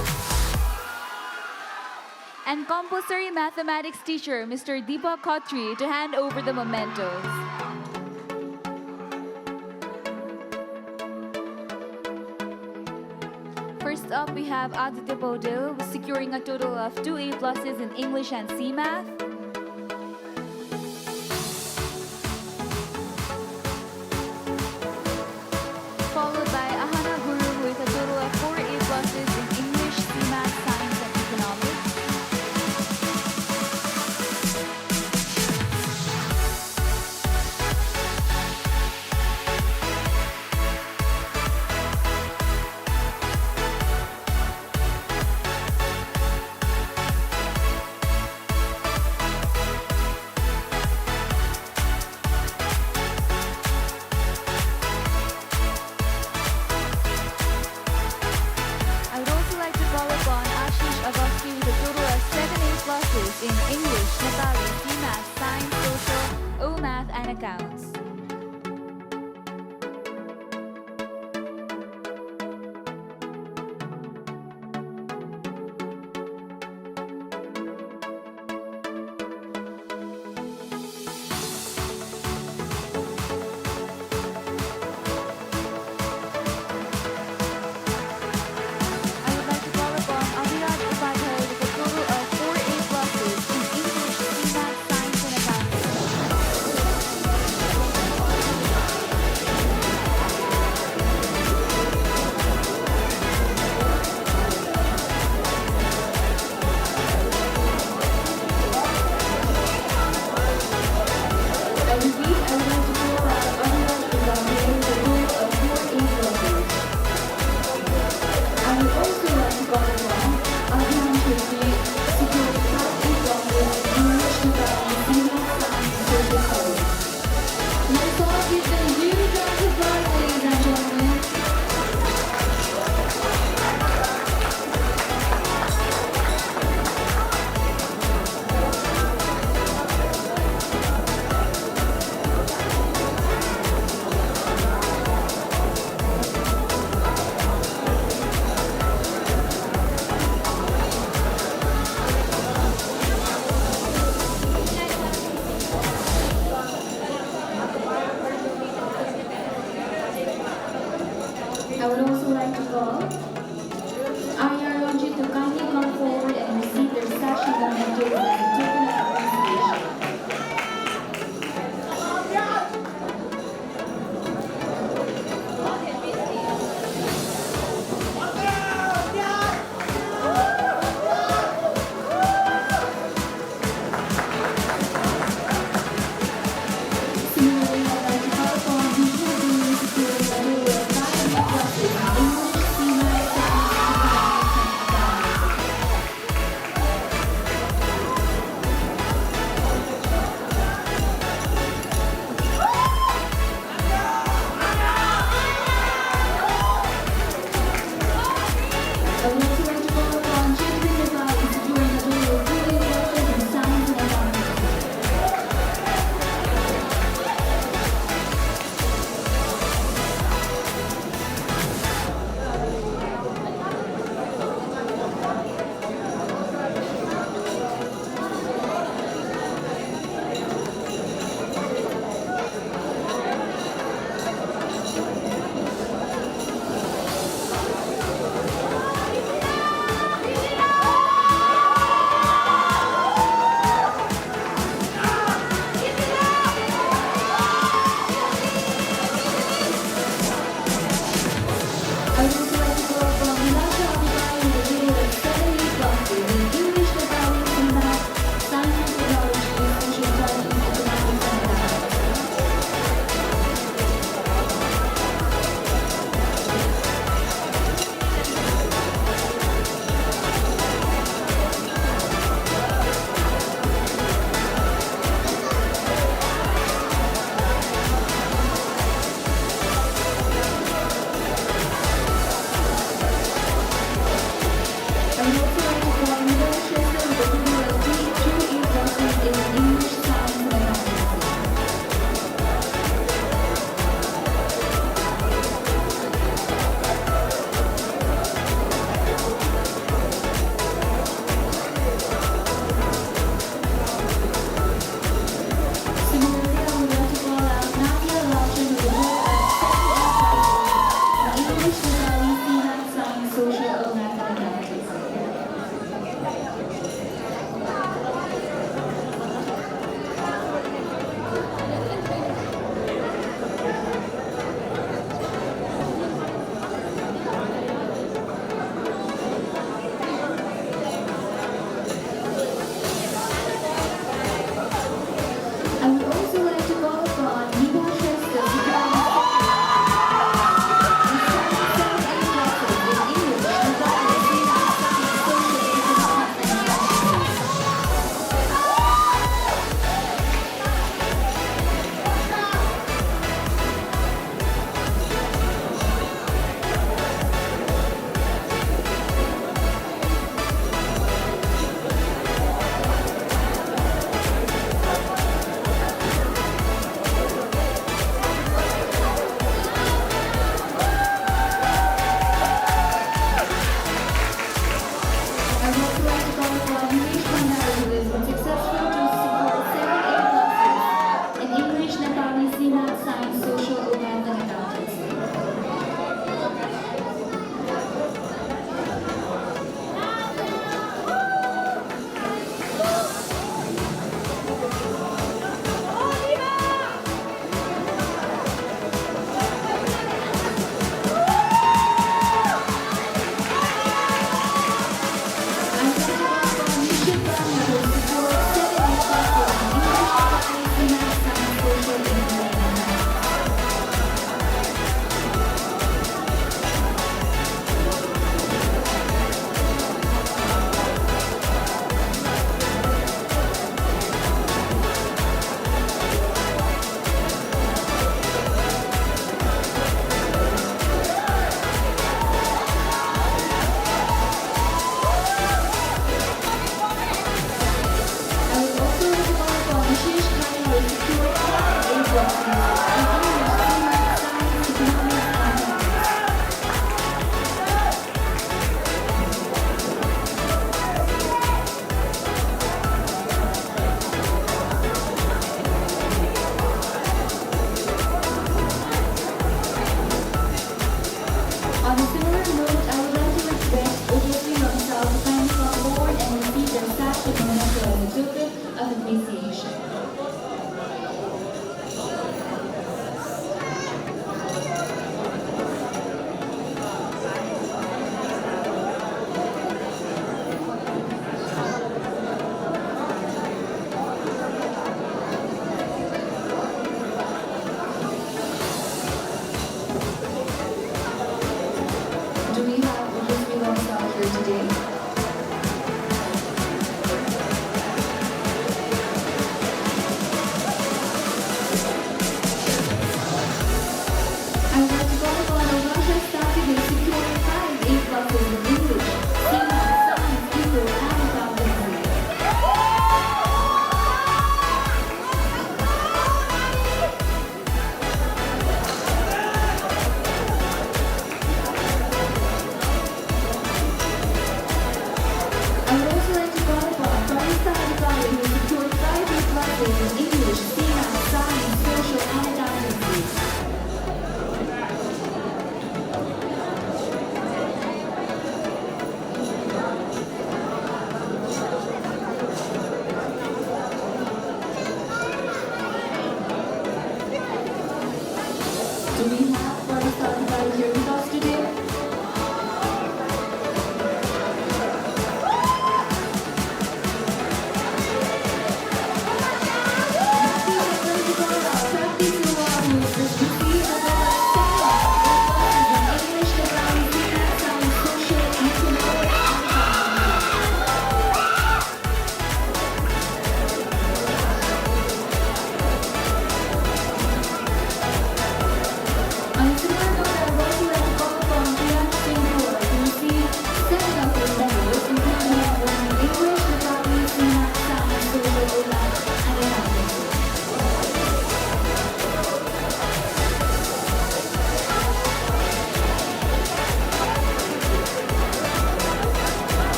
And compulsory mathematics teacher, Mr. Deepak Khatri, to hand over the mementos. First up, we have Aditya Paudil, securing a total of 2 A+ in English and CMath. Followed by Ahana Guru with a total of 4 A+ in English, CMath, Science, and Economics. I would also like to call upon Ashish Avasti with a total of 7 A+ in English, Nepali, CMath, Science, Social, O-Math, and Accounts. I would like to call upon Abhiraj Upadhyay with a total of 4 A+ in English, CMath, Science, and Accounting. I repeat, I would like to call upon Abhiraj Upadhyay with a total of 4 A+. I would also like to call upon Adnan Shukri, securing 5 A+ in English, Nepali, CMath, Science, and Social Studies. Let's all give them a huge round of applause, ladies and gentlemen. I would also like to call Arya Ranjit to kindly come forward and receive their sashes and mementos as a token of appreciation. Similarly, I'd like to call upon Vishnu Guru, securing a total of 5 A+ in English, CMath,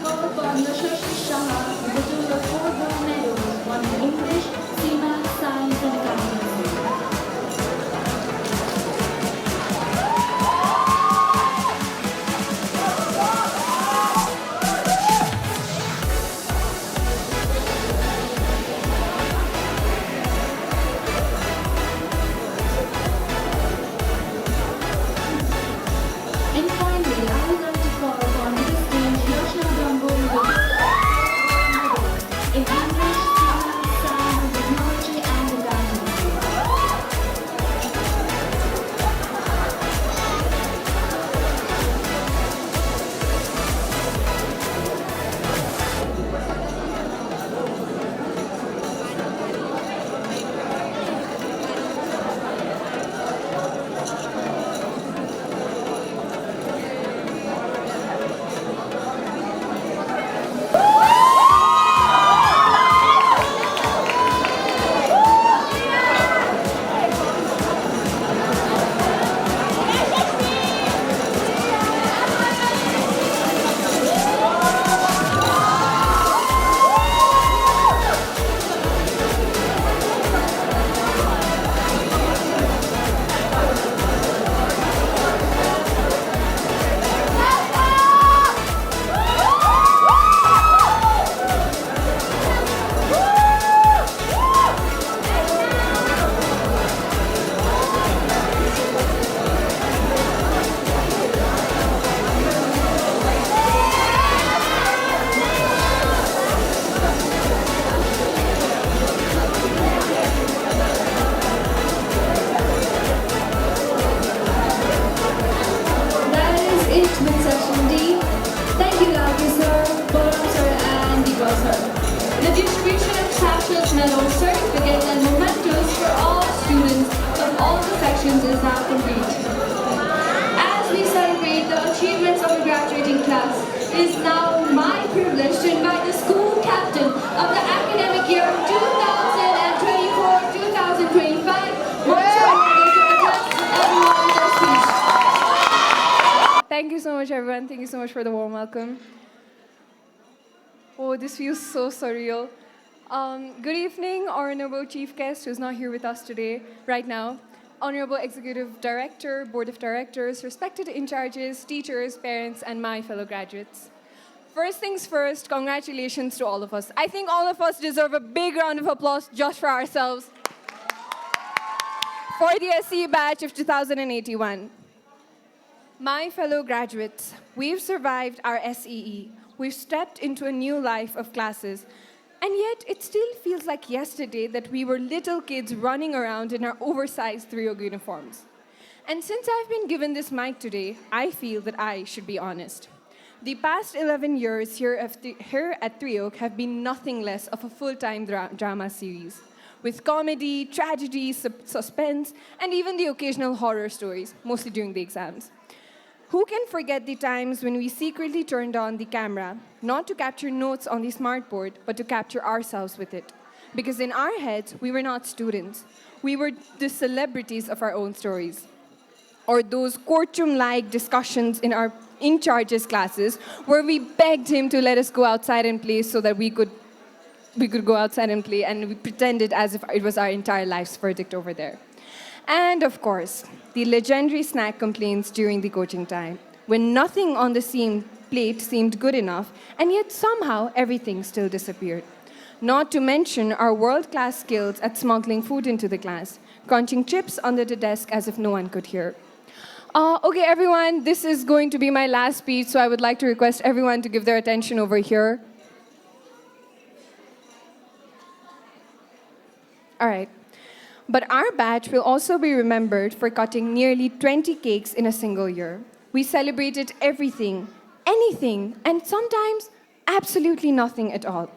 call upon the sashes, the total of 4 gold medals, 1 in English, SEMA, Science and Economics. And finally, I would like to call upon the esteemed 𝐂𝐞𝐫𝐞𝐦𝐨𝐧 in English, science, technology, and accounting. That is it with session D. Thank you, Gauke sir, Prof sir, and 𝐵𝐵𝐴 sir. The distribution of sashes, medals, certificates, and mementos for all students of all the sections is now complete. As we celebrate the achievements of the graduating class, it is now my privilege to invite the school captain of the academic year 2024-2025, Montreal, to address everyone with their speech. Thank you so much, everyone. Thank you so much for the warm welcome. Oh, this feels so surreal. Good evening, Honorable Chief Guest, who's not here with us today, right now. Honorable Executive Director, Board of Directors, respected in-charges, teachers, parents, and my fellow graduates. First things first, congratulations to all of us. I think all of us deserve a big round of applause just for ourselves for the SE batch of 2081. My fellow graduates, we've survived our SEE. We've stepped into a new life of classes. And yet, it still feels like yesterday that we were little kids running around in our oversized Triyog uniforms. And since I've been given this mic today, I feel that I should be honest. The past 11 years here at Triyog have been nothing less of a full-time drama series, with comedy, tragedy, suspense, and even the occasional horror stories, mostly during the exams. Who can forget the times when we secretly turned on the camera, not to capture notes on the smartboard, but to capture ourselves with it? Because in our heads, we were not students. We were the celebrities of our own stories. Or those courtroom-like discussions in our in-charges classes where we begged him to let us go outside and play so that we could go outside and play, and we pretended as if it was our entire life's verdict over there. And of course, the legendary snack complaints during the coaching time, when nothing on the plate seemed good enough, and yet somehow everything still disappeared. Not to mention our world-class skills at smuggling food into the class, crunching chips under the desk as if no one could hear. Okay, everyone, this is going to be my last speech, so I would like to request everyone to give their attention over here. All right. But our batch will also be remembered for cutting nearly 20 cakes in a single year. We celebrated everything, anything, and sometimes absolutely nothing at all.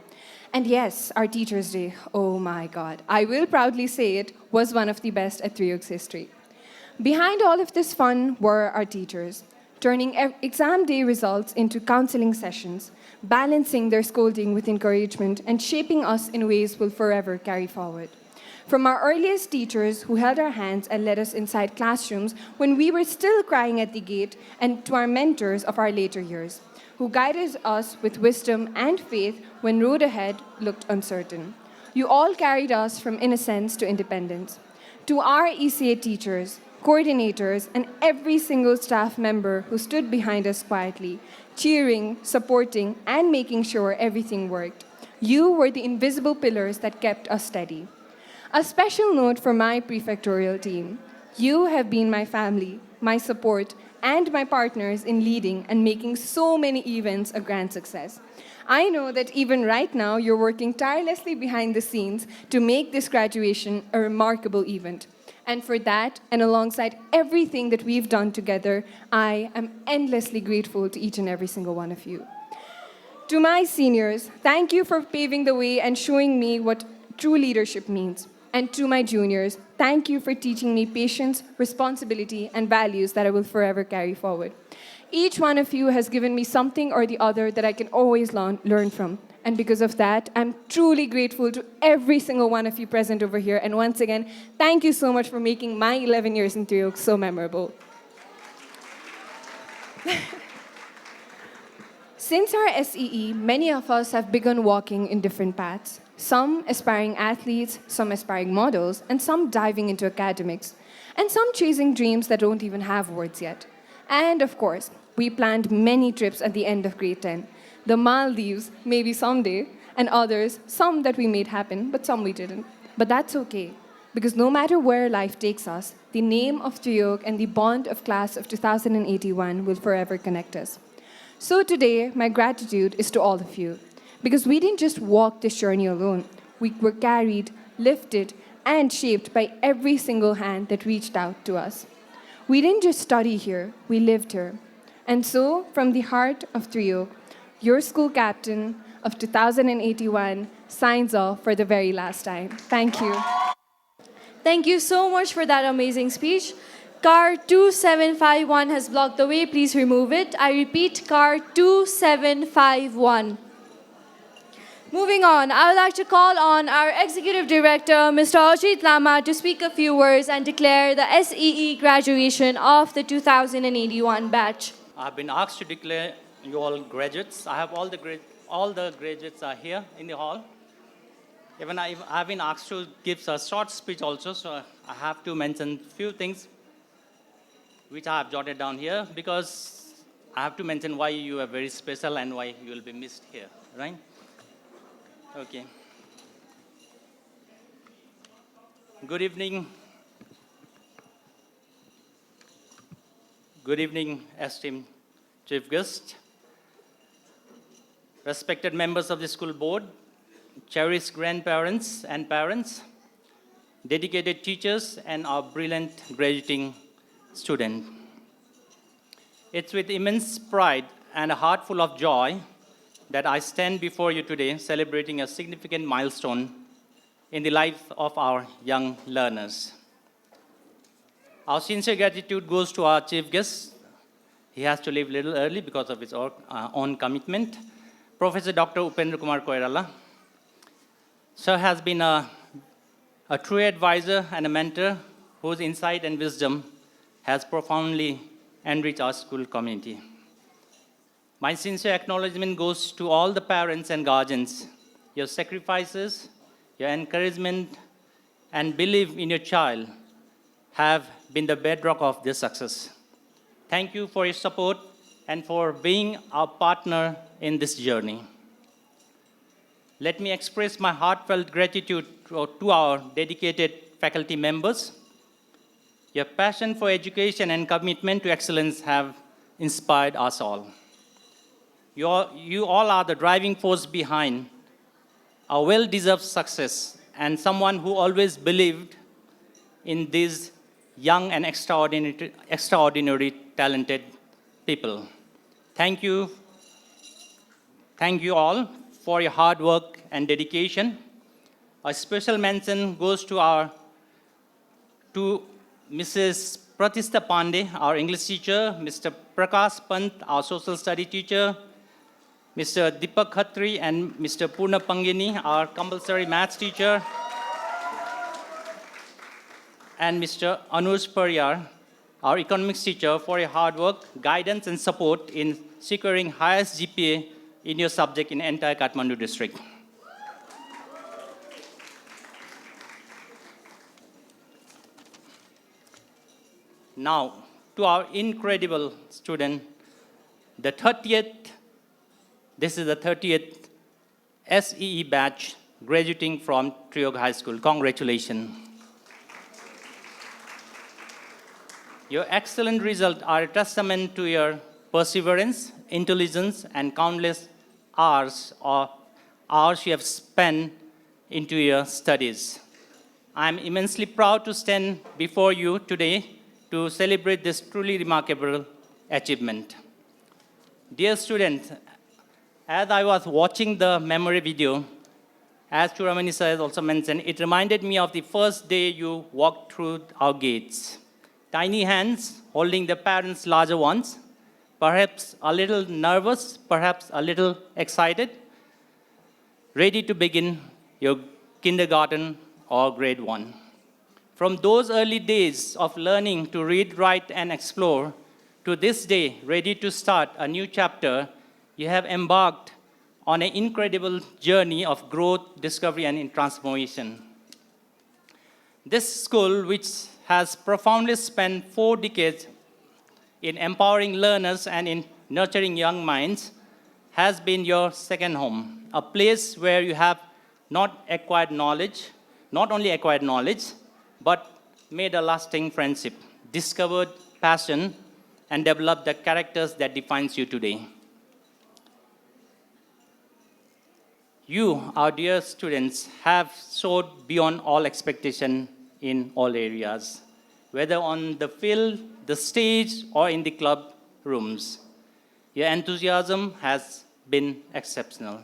And yes, our Teachers' Day, oh my God, I will proudly say it, was one of the best at Triyog's history. Behind all of this fun were our teachers, turning exam day results into counseling sessions, balancing their scolding with encouragement, and shaping us in ways we'll forever carry forward. From our earliest teachers who held our hands and led us inside classrooms when we were still crying at the gate, and to our mentors of our later years, who guided us with wisdom and faith when road ahead looked uncertain. You all carried us from innocence to independence. To our ECA teachers, coordinators, and every single staff member who stood behind us quietly, cheering, supporting, and making sure everything worked, you were the invisible pillars that kept us steady. A special note for my prefectorial team. You have been my family, my support, and my partners in leading and making so many events a grand success. I know that even right now, you're working tirelessly behind the scenes to make this graduation a remarkable event. And for that, and alongside everything that we've done together, I am endlessly grateful to each and every single one of you. To my seniors, thank you for paving the way and showing me what true leadership means. And to my juniors, thank you for teaching me patience, responsibility, and values that I will forever carry forward. Each one of you has given me something or the other that I can always learn from. And because of that, I'm truly grateful to every single one of you present over here. And once again, thank you so much for making my 11 years in Triyog so memorable. Since our SEE, many of us have begun walking in different paths. Some aspiring athletes, some aspiring models, and some diving into academics, and some chasing dreams that don't even have words yet. And of course, we planned many trips at the end of grade 10. The Maldives, maybe someday, and others, some that we made happen, but some we didn't. But that's okay, because no matter where life takes us, the name of Triyog and the bond of class of 2081 will forever connect us. So today, my gratitude is to all of you. Because we didn't just walk this journey alone. We were carried, lifted, and shaped by every single hand that reached out to us. We didn't just study here, we lived here. And so, from the heart of Triyog, your school captain of 2081 signs off for the very last time. Thank you. Thank you so much for that amazing speech. Car 2751 has blocked the way. Please remove it. I repeat, car 2751. Moving on, I would like to call on our Executive Director, Mr. Ajit Lama, to speak a few words and declare the SEE graduation of the 2081 batch. I've been asked to declare you all graduates. I have all the graduates are here in the hall. Even I've been asked to give a short speech also, so I have to mention a few things which I have jotted down here because I have to mention why you are very special and why you will be missed here, right? Okay. Good evening. Good evening, esteemed chief guest, respected members of the school board, cherished grandparents and parents, dedicated teachers, and our brilliant graduating students. It's with immense pride and a heart full of joy that I stand before you today celebrating a significant milestone in the life of our young learners. Our sincere gratitude goes to our chief guest. He has to leave a little early because of his own commitment. Professor Dr. Upendra Kumar Koirala. Sir has been a true advisor and a mentor whose insight and wisdom has profoundly enriched our school community. My sincere acknowledgement goes to all the parents and guardians. Your sacrifices, your encouragement, and belief in your child have been the bedrock of this success. Thank you for your support and for being our partner in this journey. Let me express my heartfelt gratitude to our dedicated faculty members. Your passion for education and commitment to excellence have inspired us all. You all are the driving force behind our well-deserved success and someone who always believed in these young and extraordinary talented people. Thank you. Thank you all for your hard work and dedication. A special mention goes to Mrs. Pratistha Pandey, our English teacher, Mr. Prakash Pant, our social study teacher, Mr. Deepak Khatri and Mr. Purna Pangini, our compulsory maths teacher, and Mr. Anuj Pariyar, our economics teacher, for your hard work, guidance, and support in securing highest GPA in your subject in entire Kathmandu district. Now, to our incredible student, the 30th, this is the 30th SEE batch graduating from Triyog High School. Congratulations. Your excellent results are a testament to your perseverance, intelligence, and countless hours you have spent into your studies. I am immensely proud to stand before you today to celebrate this truly remarkable achievement. Dear students, as I was watching the memory video, as Churamani sir has also mentioned, it reminded me of the first day you walked through our gates. Tiny hands holding the parents' larger ones, perhaps a little nervous, perhaps a little excited, ready to begin your kindergarten or grade 1. From those early days of learning to read, write, and explore, to this day, ready to start a new chapter, you have embarked on an incredible journey of growth, discovery, and transformation. This school, which has profoundly spent 4 decades in empowering learners and in nurturing young minds, has been your second home, a place where you have not only acquired knowledge, but made a lasting friendship, discovered passion, and developed the characters that defines you today. You, our dear students, have soared beyond all expectation in all areas, whether on the field, the stage, or in the club rooms. Your enthusiasm has been exceptional.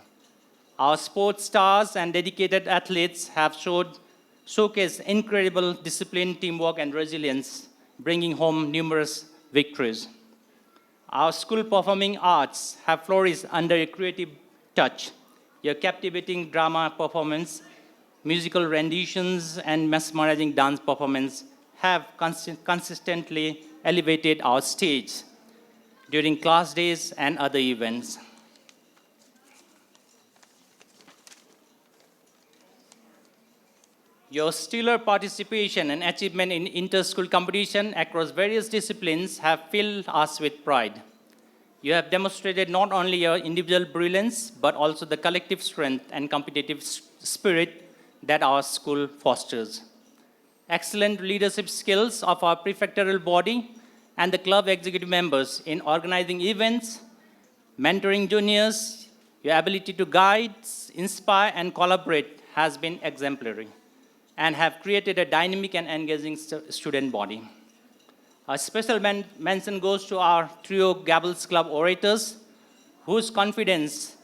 Our sports stars and dedicated athletes have showcased incredible discipline, teamwork, and resilience, bringing home numerous victories. Our school performing arts have flourished under a creative touch. Your captivating drama performance, musical renditions, and mesmerizing dance performance have consistently elevated our stage during class days and other events. Your stellar participation and achievement in inter-school competition across various disciplines have filled us with pride. You have demonstrated not only your individual brilliance, but also the collective strength and competitive spirit that our school fosters. Excellent leadership skills of our prefectural body and the club executive members in organizing events, mentoring juniors, your ability to guide, inspire, and collaborate has been exemplary and have created a dynamic and engaging student body. A special mention goes to our Triyog Gabbles Club orators, whose confidence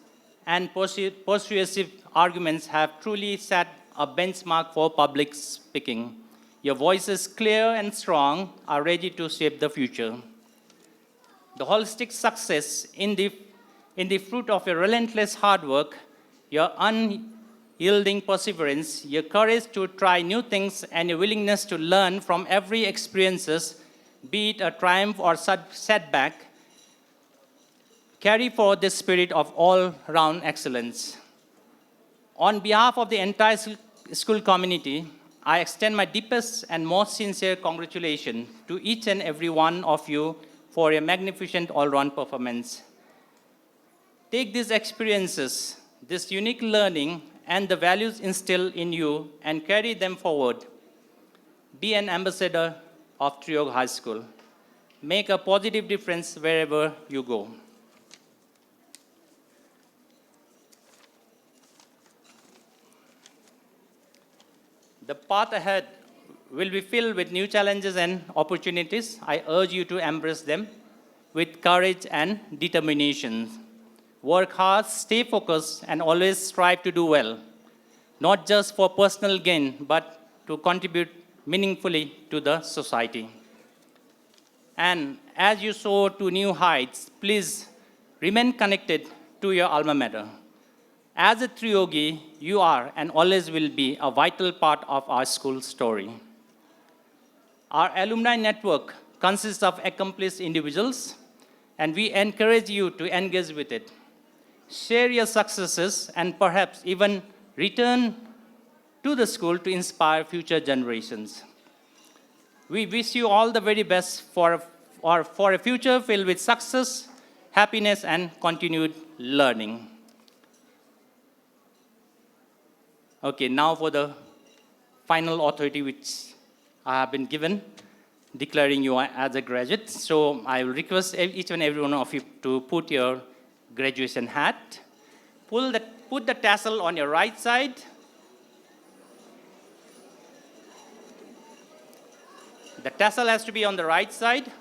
and persuasive arguments have truly set a benchmark for public speaking. Your voices, clear and strong, are ready to shape the future. The holistic success in the fruit of your relentless hard work, your unyielding perseverance, your courage to try new things, and your willingness to learn from every experiences, be it a triumph or setback, carry forth the spirit of all-round excellence. On behalf of the entire school community, I extend my deepest and most sincere congratulations to each and every one of you for your magnificent all-round performance. Take these experiences, this unique learning, and the values instilled in you and carry them forward. Be an ambassador of Triyog High School. Make a positive difference wherever you go. The path ahead will be filled with new challenges and opportunities. I urge you to embrace them with courage and determination. Work hard, stay focused, and always strive to do well, not just for personal gain, but to contribute meaningfully to the society. And as you soar to new heights, please remain connected to your alma mater. As a Triyogi, you are and always will be a vital part of our school story. Our alumni network consists of accomplished individuals, and we encourage you to engage with it. Share your successes and perhaps even return to the school to inspire future generations. We wish you all the very best for a future filled with success, happiness, and continued learning. Okay, now for the final authority which I have been given, declaring you as a graduate. So I will request each and every one of you to put your graduation hat. Put the tassel on your right side. The tassel has to be on the right side.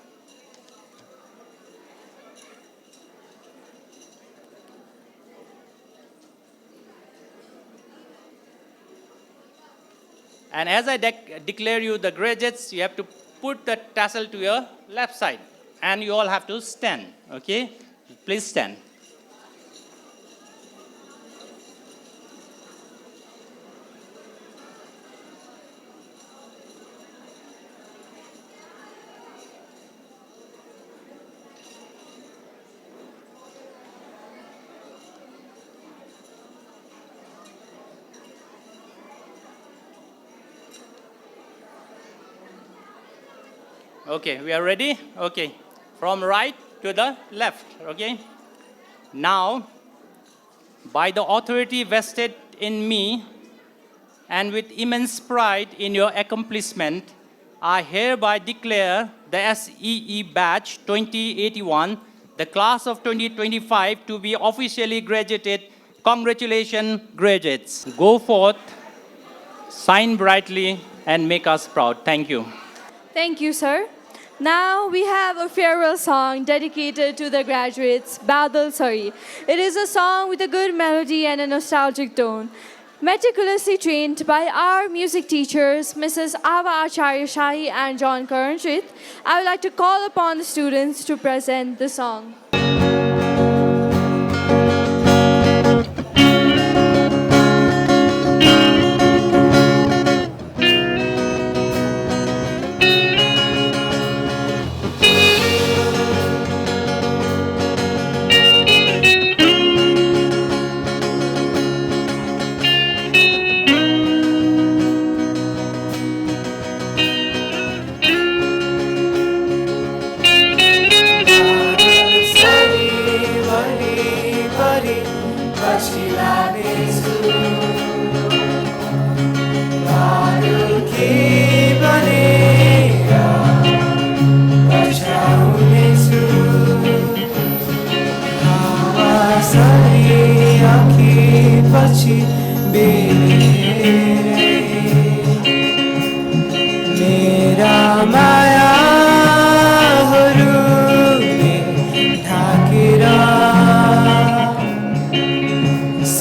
And as I declare you the graduates, you have to put the tassel to your left side. And you all have to stand, okay? Please stand. Okay, we are ready? Okay, from right to the left, okay? Now, by the authority vested in me and with immense pride in your accomplishment, I hereby declare the SEE Batch 2081, the class of 2025, to be officially graduated. Congratulations, graduates. Go forth, shine brightly, and make us proud. Thank you. Thank you, sir. Now we have a farewell song dedicated to the graduates, Valedictorian. It is a song with a good melody and a nostalgic tone. Meticulously trained by our music teachers, Mrs. Ava Acharya Shahi and John 𝐂𝐞𝐿, I would like to call upon the students to present the song.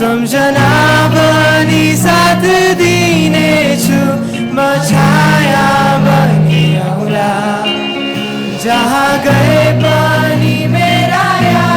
सम्झना बनी साथ दिनेछु म छाया बनी आउला जहाँ गए पनि मेरा याद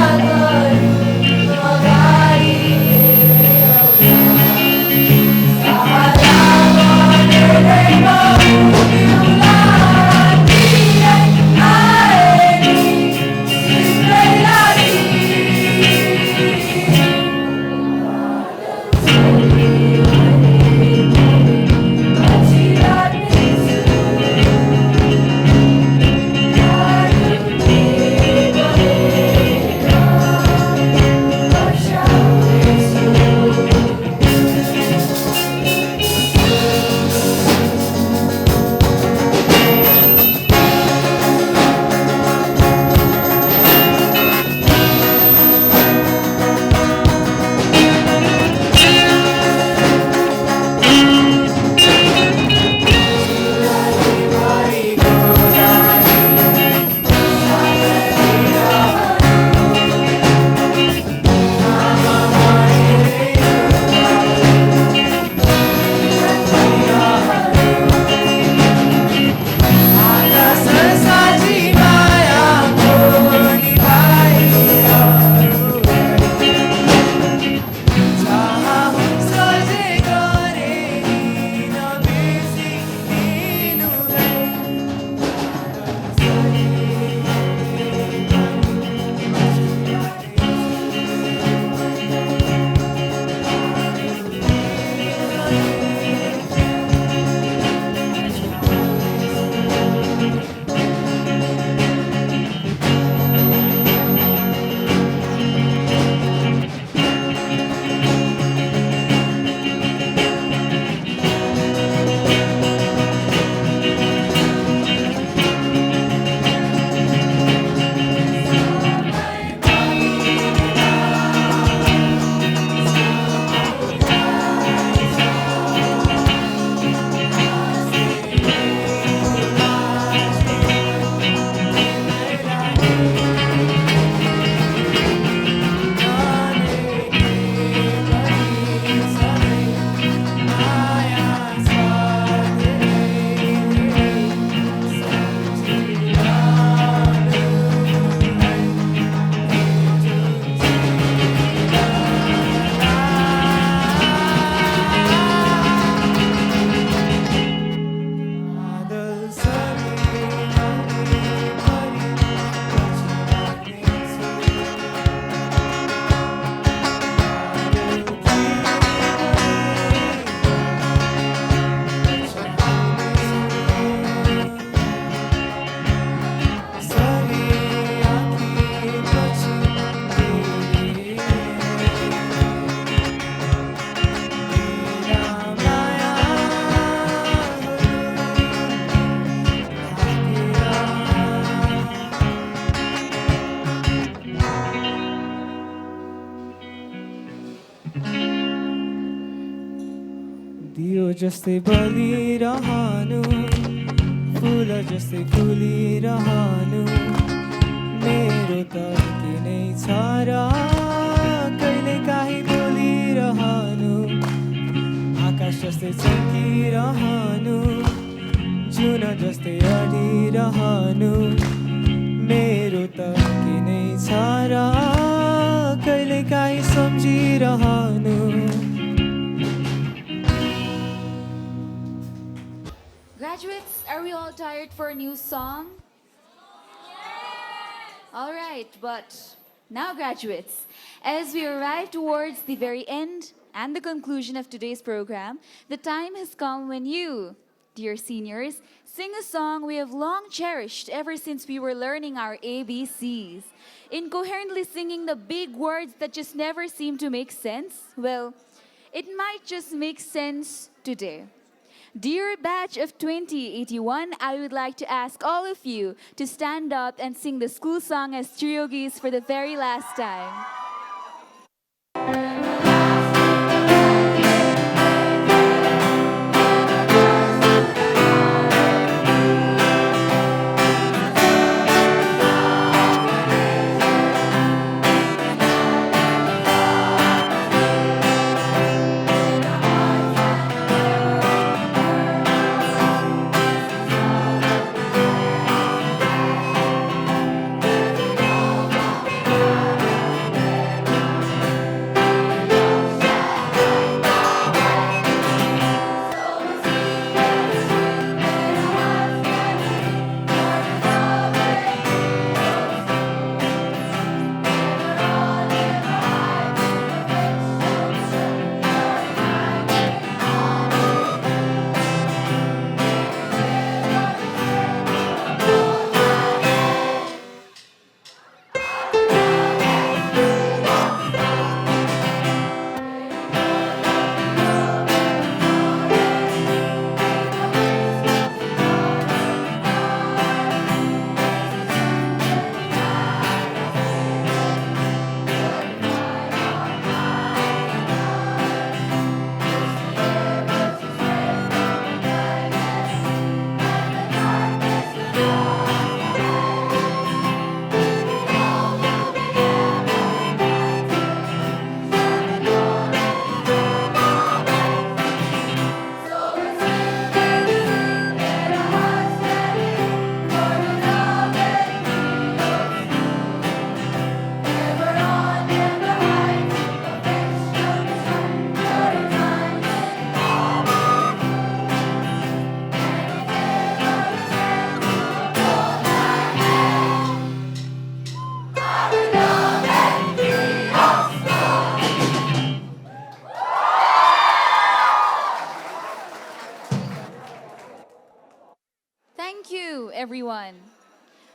दियो जस्तै बलिरहनु फुल जस्तै फुलिरहनु मेरो त किनै छ र कहिले काहीँ बोलिरहनु आकाश जस्तै चम्किरहनु जुन जस्तै अडिरहनु मेरो त किनै छ र कहिले काहीँ सम्झिरहनु Graduates, are we all tired for a new song? All right, but now graduates, as we arrive towards the very end and the conclusion of today's program, the time has come when you, dear seniors, sing a song we have long cherished ever since we were learning our ABCs. Incoherently singing the big words that just never seem to make sense, well, it might just make sense today. Dear batch of 2081, I would like to ask all of you to stand up and sing the school song as Triyogis for the very last time. Thank you, everyone.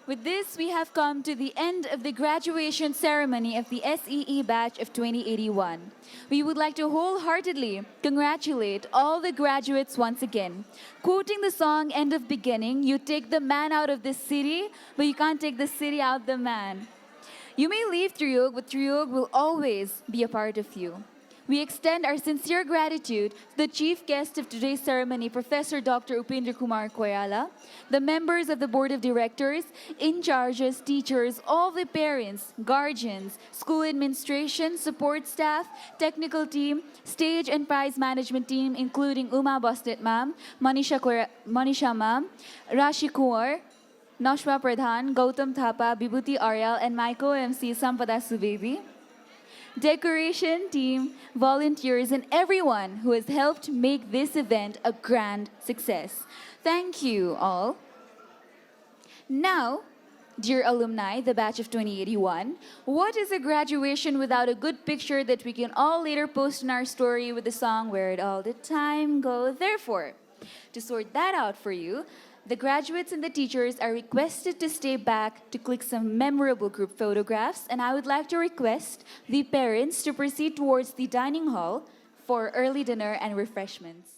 With this, we have come to the end of the graduation ceremony of the SEE batch of 2081. We would like to wholeheartedly congratulate all the graduates once again. Quoting the song End of Beginning, you take the man out of this city, but you can't take the city out the man. You may leave Triyog, but Triyog will always be a part of you. We extend our sincere gratitude to the chief guest of today's ceremony, Professor Dr. Upendra Kumar Koirala, the members of the Board of Directors, in-charges, teachers, all the parents, guardians, school administration, support staff, technical team, stage and prize management team, including Uma Bostet Ma'am, Manisha Ma'am, Rashi Kaur, Noshwa Pradhan, Gautam Thapa, Bibhuti Aryal, and my co-MC Sampada Subedi. Decoration team, volunteers, and everyone who has helped make this event a grand success. Thank you all. Now, dear alumni, the batch of 2081, what is a graduation without a good picture that we can all later post in our story with the song Where'd All the Time Go? Therefore, to sort that out for you, the graduates and the teachers are requested to stay back to click some memorable group photographs, and I would like to request the parents to proceed towards the dining hall for early dinner and refreshments.